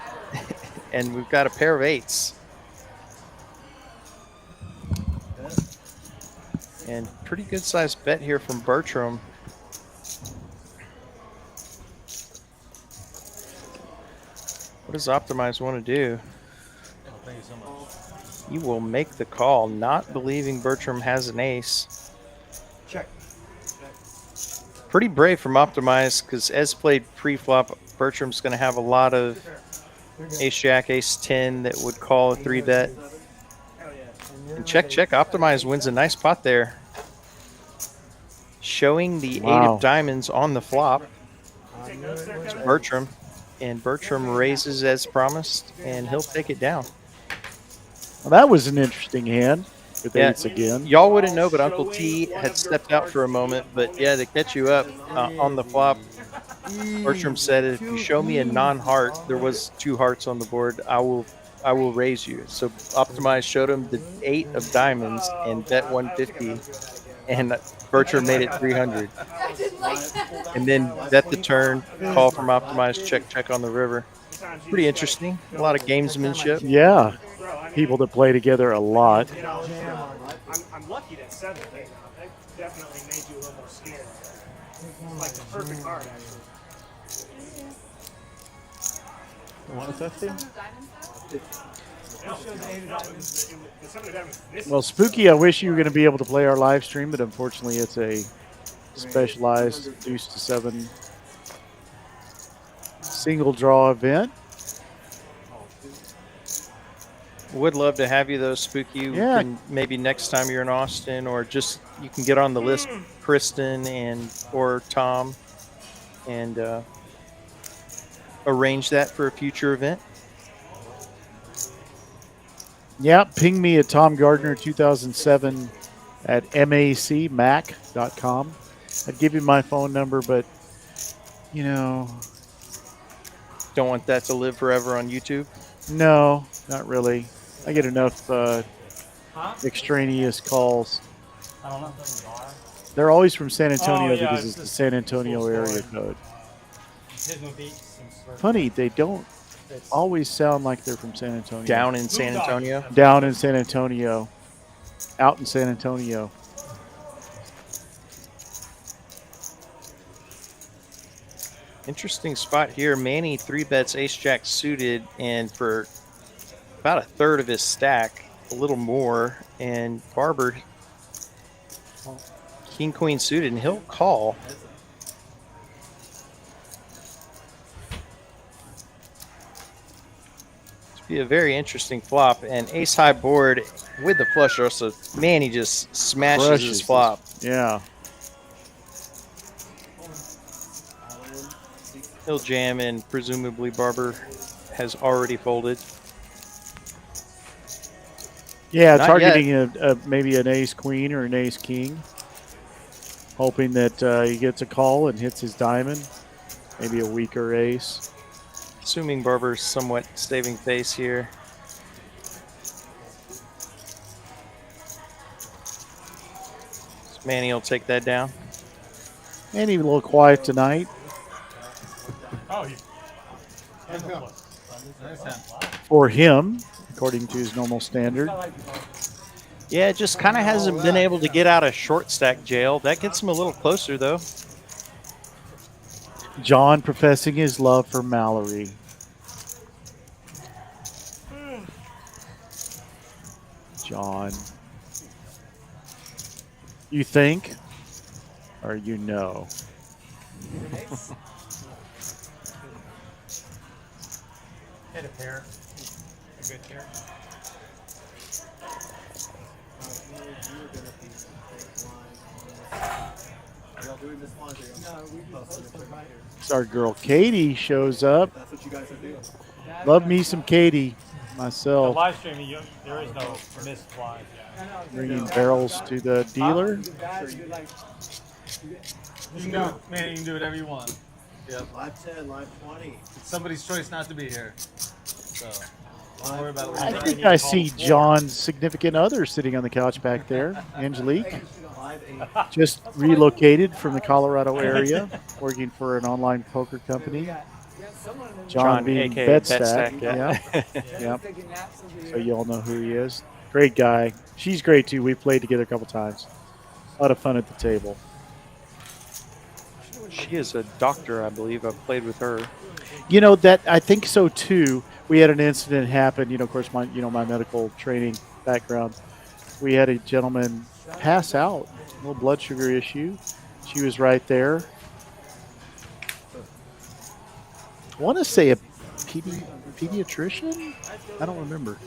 and we've got a pair of 8s. And pretty good sized bet here from Bertram. What does Optimize want to do? Oh, thank you so much. You will make the call, not believing Bertram has an ace. Check. Pretty brave from Optimize, because as played pre-flop, Bertram's going to have a lot of ace-jack, ace-10 that would call a 3-bet. And check, check. Optimize wins a nice pot there. Showing the 8 of diamonds on the flop. It's Bertram. And Bertram raises as promised, and he'll take it down. Well, that was an interesting hand with 8s again. Y'all wouldn't know, but Uncle T had stepped out for a moment. But yeah, to catch you up on the flop, Bertram said, if you show me a non-heart, there was 2 hearts on the board, I will raise you. So Optimize showed him the 8 of diamonds and bet 150, and Bertram made it 300. and then bet the turn, call from optimized, check on the river. Pretty interesting. A lot of gamesmanship. Yeah. People that play together a lot. You know, I'm lucky that 7 came out. That definitely made you a little more scared. It's like the perfect card, actually. Want to touch him? Well, Well, Spooky, I wish you were going to be able to play our live stream, but unfortunately it's a specialized deuce to 7 single draw event. Would love to have you though, Spooky. Yeah. Maybe next time you're in Austin, or just you can get on the list, Kristen or Tom, and arrange that for a future event. Yeah, ping me at Tom Gardner 2007 at macmac.com. I'd give you my phone number, but you know, don't want that to live forever on YouTube. No, not really. I get enough extraneous calls. I don't know. They're always from San Antonio yeah, because it's the San Antonio area code. Funny, Funny, they don't always sound like they're from San Antonio. Down in San Antonio? Down in San Antonio. Out in San Antonio. Interesting spot here. Manny 3-bets ace-jack suited, and for about a third of his stack, a little more, and Barber king-queen suited, and he'll call. Be a very interesting flop, and ace high board with the flush draw. So Manny just smashes his flop. Yeah. He'll jam, and presumably Barber has already folded. Yeah, Not targeting maybe an ace queen or an ace king, hoping that he gets a call and hits his diamond. Maybe a weaker ace. Assuming Barber's somewhat staving face here. So Manny will take that down. Manny a little quiet tonight. Oh, For him, according to his normal standard. Yeah, just kind of hasn't been able to get out of short stack jail. That gets him a little closer, though. John professing his love for Mallerie. John. You think? Or you know? Hit a pair. A good pair. It's our girl Katie shows up. That's what you guys are doing. Love me some Katie myself. The live stream, there is no missed flies. Bringing barrels to the dealer. You can do, man, you can do whatever you want. Yep. Live 10, live 20. It's somebody's choice not to be here. So don't worry about it. I think I see John's significant other sitting on the couch back there, Angelique. Just relocated from the Colorado area, working for an online poker company. John being BetStack. Yeah. Yep. So you all know who he is. Great guy. She's great too. We've played together a couple times. A lot of fun at the table. She is a doctor, I believe. I've played with her. You know that I think so too. We had an incident happen. You know, of course, my medical training background. We had a gentleman pass out, a little blood sugar issue. She was right there. I want to say a pediatrician. I don't remember.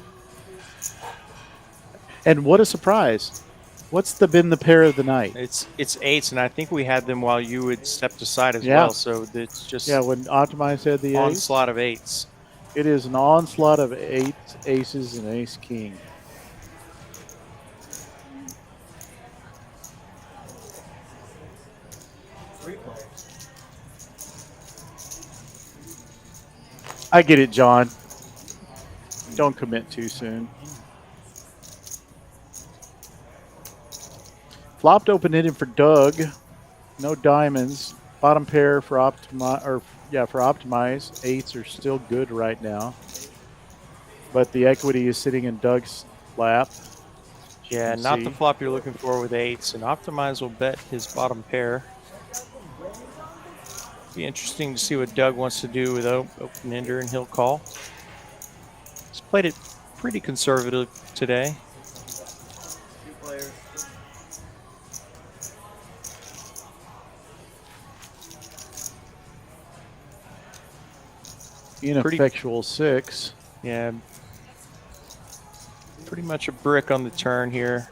And what a surprise! What's been the pair of the night? It's eights, and I think we had them while you had stepped aside as well. So it's just when Optimized had the onslaught of eights. It is an onslaught of eights, aces, and ace king. I get it, John. Don't commit too soon. Flopped open-ended for Doug. No diamonds. Bottom pair for optimize. Eights are still good right now. But the equity is sitting in Doug's lap. Yeah, not the flop you're looking for with eights. And Optimize will bet his bottom pair. Be interesting to see what Doug wants to do with open ender, and he'll call. He's played it pretty conservative today. Two players. Ineffectual 6. Yeah. Pretty much a brick on the turn here.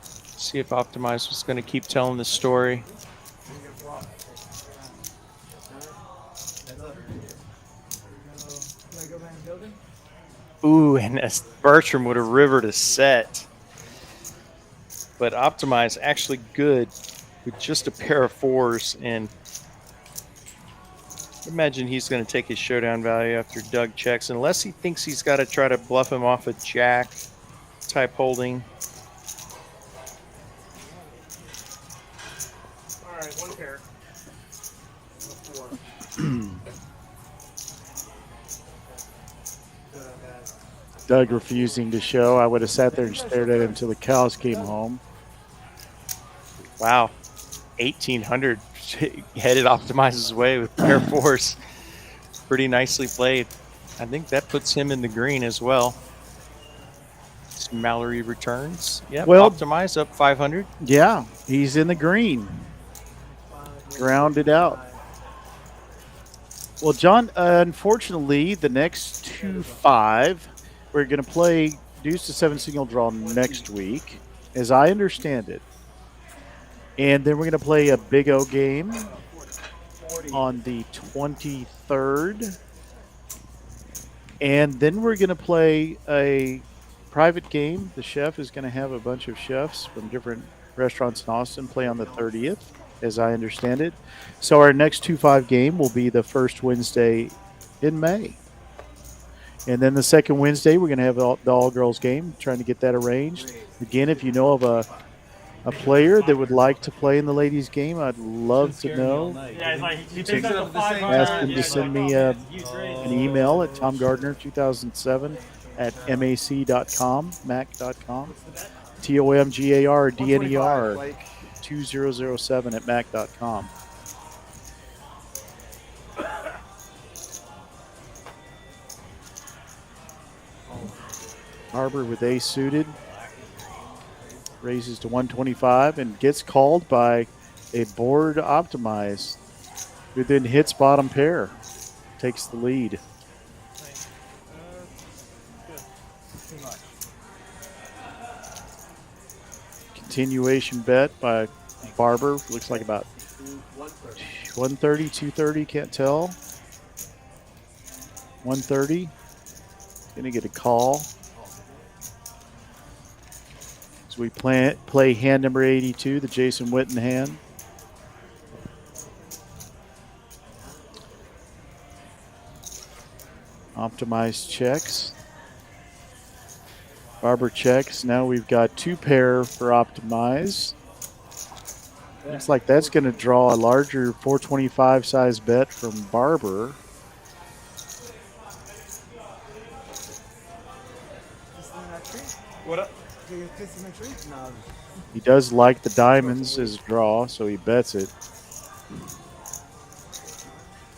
See if Optimize was going to keep telling the story. Ooh, and Bertram would have rivered a set. But Optimize actually good with just a pair of fours, and imagine he's going to take his showdown value after Doug checks, unless he thinks he's got to try to bluff him off a jack type holding. All right, one pair. Doug refusing to show. I would have sat there and stared at him until the cows came home. Wow. 1,800 headed Optimize's way with pair fours. Pretty nicely played. I think that puts him in the green as well. Mallerie returns. Yep, well, Optimize up 500. Yeah, he's in the green. Grounded out. Well, John, unfortunately, the next 2-5, we're going to play deuce to 7 single draw next week, as I understand it. And then we're going to play a Big O game on the 23rd. And then we're going to play a private game. The chef is going to have a bunch of chefs from different restaurants in Austin play on the 30th, as I understand it. So our next 2-5 game will be the first Wednesday in May. And then the second Wednesday, we're going to have the all-girls game, trying to get that arranged. Again, if you know of a player that would like to play in the ladies' game, I'd love to know. Yeah, it's like he takes it up the same Ask him to send me an email at tomgardner2007 at mac.com, mac.com, TOMGARDNER 2007 at mac.com. Barber with ace suited. Raises to 125 and gets called by a board Optimize, who then hits bottom pair. Takes the lead. Continuation bet by Barber. Looks like about 130, 230, can't tell. 130. Gonna get a call. So we play hand number 82, the Jason Witten hand. Optimize checks. Barber checks. Now we've got two pair for Optimize. Looks like that's going to draw a larger 425 size bet from Barber. What up? No. He does like the diamonds as a draw, so he bets it.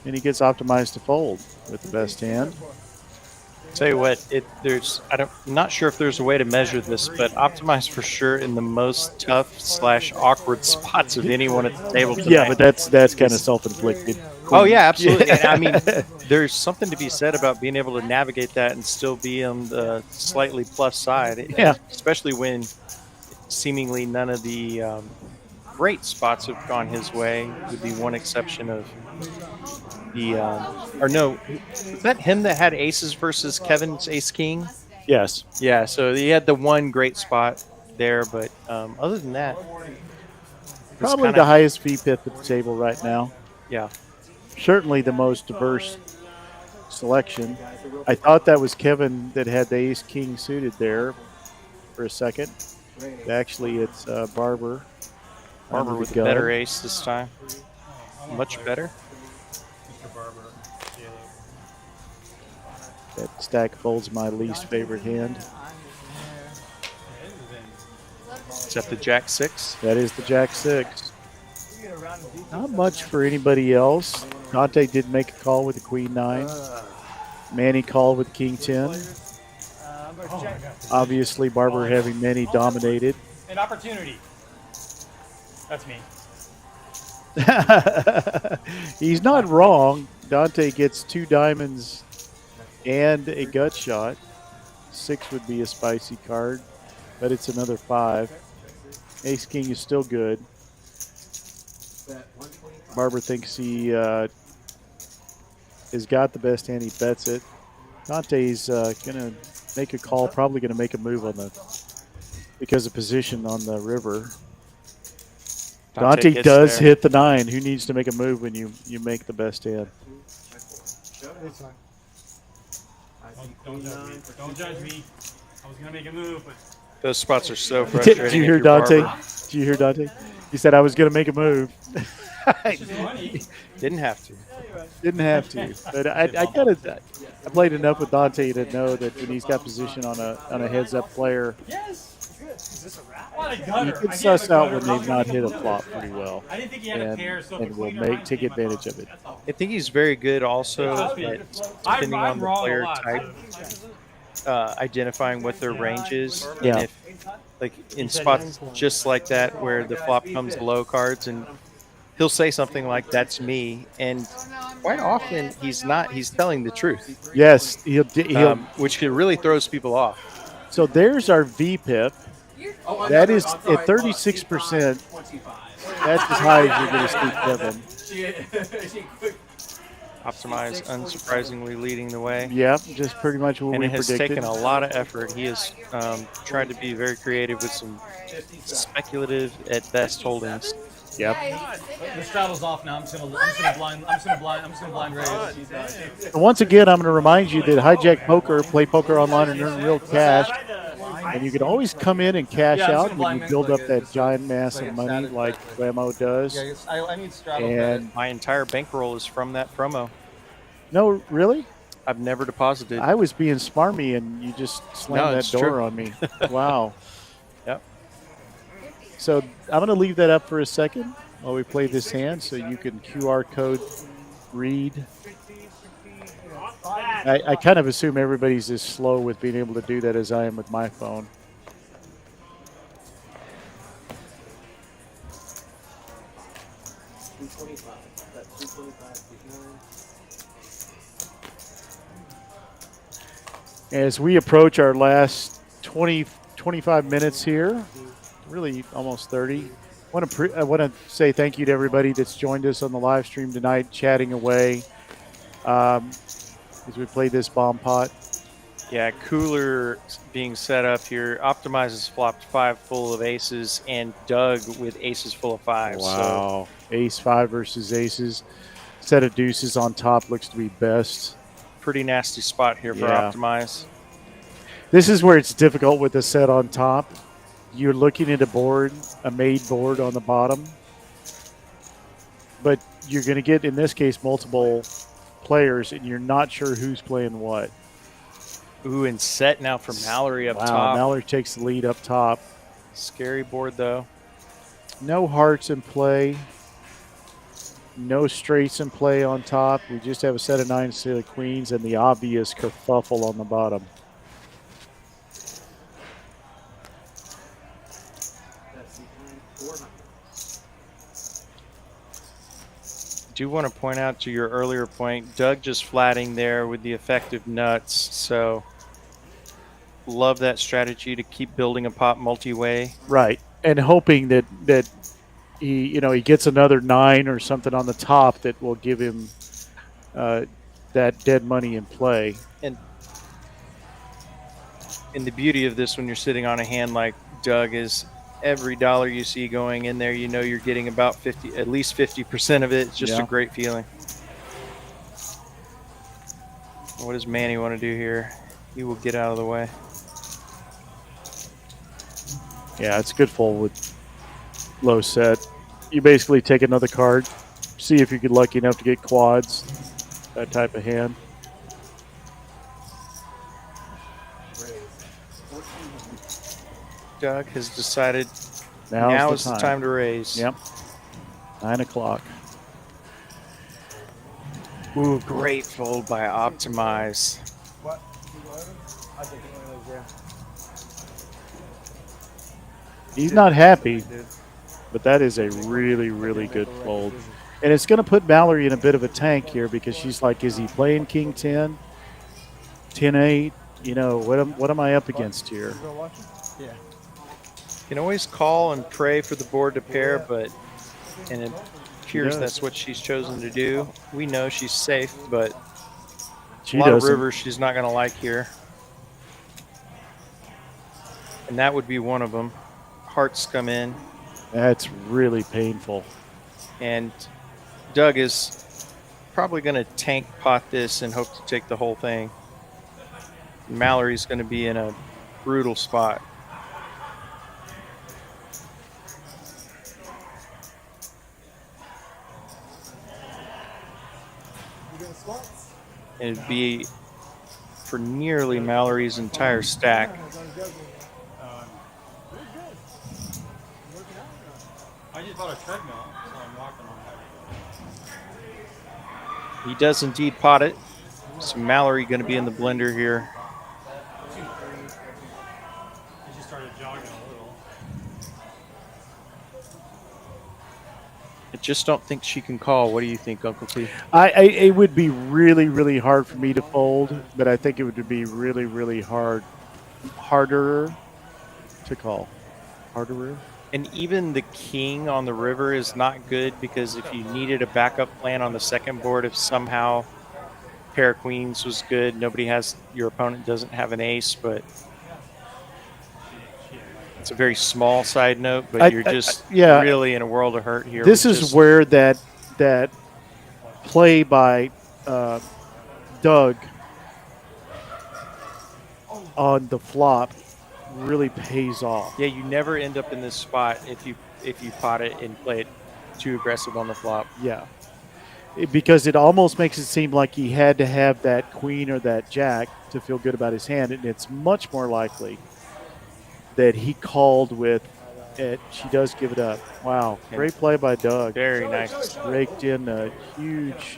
And he gets Optimized to fold with the best hand. Tell you what, I'm not sure if there's a way to measure this, but Optimize for sure in the most tough/awkward spots of anyone at the table tonight. Yeah, but that's kind of self-inflicted. Oh yeah, absolutely. Yeah. I mean, there's something to be said about being able to navigate that and still be on the slightly plus side. Yeah, especially when seemingly none of the great spots have gone his way, with the one exception of the or no, is that him that had aces versus Kevin's ace king? Yes. Yeah, so he had the one great spot there, but other than that, probably the highest VPIP at the table right now. Yeah. Certainly the most diverse selection. I thought that was Kevin that had the ace king suited there for a second. Actually, it's Barber. Barber with a gun. better ace this time. Much better. Mr. Barber. That stack folds my least favorite hand. Is that the Jack 6? That is the Jack 6. Not much for anybody else. Dante did make a call with the Queen 9. Manny called with King 10. Obviously, Barber having Manny dominated. An opportunity. That's me. He's not wrong. Dante gets 2 diamonds and a gut shot. 6 would be a spicy card, but it's another 5. Ace King is still good. Barber thinks he has got the best hand. He bets it. Dante's going to make a call, probably going to make a move on because of position on the river. Dante does hit the 9. Who needs to make a move when you make the best hand? Don't judge me. Don't judge me. I was going to make a move, but... Those spots are so frustrating. Did you hear Dante? Did you hear Dante? He said I was going to make a move. Didn't have to. Didn't have to. But I played enough with Dante to know that when he's got position on a heads-up player, you can suss out when they've not hit a flop pretty well, and will take advantage of it. I think he's very good also at, depending on the player type, identifying what their range is. Yeah. And if, like in spots just like that where the flop comes low cards and he'll say something like "that's me," and quite often he's not. He's telling the truth. Yes, he'll which really throws people off. So there's our VPIP. That is at 36%. That's as high as you're going to see Kevin. Optimize, unsurprisingly leading the way. Yep, just pretty much what we predicted. And it has taken a lot of effort. He has tried to be very creative with some speculative at best holdings. Yep. The straddle's off now. I'm just gonna blind raise. And once again, I'm going to remind you that Hijack Poker, play poker online and earn real cash. And you can always come in and cash out when you build up that giant mass of money like Ramo does. I need straddle. And my entire bankroll is from that promo. No, really? I've never deposited. I was being smarmy and you just slammed that door on me. Wow. Yep. So I'm going to leave that up for a second while we play this hand so you can QR code read. I kind of assume everybody's as slow with being able to do that as I am with my phone. As we approach our last 25 minutes here, really almost 30, I want to say thank you to everybody that's joined us on the live stream tonight, chatting away. As we play this bomb pot. Yeah, cooler being set up here. Optimizes flopped 5 full of aces and Doug with aces full of 5. Wow. So ace 5 versus aces. Set of deuces on top looks to be best. Pretty nasty spot here for Optimize. This is where it's difficult with the set on top. You're looking at a board, a made board on the bottom. But you're going to get, in this case, multiple players, and you're not sure who's playing what. Ooh, and set now for Mallerie up top. Mallerie takes the lead up top. Scary board, though. No hearts in play. No straights in play on top. We just have a set of 9, set of queens, and the obvious kerfuffle on the bottom. I do want to point out to your earlier point, Doug just flatting there with the effective nuts. So love that strategy to keep building a pot multi-way. Right, and hoping that he gets another 9 or something on the top that will give him that dead money in play. And the beauty of this when you're sitting on a hand like Doug is every dollar you see going in there, you know you're getting about at least 50% of it. It's just a great feeling. What does Manny want to do here? He will get out of the way. Yeah, it's a good fold with low set. You basically take another card, see if you get lucky enough to get quads, that type of hand. Doug has decided Now now is is the time to raise. Yep. 9 o'clock. Ooh, great fold by Optimize. What? I think one of those, yeah. He's not happy, but that is a really, really good fold. And it's going to put Mallory in a bit of a tank here because she's like, is he playing King 10? 10-8? You know, what am I up against here? Yeah. You can always call and pray for the board to pair, but and it appears that's what she's chosen to do. We know she's safe, but a lot of rivers she's not going to like here. And that would be one of them. Hearts come in. That's really painful. And Doug is probably going to tank pot this and hope to take the whole thing. Mallory's going to be in a brutal spot. It'd be for nearly Mallory's entire stack. I just bought a treadmill, so I'm walking on that. He does indeed pot it. So Mallory going to be in the blender here. I just started jogging a little. I just don't think she can call. What do you think, Uncle T? It would be really, really hard for me to fold, but I think it would be really, really harder to call. Harder. And even the king on the river is not good because if you needed a backup plan on the second board, if somehow pair of queens was good, your opponent doesn't have an ace, but it's a very small side note, but you're just really in a world of hurt here. This is where that play by Doug on the flop really pays off. Yeah, you never end up in this spot if you pot it and play it too aggressive on the flop. Yeah. Because it almost makes it seem like he had to have that queen or that jack to feel good about his hand, and it's much more likely that he called with it. She does give it up. Wow. Great play by Doug. Very nice. Raked in a huge...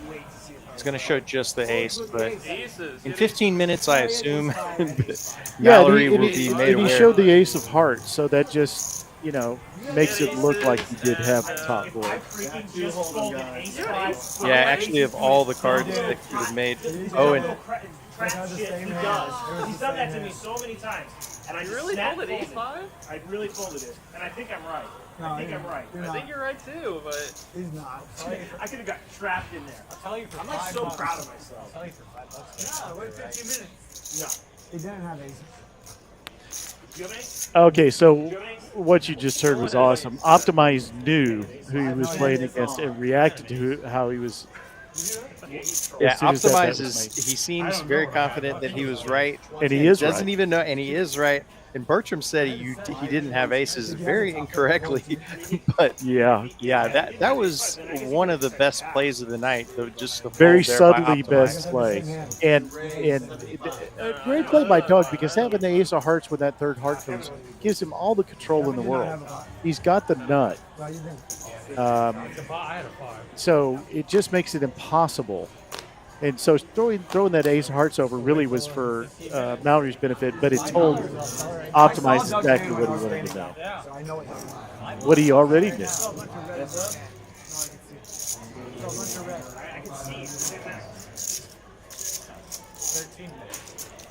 It's going to show just the ace, but in 15 minutes, I assume Mallory will be made aware. He showed the ace of hearts, so that just, makes it look like he did have the top board. Yeah, actually, of all the cards that he would have made. Oh, and Crap shit, he does. He's done that to me so many times. And I really folded ace-5? I really folded it. And I think I'm right. I think you're right too, but he's not. I could have got trapped in there. I'll tell you for I'm like so $5. proud of myself. I'll tell you for $5. No, wait 15 minutes. No. He didn't have aces. Okay, so what you just heard was awesome. Optimize knew who he was playing against and reacted to how he was. Yeah, Optimize he seems very confident that he was right. And he is doesn't right. even know, and he is right. And Bertram said he didn't have aces very incorrectly, but yeah, that was one of the best plays of the night. Just the very subtly best play, and a great play by Doug because having the ace of hearts when that third heart comes gives him all the control in the world. He's got the nut, so it just makes it impossible. And so throwing that ace of hearts over really was for Mallory's benefit, but it told Optimize exactly what he wanted to know. What he already knew.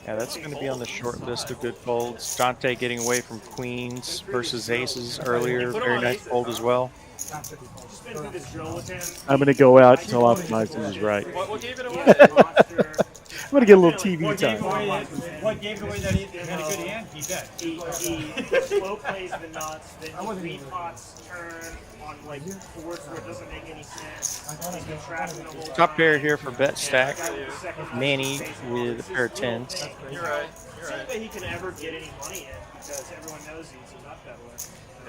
Yeah, that's going to be on the short list of good folds. Dante getting away from queens versus aces earlier. Very nice fold as well. I'm going to go out until Optimize is right. What gave it away? I'm going to get a little TV time. What gave it away that he had a good hand? He bet. He slow plays the nuts, then he repots turn on like boards where it doesn't make any sense. He's been trapped in a whole Top pair here for bet stack. Manny with a pair of tens. You're right. It's not that he can ever get any money in because everyone knows he's a nut peddler.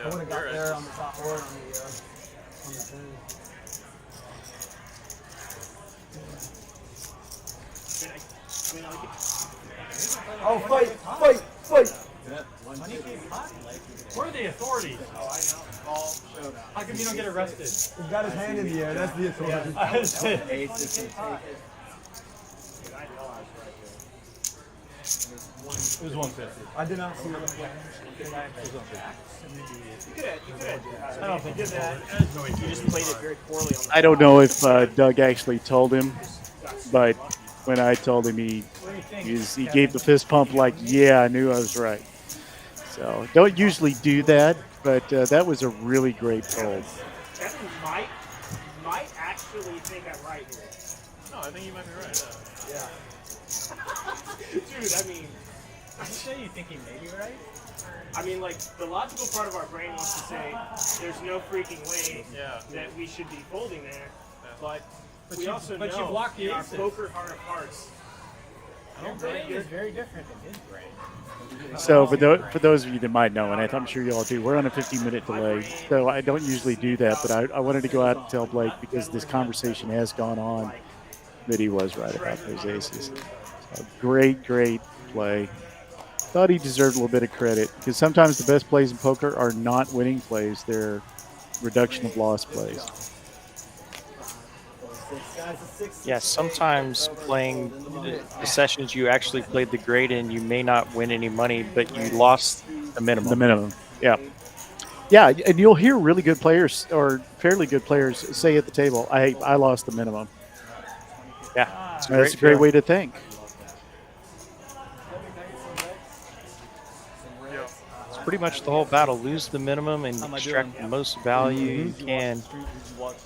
I would have got there on the top board on the Oh, fight! We're the authorities. Oh, I know. All showdown. How come you don't get arrested? He's got his hand in the air. That's the authority. Ace is going to take it. It was 150. I did not see it. I don't think You did that. You just played it very poorly on the I don't know if Doug actually told him, but when I told him, he gave the fist pump like, yeah, I knew I was right. So don't usually do that, but that was a really great fold. Kevin might actually think I'm right here. No, I think you might be right. Yeah. Dude, I mean, you say you think he may be right? I mean, like, the logical part of our brain wants to say there's no freaking way that we should be folding there, but we also know you block the in our aces. poker heart of hearts. Your brain is very different than his brain. So for those of you that might know, and I'm sure you all do, we're on a 15-minute delay, so I don't usually do that, but I wanted to go out and tell Blake, because this conversation has gone on, that he was right about those aces. So great play. Thought he deserved a little bit of credit, because sometimes the best plays in poker are not winning plays, they're reduction of loss plays. Yeah, sometimes playing the sessions you actually played the grade in, you may not win any money, but you lost the minimum. The minimum, yeah. Yeah, and you'll hear really good players or fairly good players say at the table, I lost the minimum. Yeah, that's a great way to think. It's pretty much the whole battle. Lose the minimum and extract the most value you can.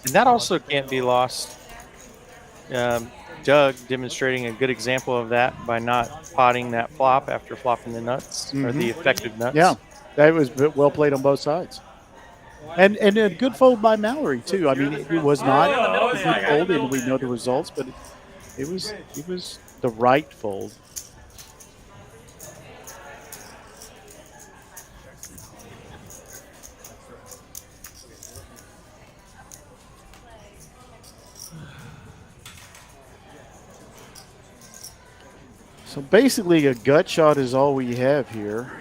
And that also can't be lost. Doug demonstrating a good example of that by not potting that flop after flopping the nuts, or the effective nuts. Yeah, that was well played on both sides. And a good fold by Mallerie, too. I mean, it was not a good fold, and we know the results, but it was the right fold. So basically, a gut shot is all we have here.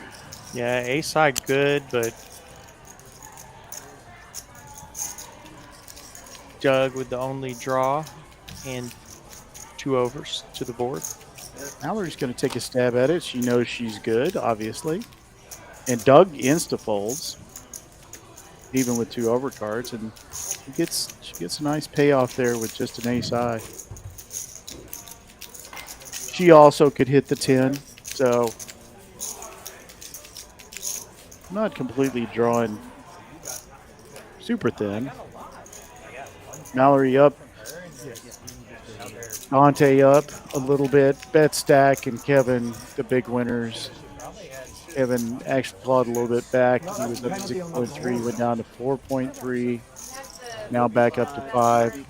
Yeah, ace high good, but Doug with the only draw and 2 overs to the board. Mallory's going to take a stab at it. She knows she's good, obviously. And Doug insta-folds, even with 2 overcards, and she gets a nice payoff there with just an ace high. She also could hit the 10, so not completely drawing super thin. Mallerie up, Dante up a little bit, bet stack, and Kevin the big winners. Kevin actually clawed a little bit back. He was up to 6.3, went down to 4.3. Now back up to 5.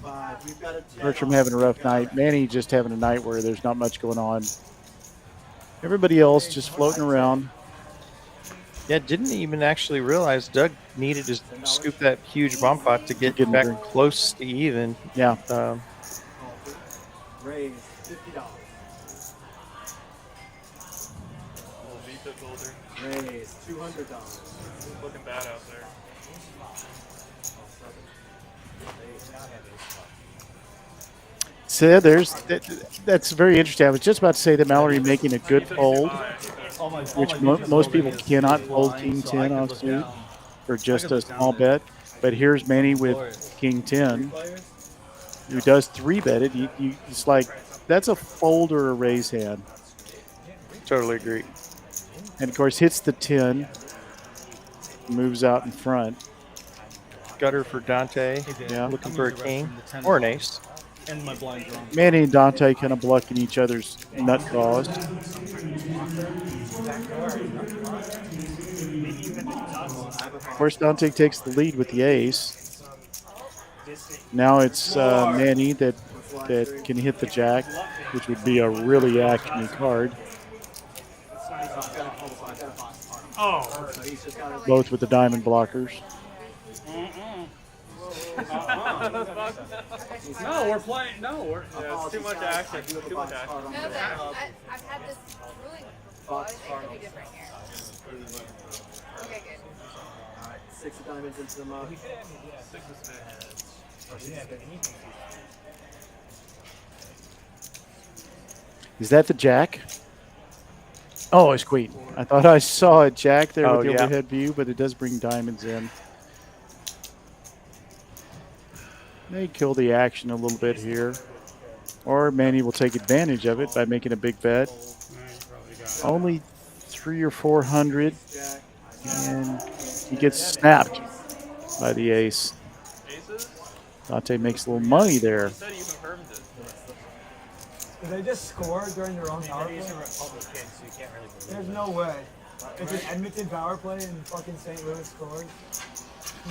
Bertram having a rough night. Manny just having a night where there's not much going on. Everybody else just floating around. Yeah, didn't even actually realize Doug needed to scoop that huge bomb pot to get back close to even. Yeah. Raise $50. Raise $200. Looking bad out there. So that's very interesting. I was just about to say that Mallerie making a good fold, which most people cannot fold King 10 off suit for just a small bet. But here's Manny with King 10, who does 3-bet it. It's like, that's a fold or a raise hand. Totally agree. And of course hits the 10, moves out in front. Gutter for Dante. Yeah. Looking for a king or an ace. And my blind draw. Manny and Dante kind of blocking each other's nut draws. Of course, Dante takes the lead with the ace. Now it's Manny that can hit the jack, which would be a really acme card. Oh. Both with the diamond blockers. No, we're playing. No, we're. Yeah, it's too much action. Too much action. No, but I've had this ruling before. I think it could be different here. Okay, good. Alright, 6 of diamonds into the mug. 6 of spades. Is that the jack? Oh, it's queen. I thought I saw a jack there with the yeah. overhead view, but it does bring diamonds in. May kill the action a little bit here. Or Manny will take advantage of it by making a big bet. Only 300 or 400. And he gets snapped by the ace. Dante makes a little money there. Did they just score during their own power play? There's no way. If an Edmonton power play and fucking St. Louis scores,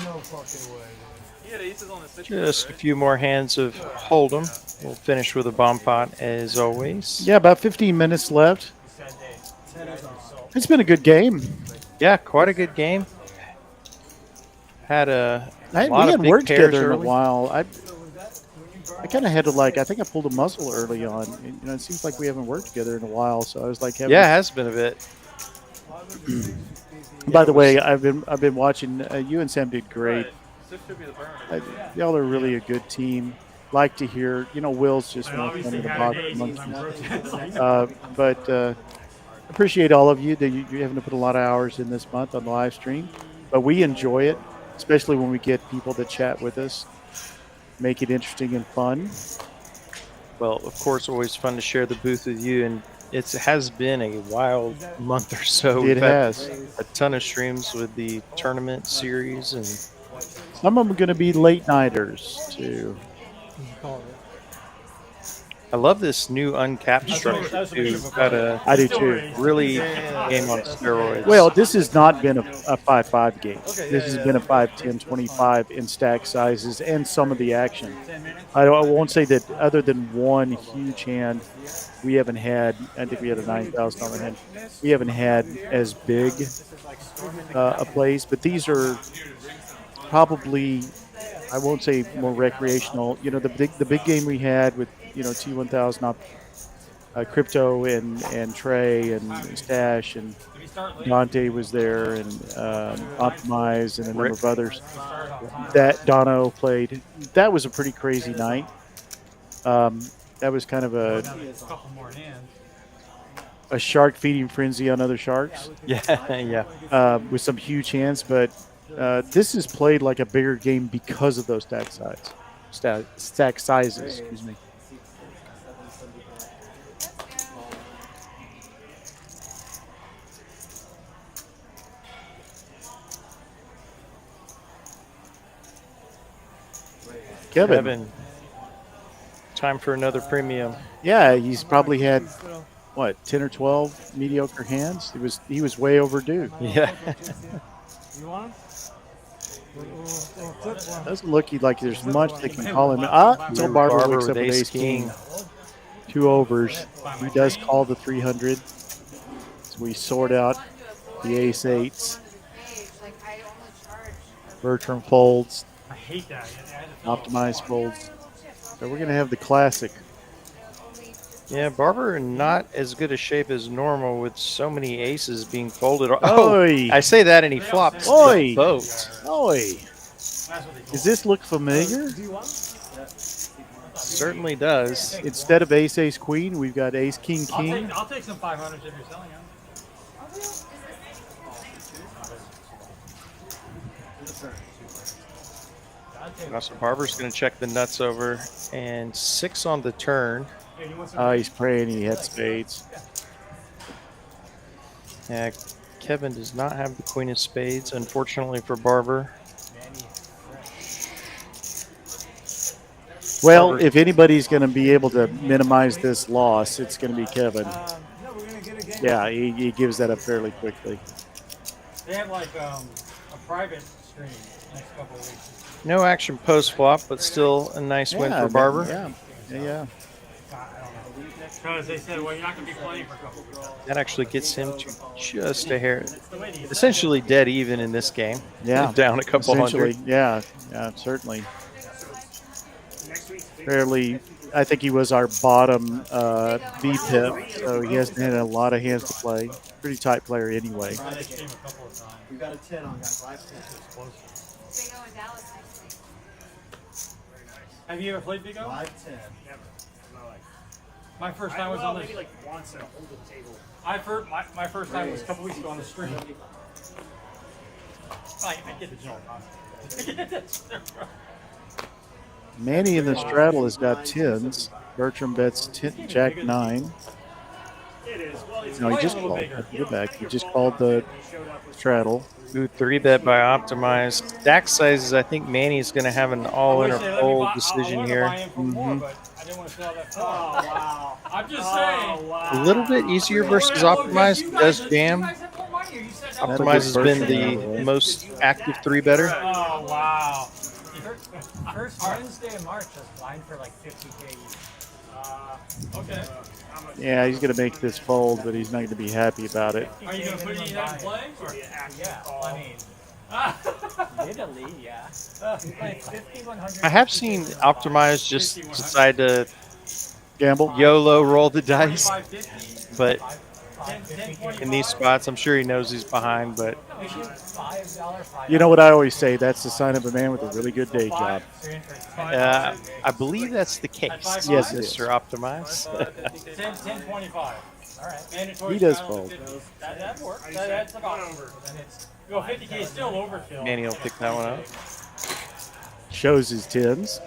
no fucking way, dude. He had aces on his six. Just a few more hands of Hold'em. We'll finish with a bomb pot as always. Yeah, about 15 minutes left. It's been a good game. Yeah, quite a good game. Had a lot we of hadn't big worked pairs together in a early. while. I kind of had to I think I pulled a muzzle early on. It seems like we haven't worked together in a while, so I was like, Yeah, it has been a bit. By the way, I've been watching. You and Sam did great. Y'all are really a good team. Like to hear, Will's just more fun in the box amongst but appreciate all of you that you're having to put a lot of hours in this month on the live stream. But we enjoy it, especially when we get people to chat with us, make it interesting and fun. Well, of course, always fun to share the booth with you, and it has been a wild month or so. It We've had has. a ton of streams with the tournament series, and Some of them are going to be late nighters too. I love this new uncapped structure too. I do too. Really game on steroids. Well, this has not been a 5-5 game. This has been a 5-10, 25 in stack sizes and some of the action. I won't say that other than one huge hand, we haven't had, I think we had a $9,000 hand. We haven't had as big a plays, but these are probably, I won't say more recreational. The big game we had with, T1000 Crypto and Trey and Stash and Dante was there and Optimize and a number of others that Dono played. That was a pretty crazy night. That was kind of a shark feeding frenzy on other sharks. Yeah. With some huge hands, but this is played like a bigger game because of those stack sizes. Excuse me. Kevin. Time for another premium. Yeah, he's probably had 10 or 12 mediocre hands. He was way overdue. Yeah. You want him? Doesn't look like there's much that can call him. Until Barber wakes up with ace king. 2 overs. He does call the 300. So we sort out the ace eights. Bertram folds. I hate that. Optimize folds. So we're going to have the classic. Yeah, Barber in not as good a shape as normal with so many aces being folded. Oy. I say that and he flops Oy. the boat. Oi. Does this look familiar? Certainly does. Instead of ace, ace, queen, we've got ace, king, king. I'll take some 500s if you're selling them. So Barber's going to check the nuts over, and 6 on the turn. He's praying he had spades. Yeah, Kevin does not have the queen of spades, unfortunately for Barber. Well, if anybody's going to be able to minimize this loss, it's going to be Kevin. Yeah, he gives that up fairly quickly. They have a private stream next couple of weeks. No action post flop, but still a nice win for Barber. Yeah. Because they said, well, you're not going to be playing for a couple of weeks. That actually gets him to just a hair, essentially dead even in this game. Yeah, down a couple hundred. Yeah, certainly. fairly. I think he was our bottom B pip, so he hasn't had a lot of hands to play. Pretty tight player anyway. We got a 10 on guys. 5 10. Big O in Dallas next week. Have you ever played Big O? 5 10. Never. No, like, My first time was on the maybe like once at a hold'em table. my first time was a couple weeks ago on the stream. I get the general concept. Manny in the straddle has got 10s. Bertram bets 10, Jack 9. It is. Well, it's No, he just called. Go back. He just called the straddle. Ooh, 3-bet by Optimize. Stack sizes, I think Manny's going to have an all-in or fold decision here. Oh, wow. I'm just saying. A little bit easier versus Optimize. He does jam. Optimize has been the most active 3-better. Oh, wow. First Wednesday of March, I was blind for like 50K each. Okay. Yeah, he's going to make this fold, but he's not going to be happy about it. Are you going to put any of that in play? Or? Yeah, I mean, literally, yeah. Like 5,100. I have seen Optimize just decide to Gamble. YOLO roll the dice, but in these spots, I'm sure he knows he's behind, but You know what I always say? That's the sign of a man with a really good day job. I believe that's the case. Yes, it is. Mr. Optimize. 10-25. All right. He does fold. That works. That's about over. Then it's 50K is still overkill. Manny will pick that one up. Shows his 10s.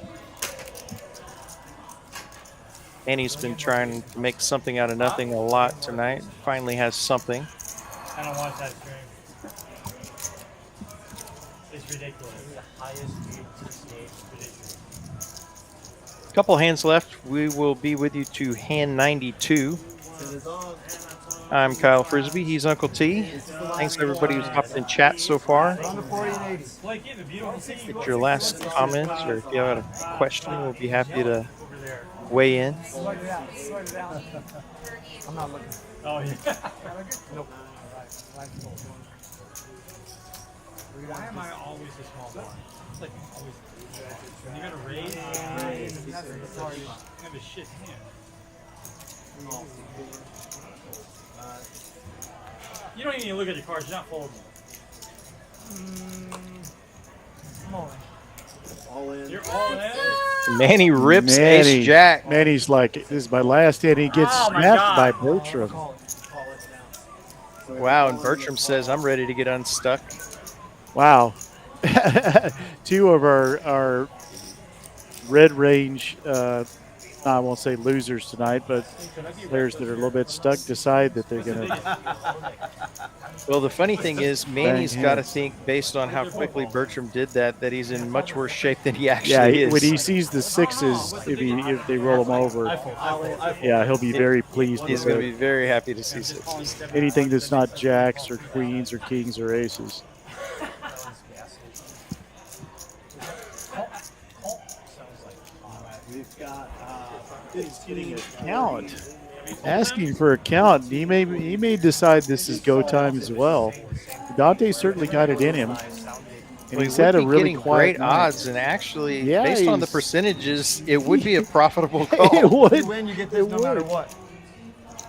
Manny's been trying to make something out of nothing a lot tonight. Finally has something. I don't watch that stream. It's ridiculous. It's the highest viewed TCH ridiculous. Couple hands left. We will be with you to hand 92. I'm Kyle Frisbee. He's Uncle T. Thanks to everybody who's hopped in chat so far. Get your last comments, or if you have a question, we'll be happy to weigh in. Slow it down. I'm not looking. Oh, yeah. Nope. Why am I always a small blind? It's like always. When you got to raise, you have a shit hand. You don't even need to look at your cards. You're not folding. I'm all in. All in. You're all in. Manny rips Ace Jack. Manny's like, this is my last hand. He gets snapped by Bertram. Wow, and Bertram says, I'm ready to get unstuck. Wow. Two of our red range, I won't say losers tonight, but players that are a little bit stuck decide that they're going to. Well, the funny thing is, Manny's Bang got to hands. think, based on how quickly Bertram did that, that he's in much worse shape than he actually is. When he sees the sixes, if they roll him over, yeah, he'll be very pleased. He's going to be very happy to see sixes. Anything that's not jacks or queens or kings or aces. We've got Count. Asking for a count. He may decide this is go time as well. Dante certainly got it in him. And Well, he's he had a would be really getting quiet great night. odds, and actually, Yeah, based on the he's- percentages, it would be a profitable call. It would. You win, you get this no matter what.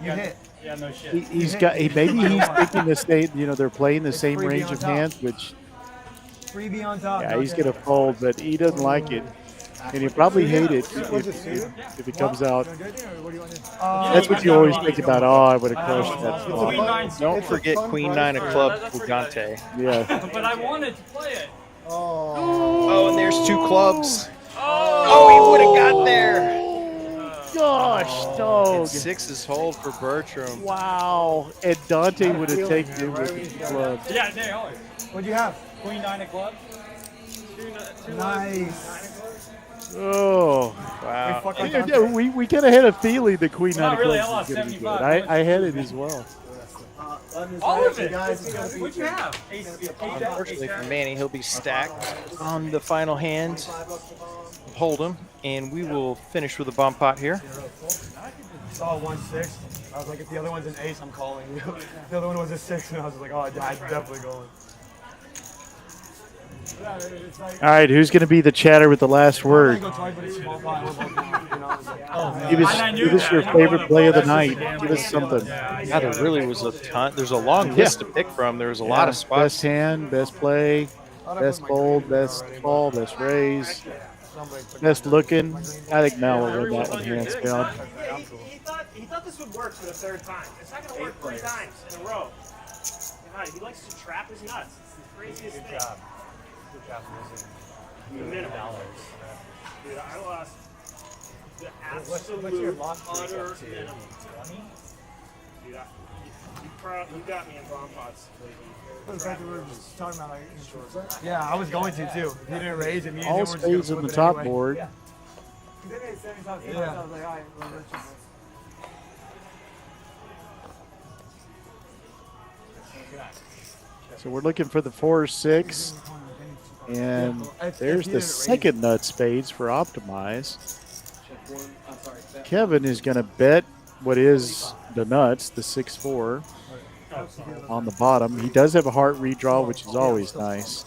You hit. Yeah, no shit. Maybe he's thinking the state. They're playing the same freebie range on of top. hands, which Freebie on top. yeah, he's gonna fold, but he doesn't like it, and he'll probably hate it if it comes out. That's what you always think about. Oh, I would have crushed that spot. Don't forget Queen 9 of clubs with Dante. Yeah. But I wanted to play it. Oh, and there's two clubs. Oh, he would have got there. Gosh, dog. And sixes hold for Bertram. Wow. And Dante would have taken it with the club. Yeah, they are. What'd you have? Queen 9 of clubs. Nice. Oh, wow. We kind of had a feeling the Queen 9 of really, I clubs lost was going to be good. 75. I had it as well. All of it. Guys, What'd you have? Unfortunately for Manny, he'll be stacked on the final hand. Hold him, and we will finish with a bomb pot here. Saw 1-6. I was like, if the other one's an ace, I'm calling you. The other one was a 6, and I was like, oh, I'm definitely going. All right, who's going to be the chatter with the last word? Give us your favorite play of the night. Give us something. Yeah, there really was a ton. There's a long list to pick from. There was a lot of spots. Best hand, best play, best fold, best call, best raise, best looking. I think Mal will win that one hands down. He thought this would work for the third time. It's not going to work 3 times in a row. He likes to trap his nuts. It's the craziest thing. Good job losing The minimum. Dude, I lost the absolute utter minimum. 20? Dude, you got me in bomb pots. Yeah, I was going to too. He didn't raise it. All spades in the top board. Yeah. I was like, all right, well, let's just. So we're looking for the 4 or 6. And there's the second nut spades for Optimize. Kevin is going to bet what is the nuts, the 6-4, on the bottom. He does have a heart redraw, which is always nice.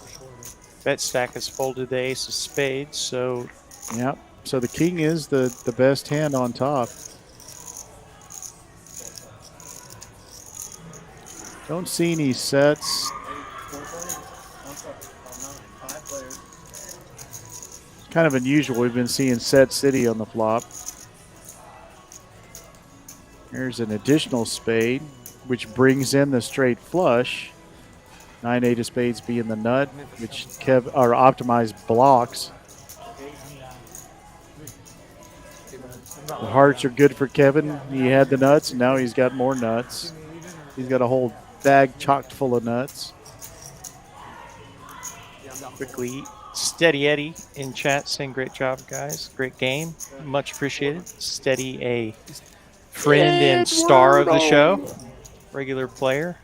Bet stack has folded the ace of spades, so. Yep. So the king is the best hand on top. Don't see any sets. Kind of unusual. We've been seeing set city on the flop. Here's an additional spade, which brings in the straight flush. 9-8 of spades being the nut, which Optimize blocks. The hearts are good for Kevin. He had the nuts, and now he's got more nuts. He's got a whole bag chocked full of nuts. Quickly, Steady Eddie in chat saying great job, guys. Great game. Much appreciated. Steady, a friend and star of the show. Regular player.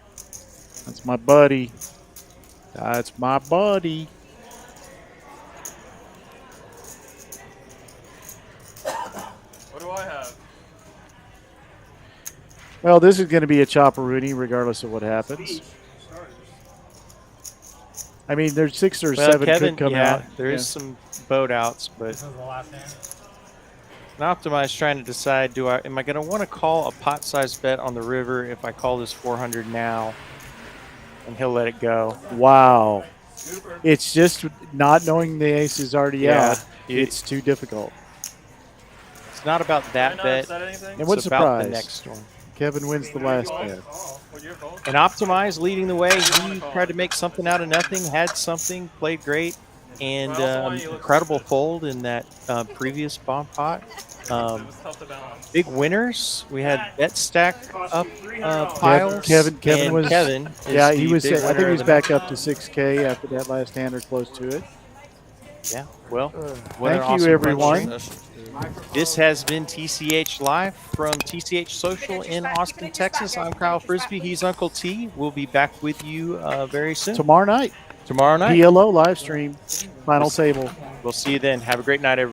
That's my buddy. That's my buddy. What do I have? Well, this is going to be a chopperoonie regardless of what happens. I mean, there's 6 or 7 Kevin, could come out. There is some boat outs, but an Optimize trying to decide: am I going to want to call a pot-sized bet on the river if I call this 400 now, and he'll let it go? Wow, it's just not knowing the ace is already out. It's too difficult. It's not about that bet. And what's it's about the the next one. Kevin wins the last bet. And Optimize leading the way. He tried to make something out of nothing, had something, played great, and incredible fold in that previous bomb pot. Big winners. We had bet stack up piles. Kevin was. Yeah, he was. I think he was back up to 6K after that last hand or close to it. Yeah. Well, thank you, everyone. This has been TCH Live from TCH Social in Austin, Texas. I'm Kyle Frisbee. He's Uncle T. We'll be back with you very soon. Tomorrow night. Tomorrow night. PLO live stream. Final table. We'll see you then. Have a great night, everybody.